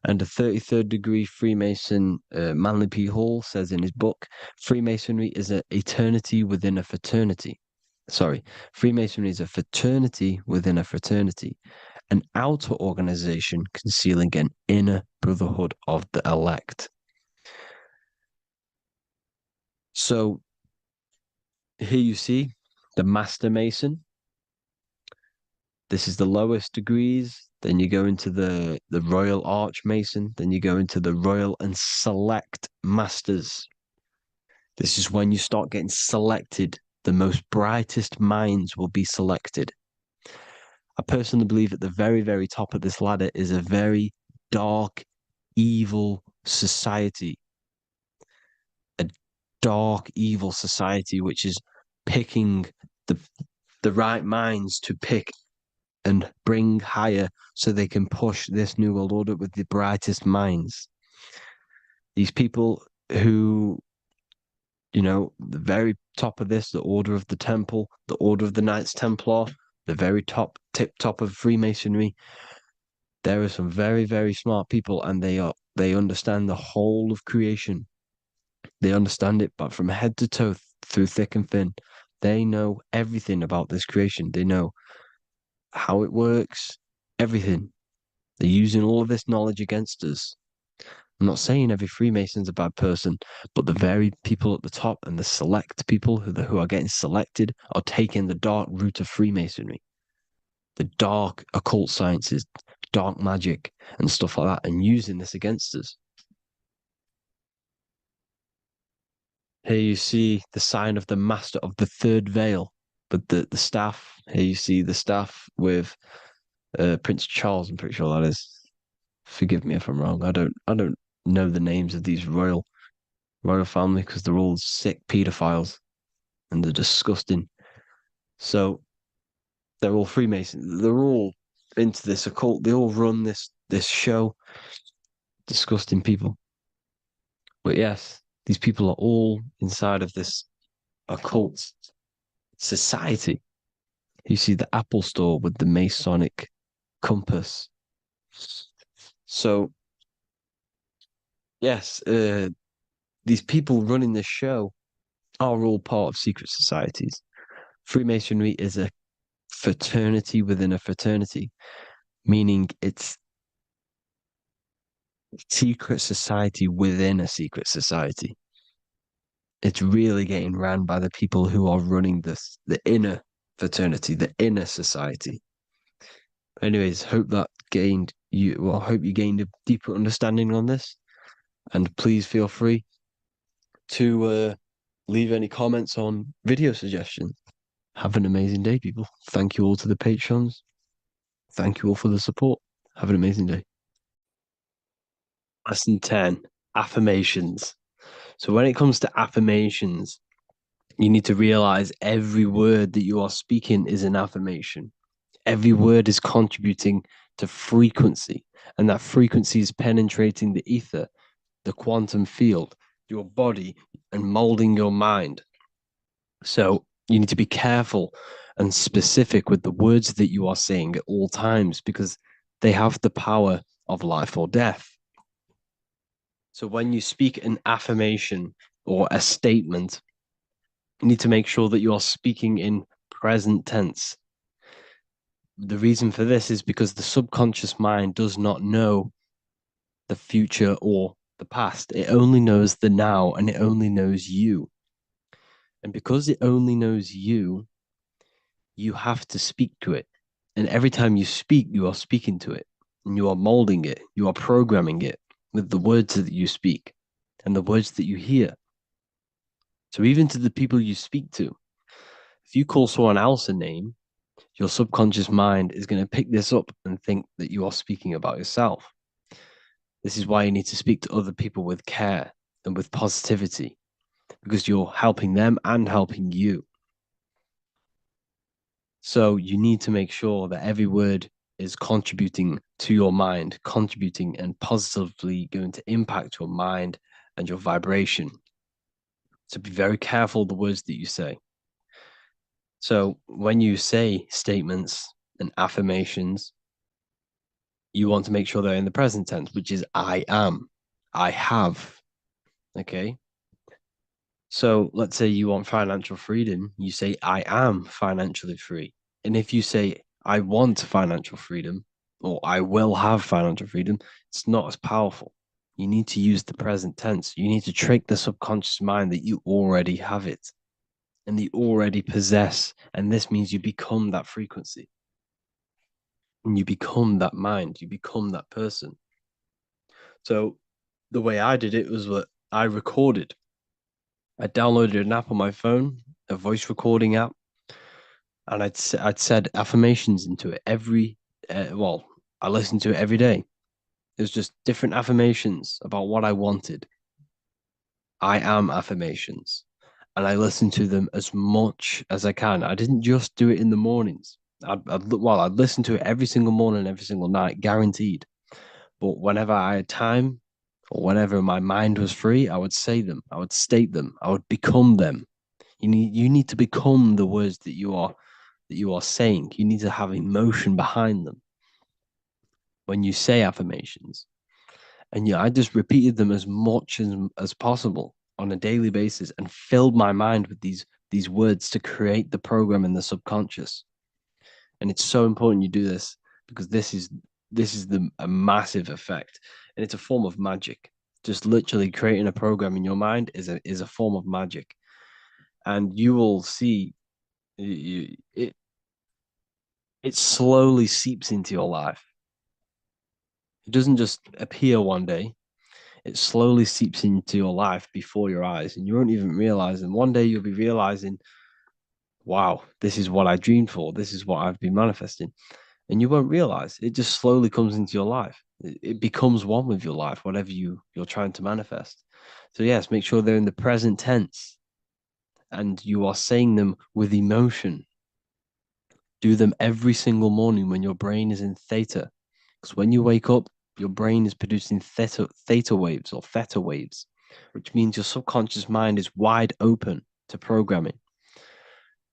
and a 33rd degree Freemason, Manly P. Hall, says in his book, Freemasonry is an eternity within a fraternity. Sorry, Freemasonry is a fraternity within a fraternity, an outer organization concealing an inner brotherhood of the elect. So here you see the Master Mason. This is the lowest degrees. Then you go into the Royal Archmason. Then you go into the Royal and Select Masters. This is when you start getting selected. The most brightest minds will be selected. I personally believe at the very, very top of this ladder is a very dark, evil society. A dark, evil society which is picking the right minds to pick and bring higher so they can push this new world order with the brightest minds. These people who, the very top of this, the Order of the Temple, the Order of the Knights Templar, the very tip top of Freemasonry, there are some very, very smart people, and they understand the whole of creation. They understand it, but from head to toe, through thick and thin, they know everything about this creation. They know how it works, everything. They're using all of this knowledge against us. I'm not saying every Freemason's a bad person, but the very people at the top and the select people who are getting selected are taking the dark route of Freemasonry. the dark occult sciences, dark magic, and stuff like that, and using this against us. Here you see the sign of the master of the third veil, but the staff. Here you see the staff with Prince Charles. I'm pretty sure that is. Forgive me if I'm wrong. I don't know the names of these royal family because they're all sick pedophiles and they're disgusting. So they're all Freemasons. They're all into this occult. They all run this show. Disgusting people. But yes, these people are all inside of this occult society. You see the Apple Store with the Masonic compass. So yes, these people running this show are all part of secret societies. Freemasonry is a fraternity within a fraternity, meaning it's secret society within a secret society. It's really getting ran by the people who are running the inner fraternity, the inner society. Anyways, hope that gained you. Well, hope you gained a deeper understanding on this, and please feel free to leave any comments on video suggestions. Have an amazing day, people. Thank you all to the patrons. Thank you all for the support. Have an amazing day. Lesson 10, affirmations. So when it comes to affirmations, you need to realize every word that you are speaking is an affirmation. Every word is contributing to frequency, and that frequency is penetrating the ether, the quantum field, your body, and molding your mind. So you need to be careful and specific with the words that you are saying at all times because they have the power of life or death. So when you speak an affirmation or a statement, you need to make sure that you are speaking in present tense. The reason for this is because the subconscious mind does not know the future or the past. It only knows the now and it only knows you. And because it only knows you, you have to speak to it. And every time you speak, you are speaking to it and you are molding it, you are programming it with the words that you speak and the words that you hear. So even to the people you speak to, if you call someone else a name, your subconscious mind is going to pick this up and think that you are speaking about yourself. This is why you need to speak to other people with care and with positivity because you're helping them and helping you. So you need to make sure that every word is contributing to your mind, contributing and positively going to impact your mind and your vibration. So be very careful the words that you say. So when you say statements and affirmations, you want to make sure they're in the present tense, which is I am, I have. Okay. So let's say you want financial freedom, you say I am financially free. And if you say I want financial freedom or I will have financial freedom, it's not as powerful. You need to use the present tense. You need to trick the subconscious mind that you already have it and that you already possess. And this means you become that frequency and you become that mind, you become that person. So the way I did it was that I recorded. I downloaded an app on my phone, a voice recording app, and I'd said affirmations into it well, I listened to it every day. It was just different affirmations about what I wanted. I am affirmations, and I listened to them as much as I can. I didn't just do it in the mornings. I'd listen to it every single morning, every single night, guaranteed. But whenever I had time or whenever my mind was free, I would say them, I would state them, I would become them. You need to become the words that you are saying. You need to have emotion behind them when you say affirmations. And yeah, I just repeated them as much as possible on a daily basis and filled my mind with these words to create the program in the subconscious. And it's so important you do this because this is a massive effect, and it's a form of magic. Just literally creating a program in your mind is a form of magic, and you will see it. It slowly seeps into your life. It doesn't just appear one day. It slowly seeps into your life before your eyes, and you won't even realize. And one day you'll be realizing, wow, this is what I dreamed for. This is what I've been manifesting. And you won't realize it just slowly comes into your life. It becomes one with your life, whatever you're trying to manifest. So yes, make sure they're in the present tense and you are saying them with emotion. Do them every single morning when your brain is in theta. Because when you wake up, your brain is producing theta waves or theta waves, which means your subconscious mind is wide open to programming.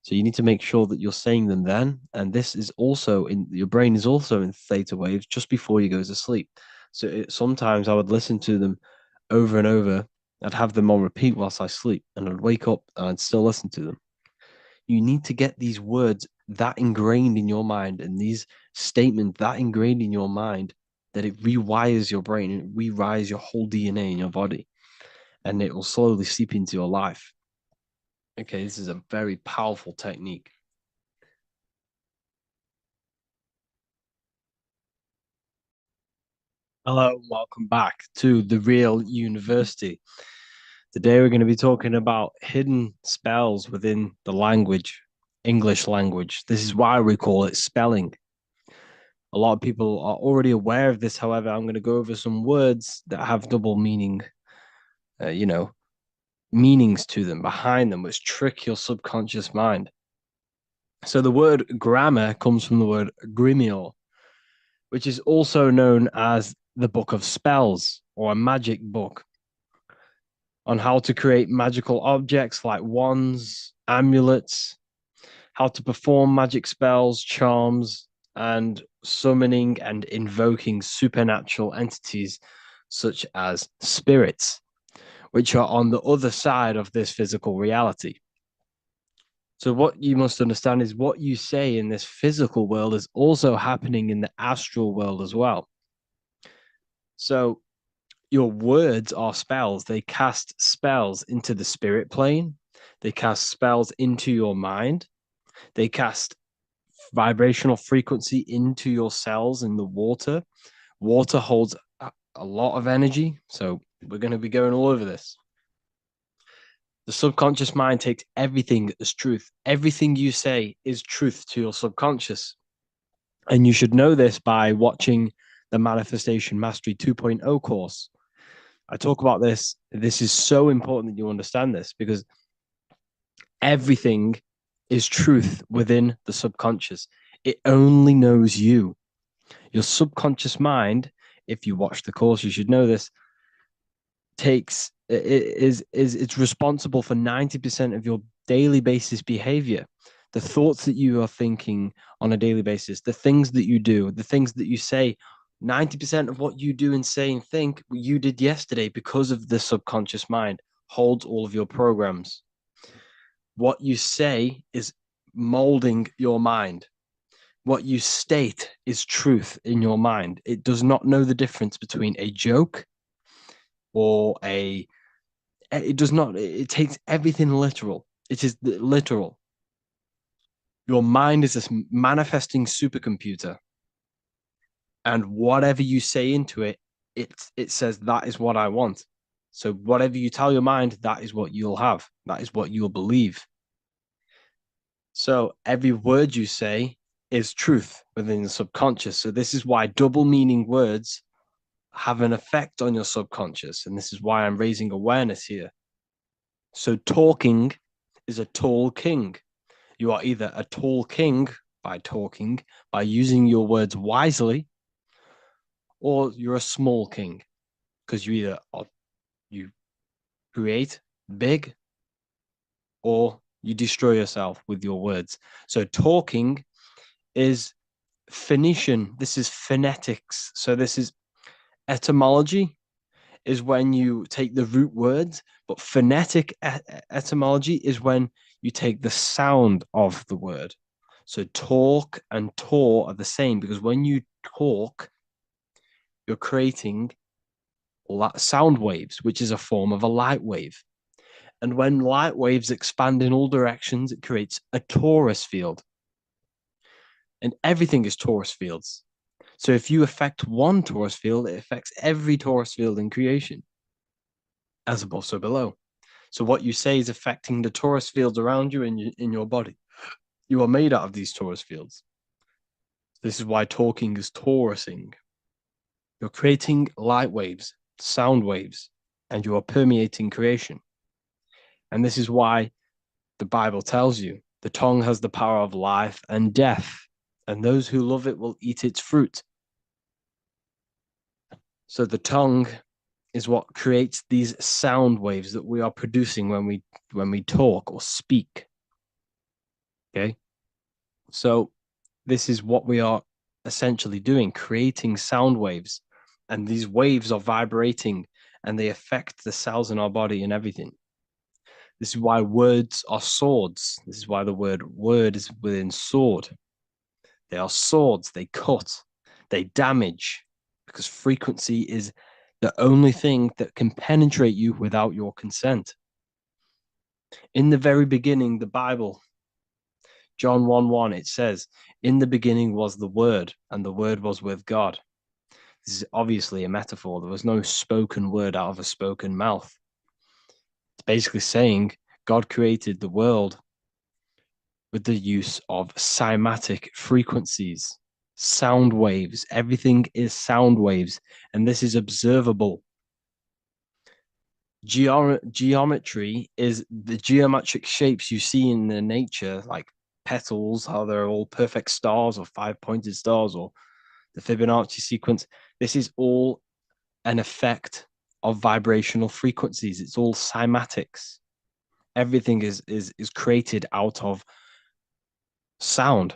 So you need to make sure that you're saying them then. And this is also in your brain is also in theta waves just before you go to sleep. So sometimes I would listen to them over and over. I'd have them on repeat whilst I sleep, and I'd wake up and I'd still listen to them. You need to get these words that ingrained in your mind and these statements that ingrained in your mind that it rewires your brain and it rewires your whole DNA in your body, and it will slowly seep into your life. Okay, this is a very powerful technique. Hello, and welcome back to the Real University. Today we're going to be talking about hidden spells within the language, English language. This is why we call it spelling. A lot of people are already aware of this. However, I'm going to go over some words that have double meaning, uh, you know, meanings to them, behind them, which trick your subconscious mind. So the word grammar comes from the word grimior, which is also known as the book of spells or a magic book on how to create magical objects like wands, amulets, how to perform magic spells, charms, and summoning and invoking supernatural entities such as spirits, which are on the other side of this physical reality. So, what you must understand is what you say in this physical world is also happening in the astral world as well. So, your words are spells. They cast spells into the spirit plane, they cast spells into your mind, they cast vibrational frequency into your cells in the water. Water holds a lot of energy. So we're going to be going all over this. The subconscious mind takes everything as truth. Everything you say is truth to your subconscious. And you should know this by watching the Manifestation Mastery 2.0 course. I talk about this. This is so important that you understand this because everything is truth within the subconscious. It only knows you. Your subconscious mind, if you watch the course, you should know this, takes is it's responsible for 90% of your daily basis behavior. The thoughts that you are thinking on a daily basis, the things that you do, the things that you say, 90% of what you do and say and think you did yesterday because of the subconscious mind holds all of your programs. What you say is molding your mind. What you state is truth in your mind. It does not know the difference between a joke or a. It does not. It takes everything literal. It is literal. Your mind is a manifesting supercomputer, and whatever you say into it, it says that is what I want. So whatever you tell your mind, that is what you'll have. That is what you'll believe. So every word you say is truth within the subconscious. So this is why double meaning words have an effect on your subconscious. And this is why I'm raising awareness here. So talking is a tall king. You are either a tall king by talking, by using your words wisely, or you're a small king because you either you create big or you destroy yourself with your words. So talking is Phoenician. This is phonetics. So this is etymology is when you take the root words, but phonetic etymology is when you take the sound of the word. So talk and tour are the same because when you talk, you're creating sound waves, which is a form of a light wave. And when light waves expand in all directions, it creates a torus field. And everything is torus fields. So if you affect one torus field, it affects every torus field in creation, as above, so below. So what you say is affecting the torus fields around you in your body. You are made out of these torus fields. This is why talking is torusing. You're creating light waves, sound waves, and you are permeating creation. And this is why the Bible tells you the tongue has the power of life and death, and those who love it will eat its fruit. So the tongue is what creates these sound waves that we are producing when we talk or speak. Okay. So this is what we are essentially doing, creating sound waves. And these waves are vibrating and they affect the cells in our body and everything. This is why words are swords. This is why the word is within sword. They are swords, they cut, they damage, because frequency is the only thing that can penetrate you without your consent. In the very beginning, the Bible, John 1:1, it says, in the beginning was the Word, and the Word was with God. This is obviously a metaphor. There was no spoken word out of a spoken mouth. It's basically saying God created the world with the use of cymatic frequencies, sound waves. Everything is sound waves, and this is observable. Geometry is the geometric shapes you see in the nature, like petals, how they're all perfect stars or five-pointed stars or the Fibonacci sequence. This is all an effect of vibrational frequencies. It's all cymatics. Everything is created out of sound.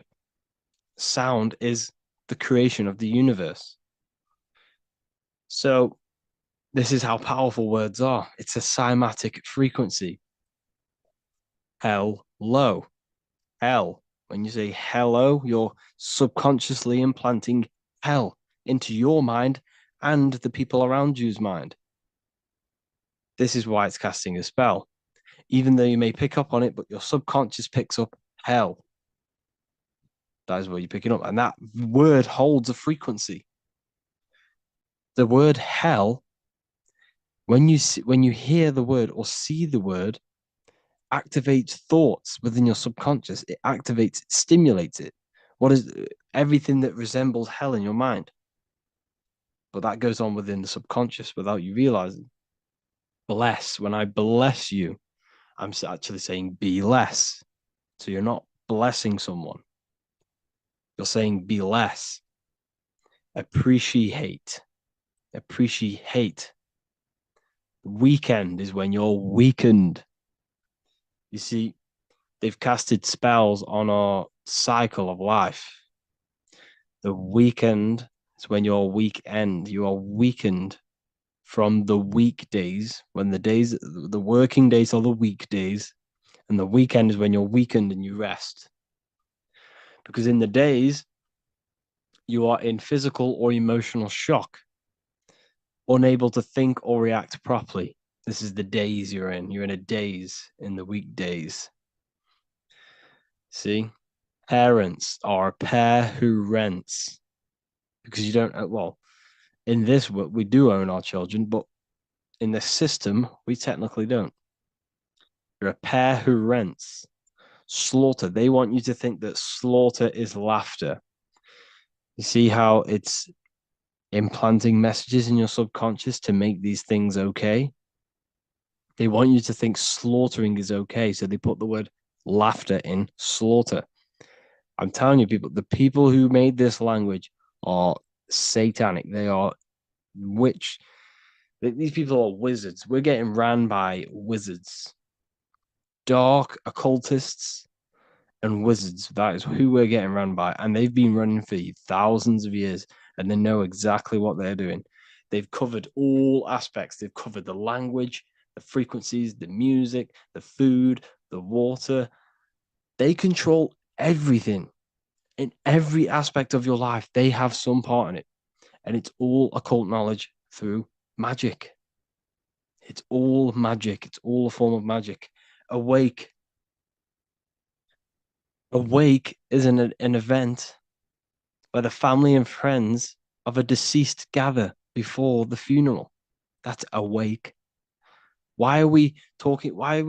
Sound is the creation of the universe. So this is how powerful words are. It's a cymatic frequency. Hello. Hell. When you say hello, you're subconsciously implanting hell into your mind and the people around you's mind. This is why it's casting a spell. Even though you may pick up on it, but your subconscious picks up hell. That is what you're picking up. And that word holds a frequency. The word hell, when you hear the word or see the word, activates thoughts within your subconscious. It activates, it stimulates it. What is everything that resembles hell in your mind? But that goes on within the subconscious without you realizing. Bless, when I bless you, I'm actually saying be less. So you're not blessing someone. You're saying be less. Appreciate. Appreciate. Weekend is when you're weakened. You see, they've casted spells on our cycle of life. The weekend is when you're weekend. You are weakened from the weekdays, when the working days are the weekdays, and the weekend is when you're weakened and you rest. Because in the days, you are in physical or emotional shock, unable to think or react properly. This is the days you're in. You're in a daze in the weekdays. See? Parents are a pair who rents because you don't, well, in this, we do own our children, but in the system, we technically don't. You're a pair who rents. Slaughter. They want you to think that slaughter is laughter. You see how it's implanting messages in your subconscious to make these things okay? They want you to think slaughtering is okay. So they put the word laughter in slaughter. I'm telling you, people, the people who made this language are satanic. They are witch. These people are wizards. We're getting ran by wizards, dark occultists, and wizards. That is who we're getting run by. And they've been running for thousands of years and they know exactly what they're doing. They've covered all aspects. They've covered the language, the frequencies, the music, the food, the water. They control everything in every aspect of your life. They have some part in it. And it's all occult knowledge through magic. It's all magic. It's all a form of magic. Awake. Awake is an event where the family and friends of a deceased gather before the funeral. That's awake. Why are we talking? Why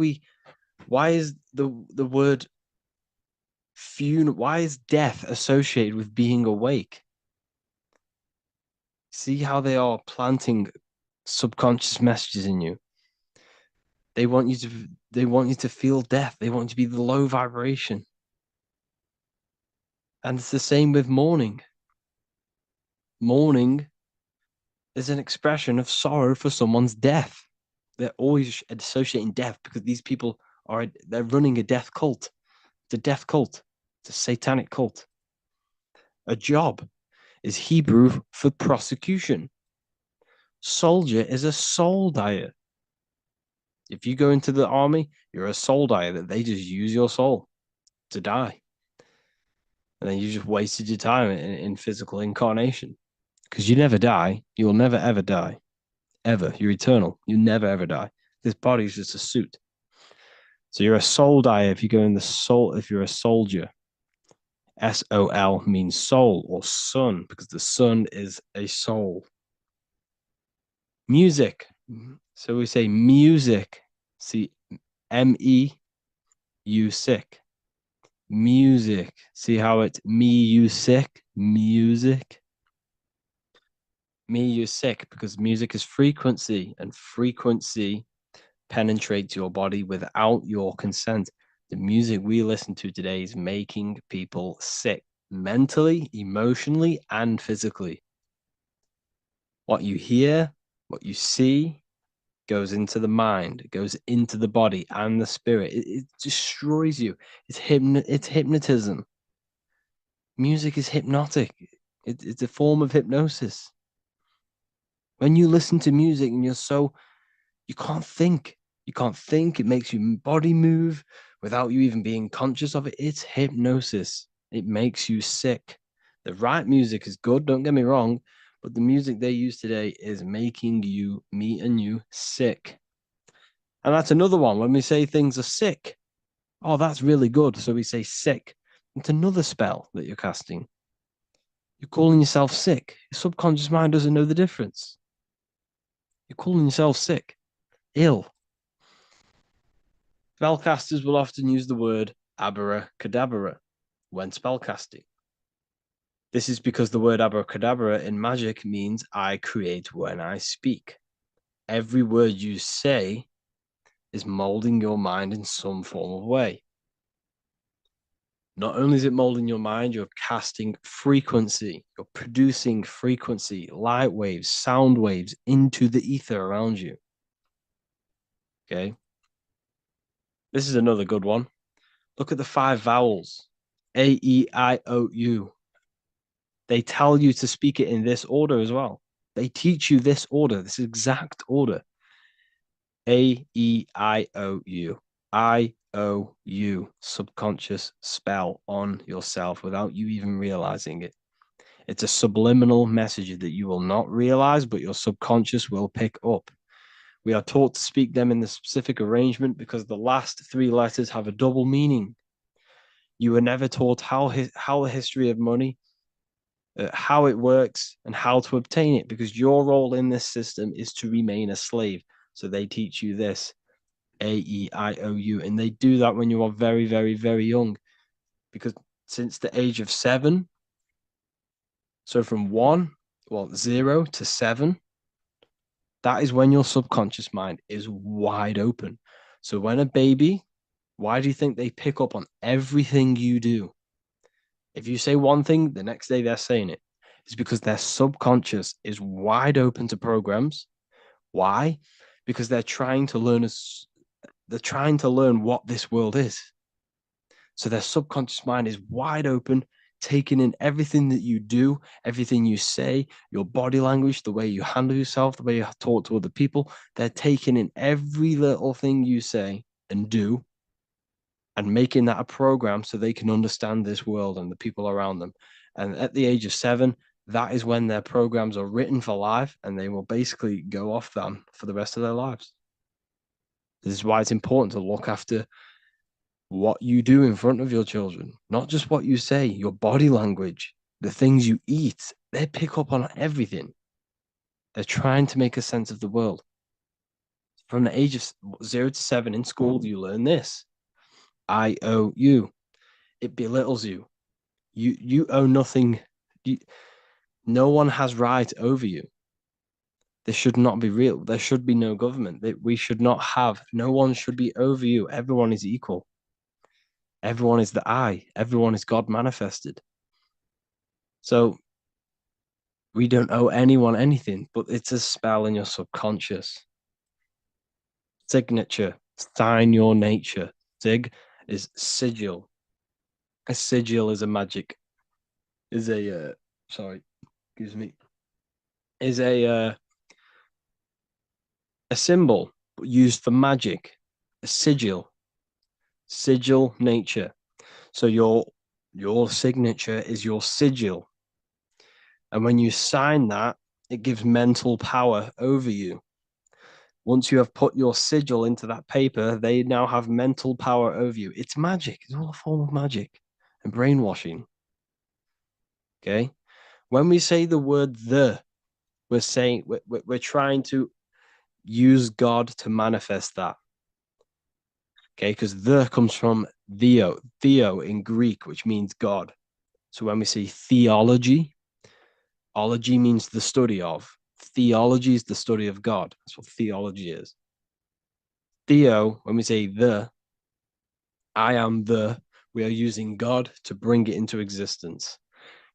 is the word funeral, why is death associated with being awake? See how they are planting subconscious messages in you. They want you to feel death. They want you to be the low vibration. And it's the same with mourning. Mourning is an expression of sorrow for someone's death. They're always associating death because these people they're running a death cult. It's a death cult. It's a satanic cult. A job is Hebrew for prosecution. Soldier is a soul dyer. If you go into the army, you're a soul dyer that they just use your soul to die. And then you just wasted your time in physical incarnation. Because you never die. You will never ever die. Ever. You're eternal. You never ever die. This body is just a suit. So you're a soul dyer if you go in the soul, if you're a soldier. SOL means soul or sun, because the sun is a soul. Music. So we say music. See, MEU sick. Music. See how it's me, you sick? Music. Me, you sick, because music is frequency, and frequency penetrates your body without your consent. The music we listen to today is making people sick mentally, emotionally, and physically. What you hear, what you see goes into the mind, it goes into the body and the spirit. It destroys you. It's hypnotism. Music is hypnotic. It's a form of hypnosis. When you listen to music and you can't think. You can't think. It makes your body move without you even being conscious of it. It's hypnosis. It makes you sick. The right music is good, don't get me wrong, but the music they use today is making you, me and you, sick. And that's another one. When we say things are sick, oh, that's really good. So we say sick. It's another spell that you're casting. You're calling yourself sick. Your subconscious mind doesn't know the difference. You're calling yourself sick, ill. Spellcasters will often use the word abracadabra when spellcasting. This is because the word abracadabra in magic means I create when I speak. Every word you say is molding your mind in some form of way. Not only is it molding your mind, you're casting frequency, you're producing frequency, light waves, sound waves into the ether around you. Okay. This is another good one. Look at the 5 vowels. A, E, I, O, U. They tell you to speak it in this order as well. They teach you this order, this exact order. A, E, I, O, U. I, O, U. Subconscious spell on yourself without you even realizing it. It's a subliminal message that you will not realize, but your subconscious will pick up. We are taught to speak them in the specific arrangement because the last 3 letters have a double meaning. You were never taught how the history of money, how it works, and how to obtain it, because your role in this system is to remain a slave. So they teach you this, AEIOU, and they do that when you are very, very, very young, because since the age of 7, so from 0 to 7, that is when your subconscious mind is wide open. So when a baby, why do you think they pick up on everything you do? If you say one thing, the next day they're saying it. It's because their subconscious is wide open to programs. Why? Because they're trying to learn what this world is. So their subconscious mind is wide open, taking in everything that you do, everything you say, your body language, the way you handle yourself, the way you talk to other people. They're taking in every little thing you say and do and making that a program so they can understand this world and the people around them. And at the age of 7, that is when their programs are written for life and they will basically go off them for the rest of their lives. This is why it's important to look after what you do in front of your children, not just what you say, your body language. the things you eat, they pick up on everything. They're trying to make a sense of the world. From the age of 0 to 7 in school, you learn this. I owe you. It belittles you. You owe nothing. You, no one has right over you. This should not be real. There should be no government. We should not have. No one should be over you. Everyone is equal. Everyone is the I. Everyone is God manifested. So we don't owe anyone anything, but it's a spell in your subconscious. Signature, sign your nature. Sig is sigil. A sigil is a magic. Is a sorry, excuse me. Is a symbol used for magic. A sigil nature. So your signature is your sigil. And when you sign that, it gives mental power over you. Once you have put your sigil into that paper, they now have mental power over you. It's magic. It's all a form of magic and brainwashing. Okay. When we say the word we're saying we're trying to use God to manifest that. Okay. Because the comes from theo in Greek, which means God. So when we say theology, ology means the study of. Theology is the study of God. That's what theology is. Theo, when we say I am we are using God to bring it into existence.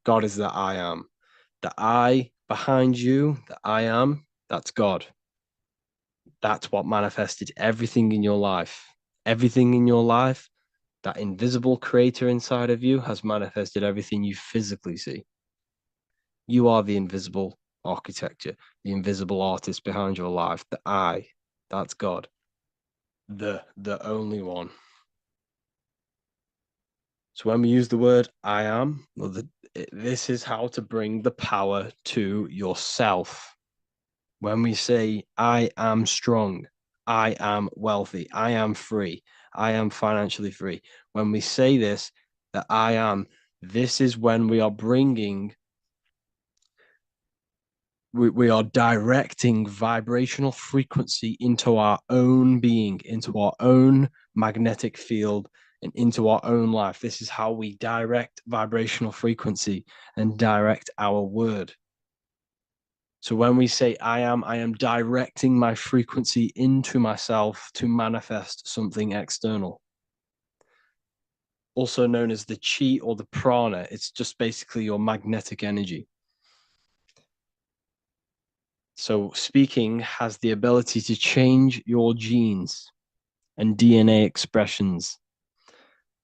God is the I am. The I behind you, the I am, that's God. That's what manifested everything in your life. Everything in your life, that invisible creator inside of you has manifested everything you physically see. You are the invisible architecture, the invisible artist behind your life. The I, that's God. The only one. So when we use the word I am, well, this is how to bring the power to yourself. When we say I am strong, I am wealthy, I am free, I am financially free. When we say this, that I am, this is when we are bringing we are directing vibrational frequency into our own being, into our own magnetic field, and into our own life. This is how we direct vibrational frequency and direct our word. So when we say I am directing my frequency into myself to manifest something external. Also known as the chi or the prana. It's just basically your magnetic energy. So speaking has the ability to change your genes and DNA expressions.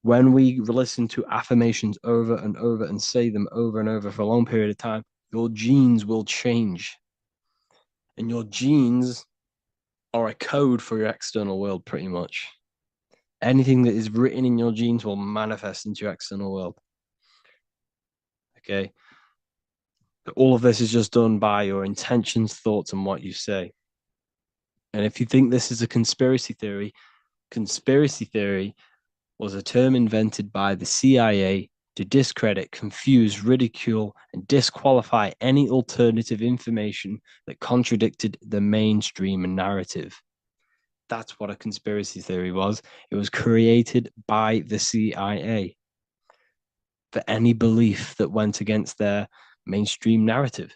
When we listen to affirmations over and over and say them over and over for a long period of time, your genes will change. And your genes are a code for your external world, pretty much. Anything that is written in your genes will manifest into your external world. Okay. All of this is just done by your intentions, thoughts, and what you say. And if you think this is a conspiracy theory was a term invented by the CIA to discredit, confuse, ridicule, and disqualify any alternative information that contradicted the mainstream narrative. That's what a conspiracy theory was. It was created by the CIA for any belief that went against their mainstream narrative.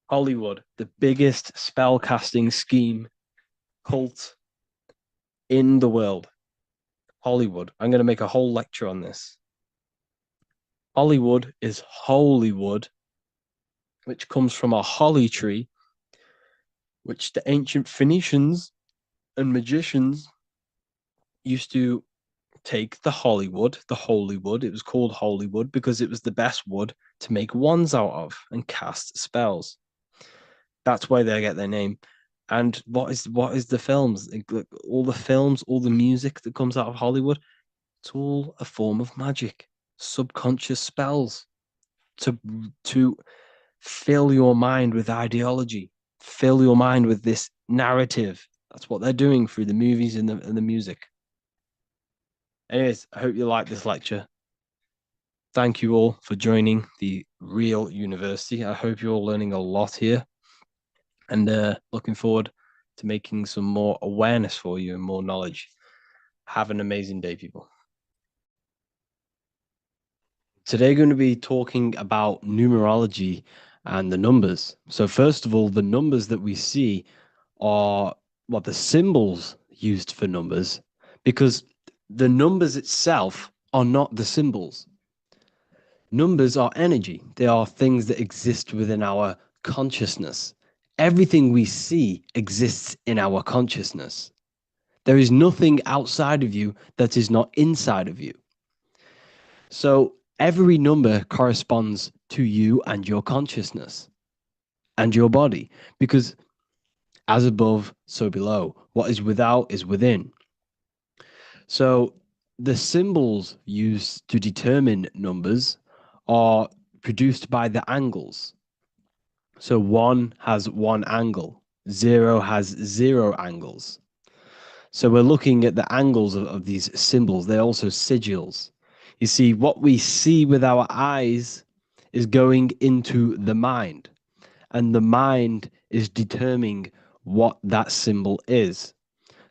Hollywood, the biggest spell casting scheme cult in the world. Hollywood. I'm going to make a whole lecture on this. Hollywood is holy wood, which comes from a holly tree, which the ancient Phoenicians and magicians used to take the Hollywood, the holy wood. It was called holy wood because it was the best wood to make wands out of and cast spells. That's why they get their name. And what is the films? All the films, all the music that comes out of Hollywood, it's all a form of magic, subconscious spells to fill your mind with ideology, fill your mind with this narrative. That's what they're doing through the movies and the music. Anyways, I hope you like this lecture. Thank you all for joining the real university. I hope you're all learning a lot here and looking forward to making some more awareness for you and more knowledge. Have an amazing day, people. Today, going to be talking about numerology and the numbers. So, first of all, the numbers that we see are what the symbols used for numbers, because the numbers itself are not the symbols. Numbers are energy, they are things that exist within our consciousness. Everything we see exists in our consciousness. There is nothing outside of you that is not inside of you. So every number corresponds to you and your consciousness and your body, because as above, so below. What is without is within. So the symbols used to determine numbers are produced by the angles. So one has one angle, zero has zero angles. So we're looking at the angles of these symbols. They're also sigils. You see, what we see with our eyes is going into the mind, and the mind is determining what that symbol is.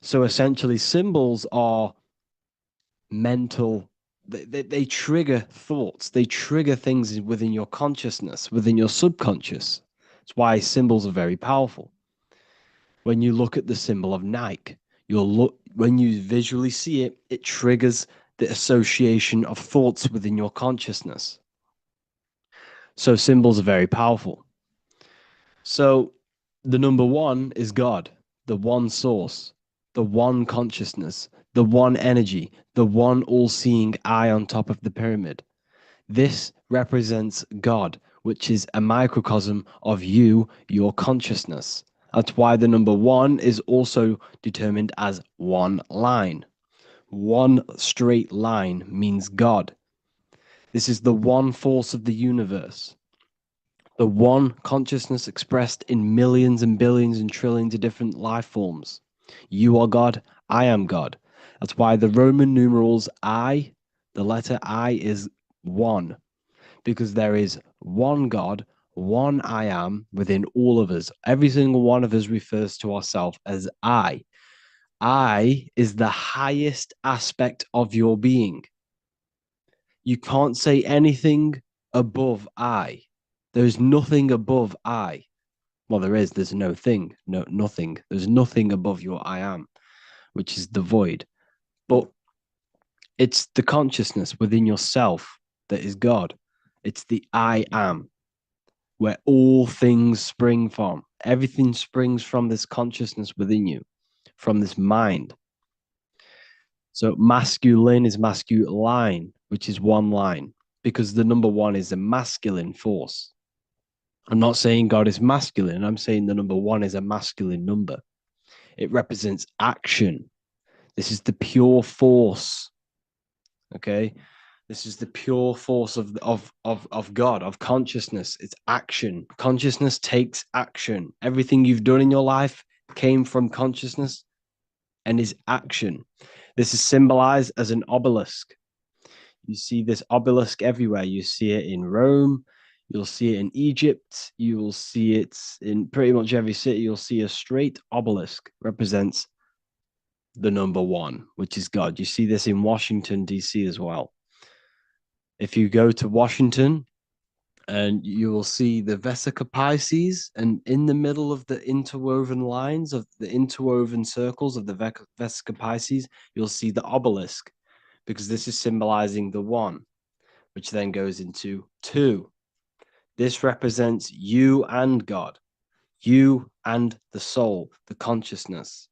So essentially, symbols are mental, they trigger thoughts, they trigger things within your consciousness, within your subconscious. That's why symbols are very powerful. When you look at the symbol of Nike, you'll look when you visually see it, it triggers the association of thoughts within your consciousness. So symbols are very powerful. So the number one is God, the one source, the one consciousness, the one energy, the one all-seeing eye on top of the pyramid. This represents God, which is a microcosm of you, your consciousness. That's why the number one is also determined as one line. One straight line means God. This is the one force of the universe. The one consciousness expressed in millions and billions and trillions of different life forms. You are God, I am God. That's why the Roman numerals I, the letter I is one, because there is one God, one I am within all of us. Every single one of us refers to ourselves as I. I is the highest aspect of your being. You can't say anything above I. There's nothing above I. Well, there is. There's no thing, no nothing. There's nothing above your I am, which is the void. But it's the consciousness within yourself that is God. It's the I am, where all things spring from. Everything springs from this consciousness within you, from this mind. So masculine is masculine, which is one line, because the number one is a masculine force. I'm not saying God is masculine. I'm saying the number one is a masculine number. It represents action. This is the pure force. Okay. This is the pure force of God, of consciousness. It's action. Consciousness takes action. Everything you've done in your life came from consciousness and is action. This is symbolized as an obelisk. You see this obelisk everywhere. You see it in Rome. You'll see it in Egypt. You will see it in pretty much every city. You'll see a straight obelisk represents the number one, which is God. You see this in Washington, D.C. as well. If you go to Washington, and you will see the Vesica Pisces, and in the middle of the interwoven lines of the interwoven circles of the Vesica Pisces, you'll see the obelisk, because this is symbolizing the one, which then goes into two. This represents you and God, you and the soul, the consciousness.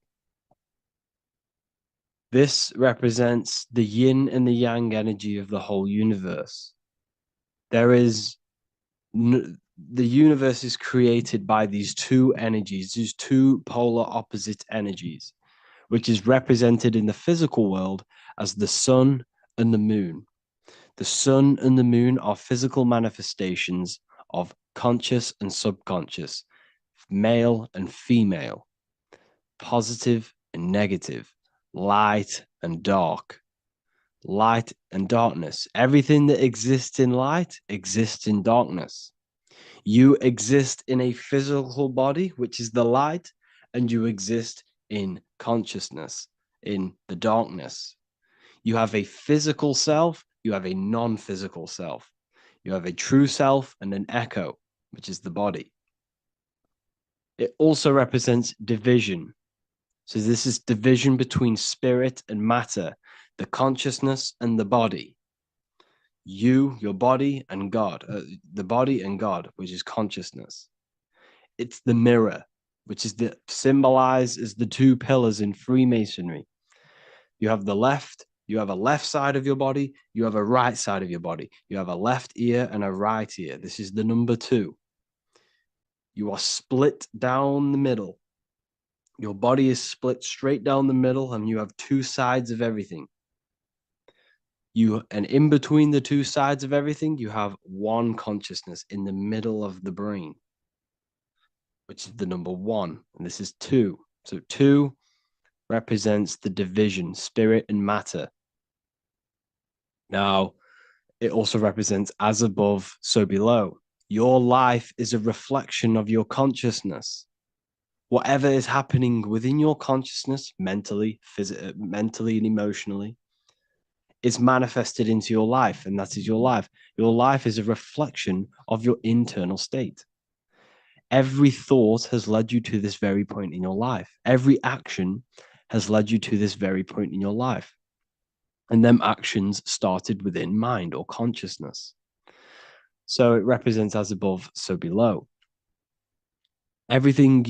This represents the yin and the yang energy of the whole universe. There is the universe is created by these two energies, these two polar opposite energies, which is represented in the physical world as the sun and the moon. The sun and the moon are physical manifestations of conscious and subconscious, male and female, positive and negative, light and dark, light and darkness. Everything that exists in light exists in darkness. You exist in a physical body, which is the light, and you exist in consciousness, in the darkness. You have a physical self, you have a non-physical self. You have a true self and an echo, which is the body. It also represents division. So this is division between spirit and matter, the consciousness and the body. You, your body, and God, the body and God, which is consciousness. It's the mirror, which is symbolized as the two pillars in Freemasonry. You have a left side of your body, you have a right side of your body. You have a left ear and a right ear. This is the number 2. You are split down the middle. Your body is split straight down the middle, and you have two sides of everything. And in between the two sides of everything, you have one consciousness in the middle of the brain, which is the number 1. And this is 2. So 2 represents the division, spirit and matter. Now, it also represents as above, so below. Your life is a reflection of your consciousness. Whatever is happening within your consciousness, mentally, mentally and emotionally, is manifested into your life, and that is your life. Your life is a reflection of your internal state. Every thought has led you to this very point in your life. Every action has led you to this very point in your life. And them actions started within mind or consciousness. So it represents as above, so below. Everything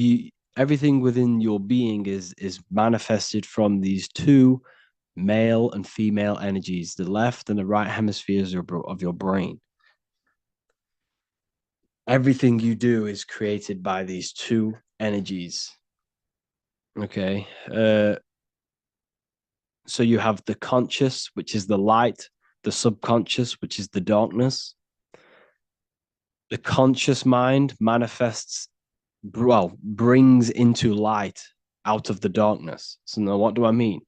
within your being is manifested from these two male and female energies, the left and the right hemispheres of your brain. Everything you do is created by these two energies. Okay. So you have the conscious, which is the light, the subconscious, which is the darkness. The conscious mind brings into light out of the darkness. So now what do I mean?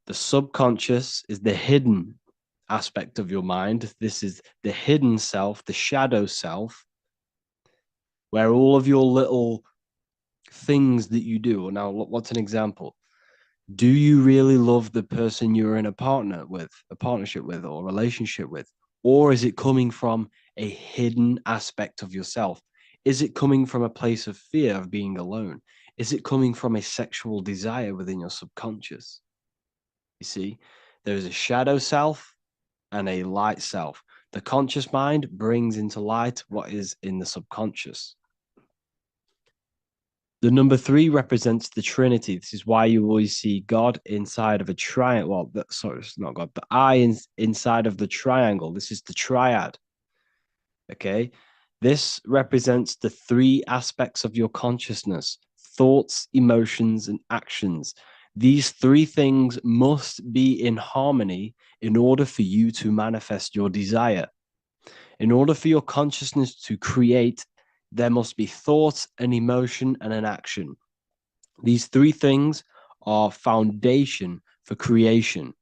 The subconscious is the hidden aspect of your mind. This is the hidden self, the shadow self, where all of your little things that you do. Now, what's an example? Do you really love the person you're in a partnership with, or a relationship with? Or is it coming from a hidden aspect of yourself? Is it coming from a place of fear of being alone? Is it coming from a sexual desire within your subconscious? You see, there's a shadow self and a light self. The conscious mind brings into light what is in the subconscious. The number 3 represents the Trinity. This is why you always see God inside of a triangle. Well, sorry, it's not God. The eye inside of the triangle. This is the triad. Okay. This represents the 3 aspects of your consciousness: thoughts, emotions, and actions. These 3 things must be in harmony in order for you to manifest your desire. In order for your consciousness to create, there must be thought, an emotion, and an action. These 3 things are foundation for creation.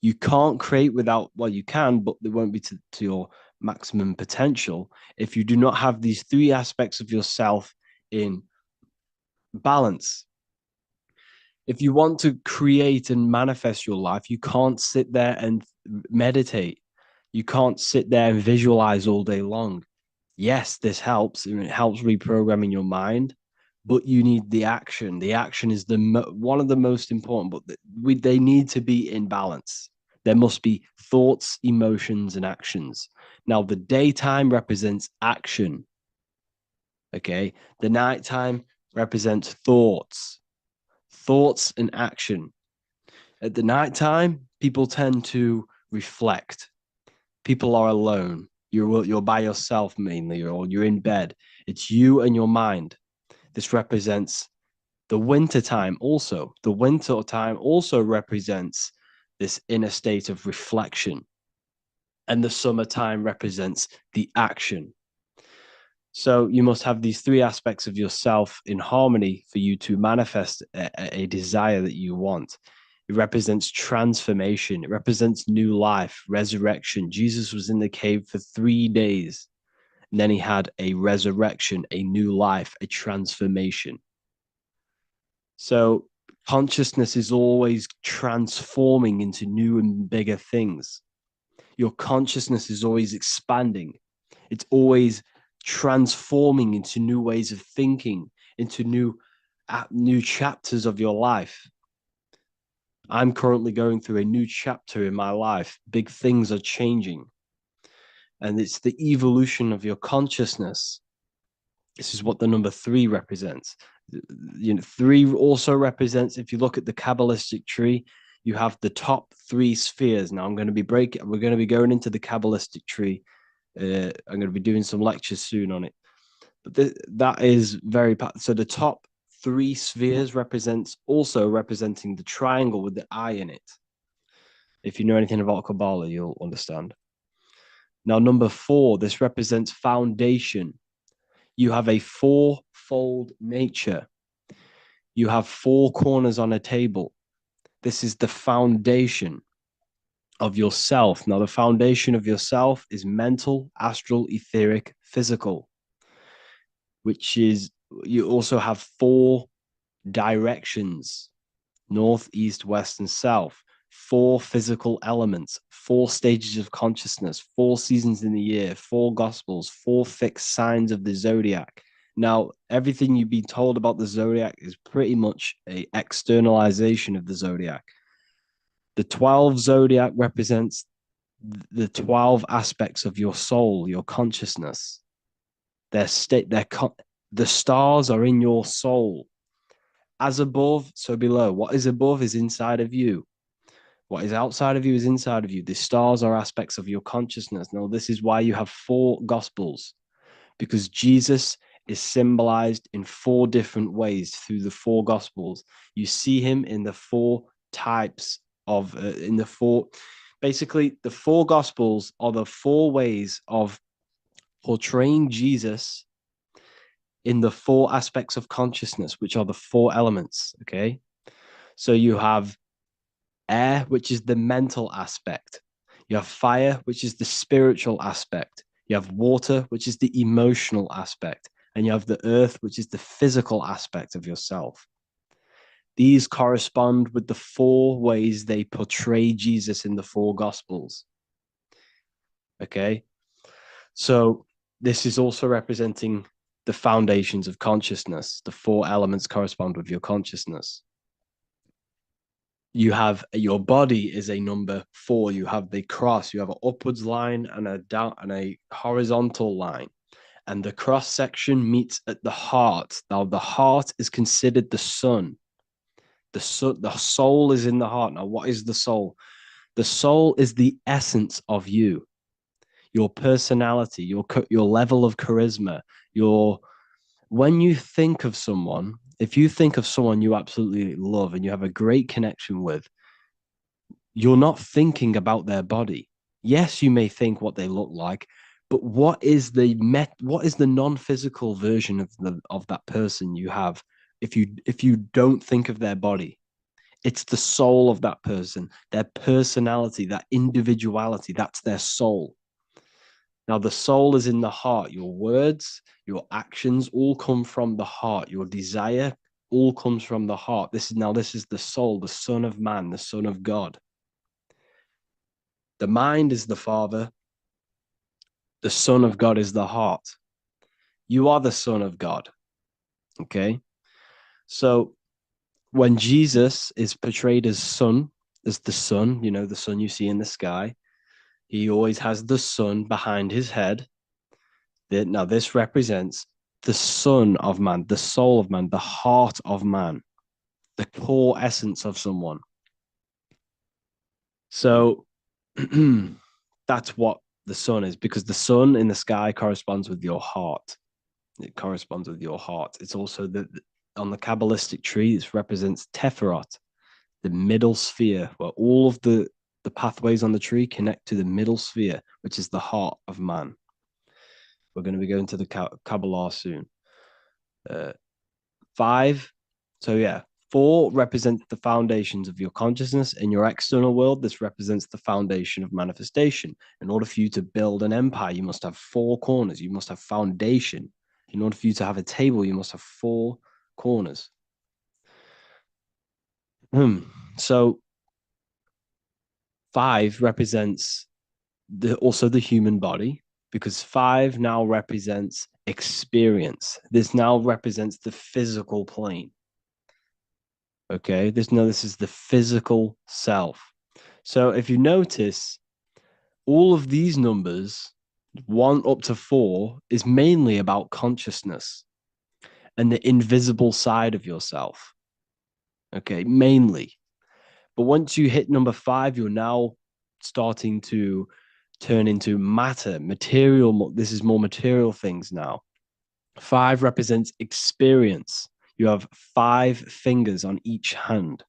You can't create without, well, you can, but they won't be to your maximum potential if you do not have these 3 aspects of yourself in balance. If you want to create and manifest your life, you can't sit there and meditate. You can't sit there and visualize all day long. Yes, this helps. It helps reprogramming your mind, but you need the action. The action is one of the most important, but they need to be in balance. There must be thoughts, emotions, and actions. Now, the daytime represents action. Okay. The nighttime represents thoughts and action. At the nighttime, people tend to reflect. People are alone. You're by yourself mainly, or you're in bed. It's you and your mind. This represents the winter time also. The winter time also represents this inner state of reflection. And the summertime represents the action. So you must have these 3 aspects of yourself in harmony for you to manifest a desire that you want. It represents transformation. It represents new life, resurrection. Jesus was in the cave for 3 days, and then he had a resurrection, a new life, a transformation. So consciousness is always transforming into new and bigger things. Your consciousness is always expanding. It's always transforming into new ways of thinking, into new chapters of your life. I'm currently going through a new chapter in my life. Big things are changing. And it's the evolution of your consciousness. This is what the number 3 represents. You know, 3 also represents, if you look at the Kabbalistic tree, you have the top 3 spheres. Now we're going to be going into the Kabbalistic tree. I'm going to be doing some lectures soon on it. But that is very, so the top 3 spheres also representing the triangle with the eye in it. If you know anything about Kabbalah, you'll understand. Now, number 4, this represents foundation. You have a fourfold nature. You have 4 corners on a table. This is the foundation of yourself. Now, the foundation of yourself is mental, astral, etheric, physical, which is, you also have 4 directions: north, east, west, and south. 4 physical elements, 4 stages of consciousness, 4 seasons in the year, 4 gospels, 4 fixed signs of the zodiac. Now, everything you've been told about the zodiac is pretty much a externalization of the zodiac. The 12 zodiac represents the 12 aspects of your soul, your consciousness. The stars are in your soul. As above, so below. What is above is inside of you. What is outside of you is inside of you. The stars are aspects of your consciousness. Now, this is why you have 4 gospels, because Jesus is symbolized in 4 different ways through the 4 gospels. You see him in the 4 types of, basically, the 4 gospels are the 4 ways of portraying Jesus in the 4 aspects of consciousness, which are the 4 elements. Okay. So you have air, which is the mental aspect. You have fire, which is the spiritual aspect. You have water, which is the emotional aspect. And you have the earth, which is the physical aspect of yourself. These correspond with the 4 ways they portray Jesus in the 4 gospels. Okay. So this is also representing the foundations of consciousness. The 4 elements correspond with your consciousness. You have your body is a number 4. You have the cross. You have an upwards line and a horizontal line, and the cross section meets at the heart. Now, the heart is considered the sun. The soul is in the heart. Now, what is the soul? The soul is the essence of you, your personality, your level of charisma, when you think of someone. If you think of someone you absolutely love and you have a great connection with, you're not thinking about their body. Yes, you may think what they look like, but what is the non-physical version of that person you have if you don't think of their body? It's the soul of that person, their personality, that individuality, that's their soul. Now, the soul is in the heart. Your words, your actions all come from the heart. Your desire all comes from the heart. This is the soul, the Son of Man, the Son of God. The mind is the Father. The Son of God is the heart. You are the Son of God. Okay. So when Jesus is portrayed as the sun, the sun you see in the sky, he always has the sun behind his head. Now, this represents the Son of Man, the soul of man, the heart of man, the core essence of someone. So that's what the sun is, because the sun in the sky corresponds with your heart. It corresponds with your heart. It's also on the Kabbalistic tree, this represents Teferot, the middle sphere, where all of the pathways on the tree connect to the middle sphere, which is the heart of man. We're going to be going to the Kabbalah soon. 5. So yeah, 4 represents the foundations of your consciousness. In your external world, this represents the foundation of manifestation. In order for you to build an empire, you must have 4 corners. You must have foundation. In order for you to have a table, you must have 4 corners. So 5 represents also the human body, because 5 now represents experience. This now represents the physical plane. Okay, this is the physical self. So if you notice, all of these numbers, 1 up to 4, is mainly about consciousness and the invisible side of yourself. Okay, mainly. But once you hit number 5, you're now starting to turn into matter, material. This is more material things now. 5 represents experience. You have 5 fingers on each hand.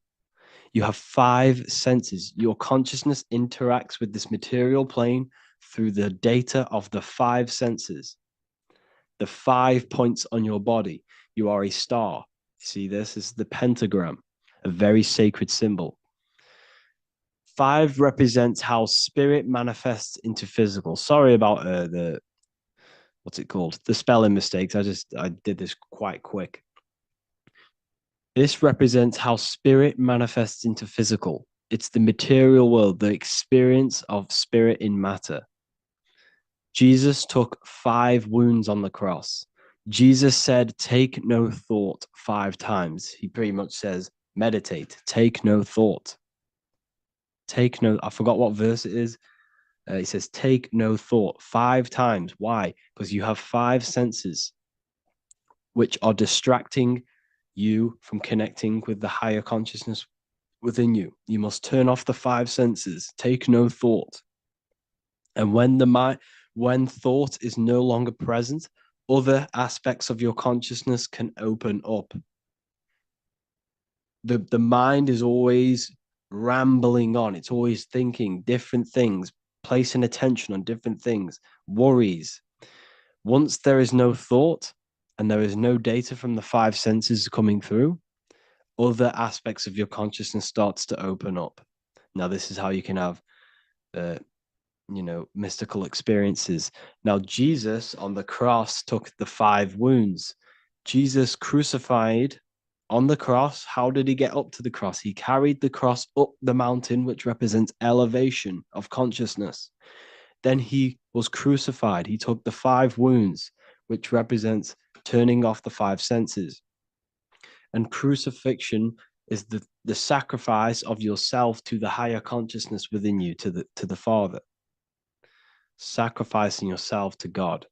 You have 5 senses. Your consciousness interacts with this material plane through the data of the 5 senses. The 5 points on your body. You are a star. See, this is the pentagram, a very sacred symbol. 5 represents how spirit manifests into physical. Sorry about the what's it called? The spelling mistakes. I did this quite quick. This represents how spirit manifests into physical. It's the material world, the experience of spirit in matter. Jesus took 5 wounds on the cross. Jesus said, take no thought 5 times. He pretty much says, meditate, take no thought. I forgot what verse it is. He says, take no thought 5 times. Why? Because you have 5 senses which are distracting you from connecting with the higher consciousness within you. You must turn off the 5 senses, take no thought. And when thought is no longer present, other aspects of your consciousness can open up. The mind is always rambling on. It's always thinking different things, placing attention on different things, worries. Once there is no thought and there is no data from the 5 senses coming through, other aspects of your consciousness starts to open up. Now, this is how you can have, mystical experiences. Now, Jesus on the cross took the 5 wounds. Jesus crucified on the cross. How did he get up to the cross? He carried the cross up the mountain, which represents elevation of consciousness. Then he was crucified. He took the 5 wounds, which represents turning off the 5 senses. And crucifixion is the sacrifice of yourself to the higher consciousness within you, to the Father. Sacrificing yourself to God.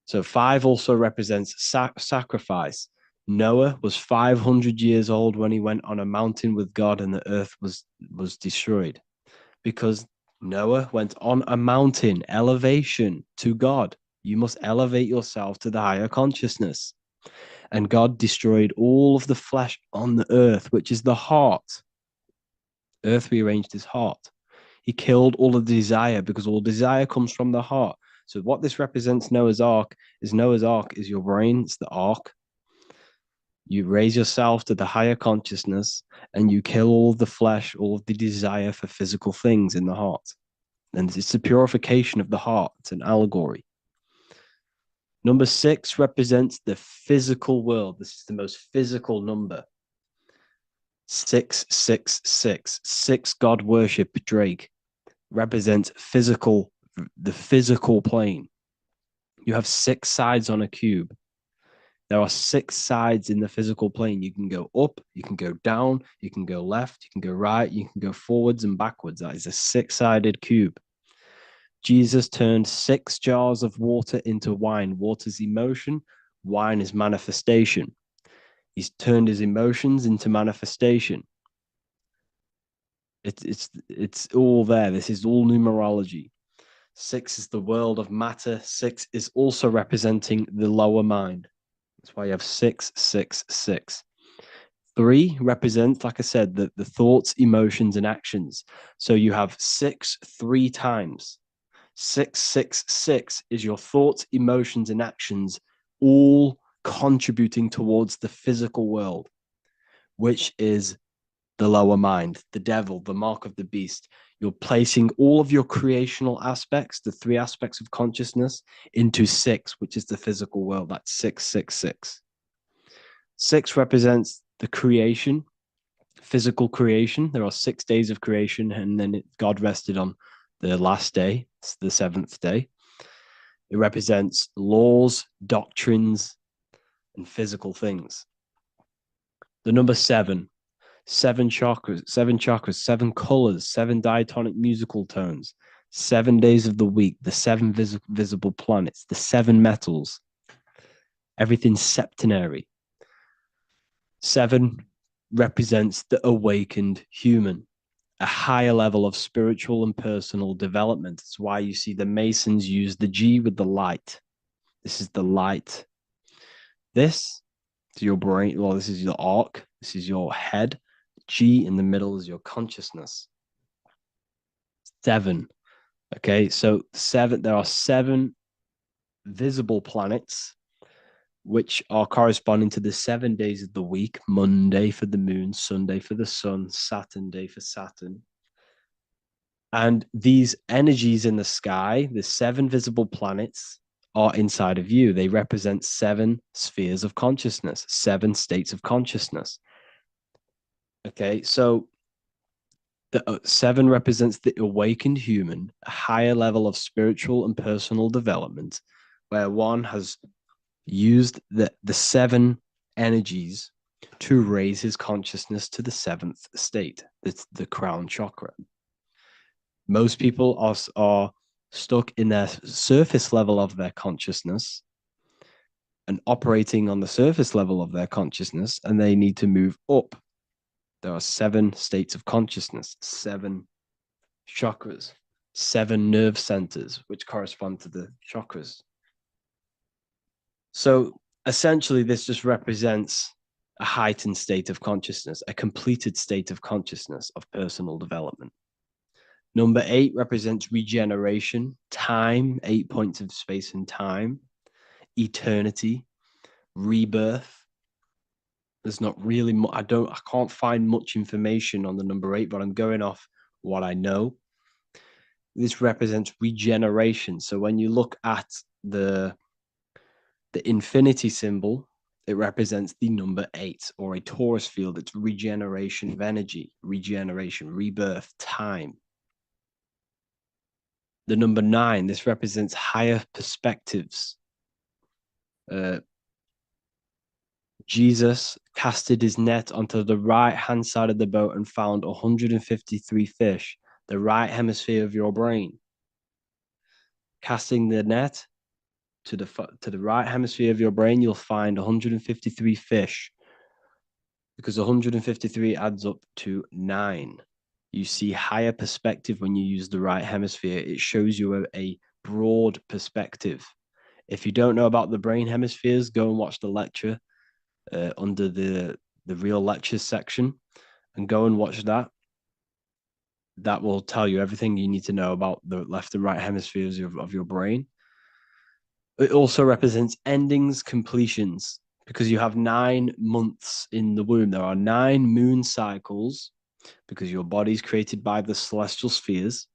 So 5 also represents sacrifice. Noah was 500 years old when he went on a mountain with God and the earth was destroyed, because Noah went on a mountain, elevation to God. You must elevate yourself to the higher consciousness. And God destroyed all of the flesh on the earth, which is the heart. Earth rearranged his heart. He killed all the desire, because all desire comes from the heart. So what this represents Noah's Ark is your brain. It's the ark. You raise yourself to the higher consciousness and you kill all of the flesh, all of the desire for physical things in the heart. And it's the purification of the heart. It's an allegory. Number 6 represents the physical world. This is the most physical number. 666. 6 God worship, Drake, represents the physical plane. You have 6 sides on a cube. There are 6 sides in the physical plane. You can go up, you can go down, you can go left, you can go right, you can go forwards and backwards. That is a 6-sided cube. Jesus turned 6 jars of water into wine. Water's emotion, wine is manifestation. He's turned his emotions into manifestation. It's all there. This is all numerology. 6 is the world of matter. 6 is also representing the lower mind. That's why you have 666. 3 represents, like I said, the thoughts, emotions, and actions. So you have 6 3 times. 666 is your thoughts, emotions, and actions, all contributing towards the physical world. which is the lower mind, the devil, the mark of the beast. You're placing all of your creational aspects, the three aspects of consciousness, into six, which is the physical world. That's 666. Six represents the creation, physical creation. There are 6 days of creation, and then God rested on the last day, it's the seventh day. It represents laws, doctrines, and physical things. The number seven, seven chakras, seven colors, seven diatonic musical tones, 7 days of the week, the seven visible planets, the seven metals, everything's septenary. Seven represents the awakened human, a higher level of spiritual and personal development. It's why you see the Masons use the G with the light. This is the light. This is your brain. Well, this is your arc. This is your head. G in the middle is your consciousness. Seven. Okay, so seven. There are seven visible planets, which are corresponding to the 7 days of the week. Monday for the moon, Sunday for the sun, Saturn day for Saturn. And these energies in the sky, the seven visible planets, are inside of you. They represent seven spheres of consciousness, seven states of consciousness. Okay, so the seven represents the awakened human, a higher level of spiritual and personal development, where one has used the seven energies to raise his consciousness to the seventh state, the crown chakra. Most people are stuck in their surface level of their consciousness and operating on the surface level of their consciousness, and they need to move up. There are seven states of consciousness, seven chakras, seven nerve centers, which correspond to the chakras. So essentially, this just represents a heightened state of consciousness, a completed state of consciousness of personal development. Number 8 represents regeneration, time, 8 points of space and time, eternity, rebirth. There's not really I can't find much information on the number 8, but I'm going off what I know. This represents regeneration. So when you look at the infinity symbol, it represents the number 8, or a torus field. It's regeneration of energy, regeneration, rebirth, time. The number 9, this represents higher perspectives. Jesus casted his net onto the right-hand side of the boat and found 153 fish, the right hemisphere of your brain. Casting the net to the right hemisphere of your brain, you'll find 153 fish, because 153 adds up to 9. You see higher perspective when you use the right hemisphere. It shows you a broad perspective. If you don't know about the brain hemispheres, go and watch the lecture under the real lectures section, and go and watch that. That will tell you everything you need to know about the left and right hemispheres of your brain. It also represents endings, completions, because you have 9 months in the womb. There are 9 moon cycles, because your body's created by the celestial spheres,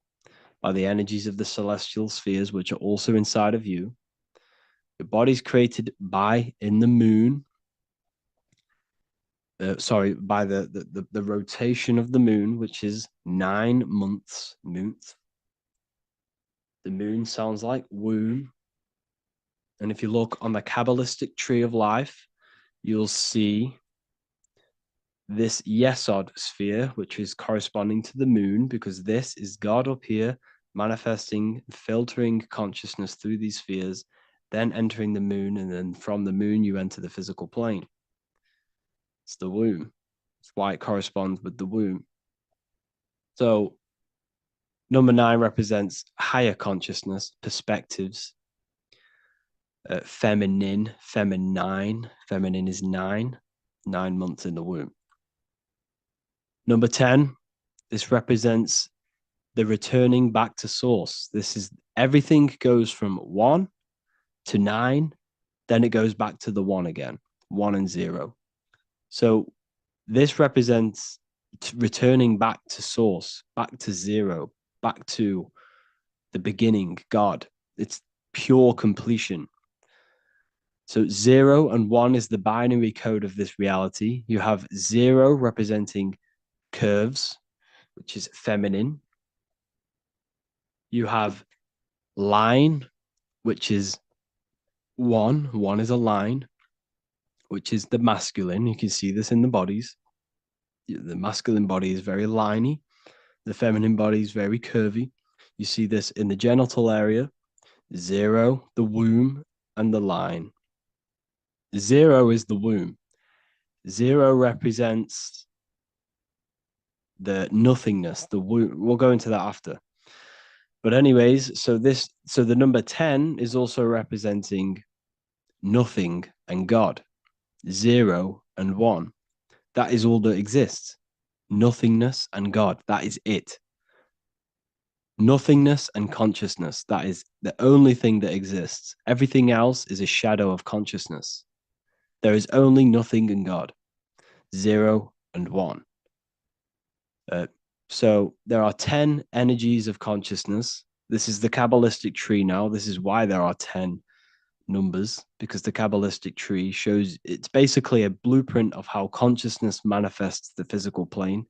by the energies of the celestial spheres, which are also inside of you. Your body's created in the moon. By the rotation of the moon, which is 9 months. The moon sounds like womb. And if you look on the Kabbalistic tree of life, you'll see this Yesod sphere, which is corresponding to the moon, because this is God up here manifesting, filtering consciousness through these spheres, then entering the moon, and then from the moon you enter the physical plane. It's the womb. It's why it corresponds with the womb. So number 9 represents higher consciousness, perspectives. Feminine is 9 months in the womb. Number 10, this represents the returning back to source. This is everything goes from 1 to 9, then it goes back to the 1 again, 1 and 0. So This represents returning back to source, back to zero, back to the beginning, God. It's pure completion. So 0 and 1 is the binary code of this reality. You have 0 representing curves, which is feminine. You have line, which is 1. 1 is a line, which is the masculine. You can see this in the bodies. The masculine body is very liney. The feminine body is very curvy. You see this in the genital area, 0, the womb, and the line. 0 is the womb. 0 represents the nothingness, the womb. We'll go into that after. But anyways, so the number 10 is also representing nothing and God. 0 and 1. That is all that exists. Nothingness and God. That is it. Nothingness and consciousness. That is the only thing that exists. Everything else is a shadow of consciousness. There is only nothing and God. 0 and 1. So there are 10 energies of consciousness. This is the Kabbalistic tree now. This is why there are 10 numbers, because the Kabbalistic tree shows it's basically a blueprint of how consciousness manifests the physical plane.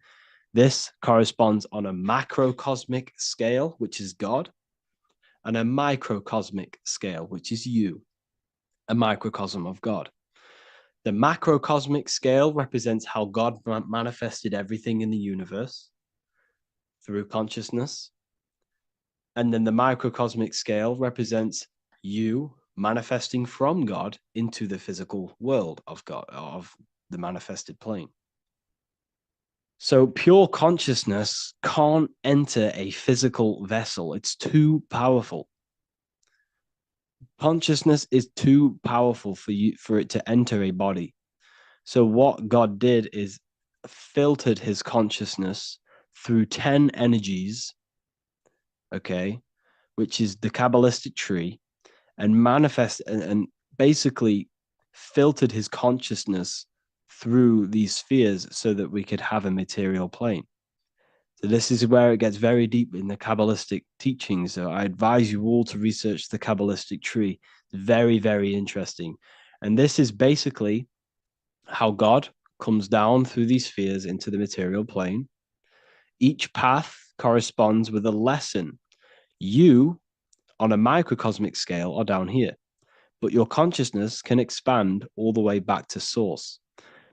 This corresponds on a macrocosmic scale, which is God, and a microcosmic scale, which is you, a microcosm of God. The macrocosmic scale represents how God manifested everything in the universe through consciousness. And then the microcosmic scale represents you manifesting from God into the physical world of God, of the manifested plane. So pure consciousness can't enter a physical vessel. It's too powerful. Consciousness is too powerful for it to enter a body. So what God did is filtered his consciousness through 10 energies, okay, which is the Kabbalistic tree, and basically filtered his consciousness through these spheres so that we could have a material plane. So this is where it gets very deep in the Kabbalistic teachings. So I advise you all to research the Kabbalistic tree. It's very, very interesting. And this is basically how God comes down through these spheres into the material plane. Each path corresponds with a lesson. You, on a microcosmic scale, are down here, but your consciousness can expand all the way back to source,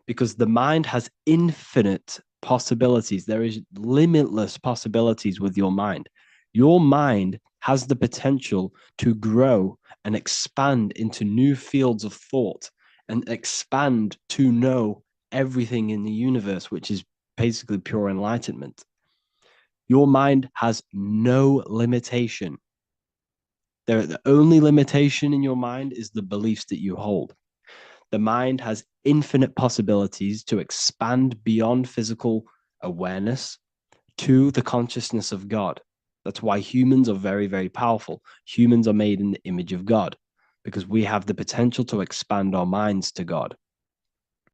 because the mind has infinite possibilities. There is limitless possibilities with your mind. Your mind has the potential to grow and expand into new fields of thought and expand to know everything in the universe, which is basically pure enlightenment. Your mind has no limitation. The only limitation in your mind is the beliefs that you hold. The mind has infinite possibilities to expand beyond physical awareness to the consciousness of God. That's why humans are very, very powerful. Humans are made in the image of God because we have the potential to expand our minds to God.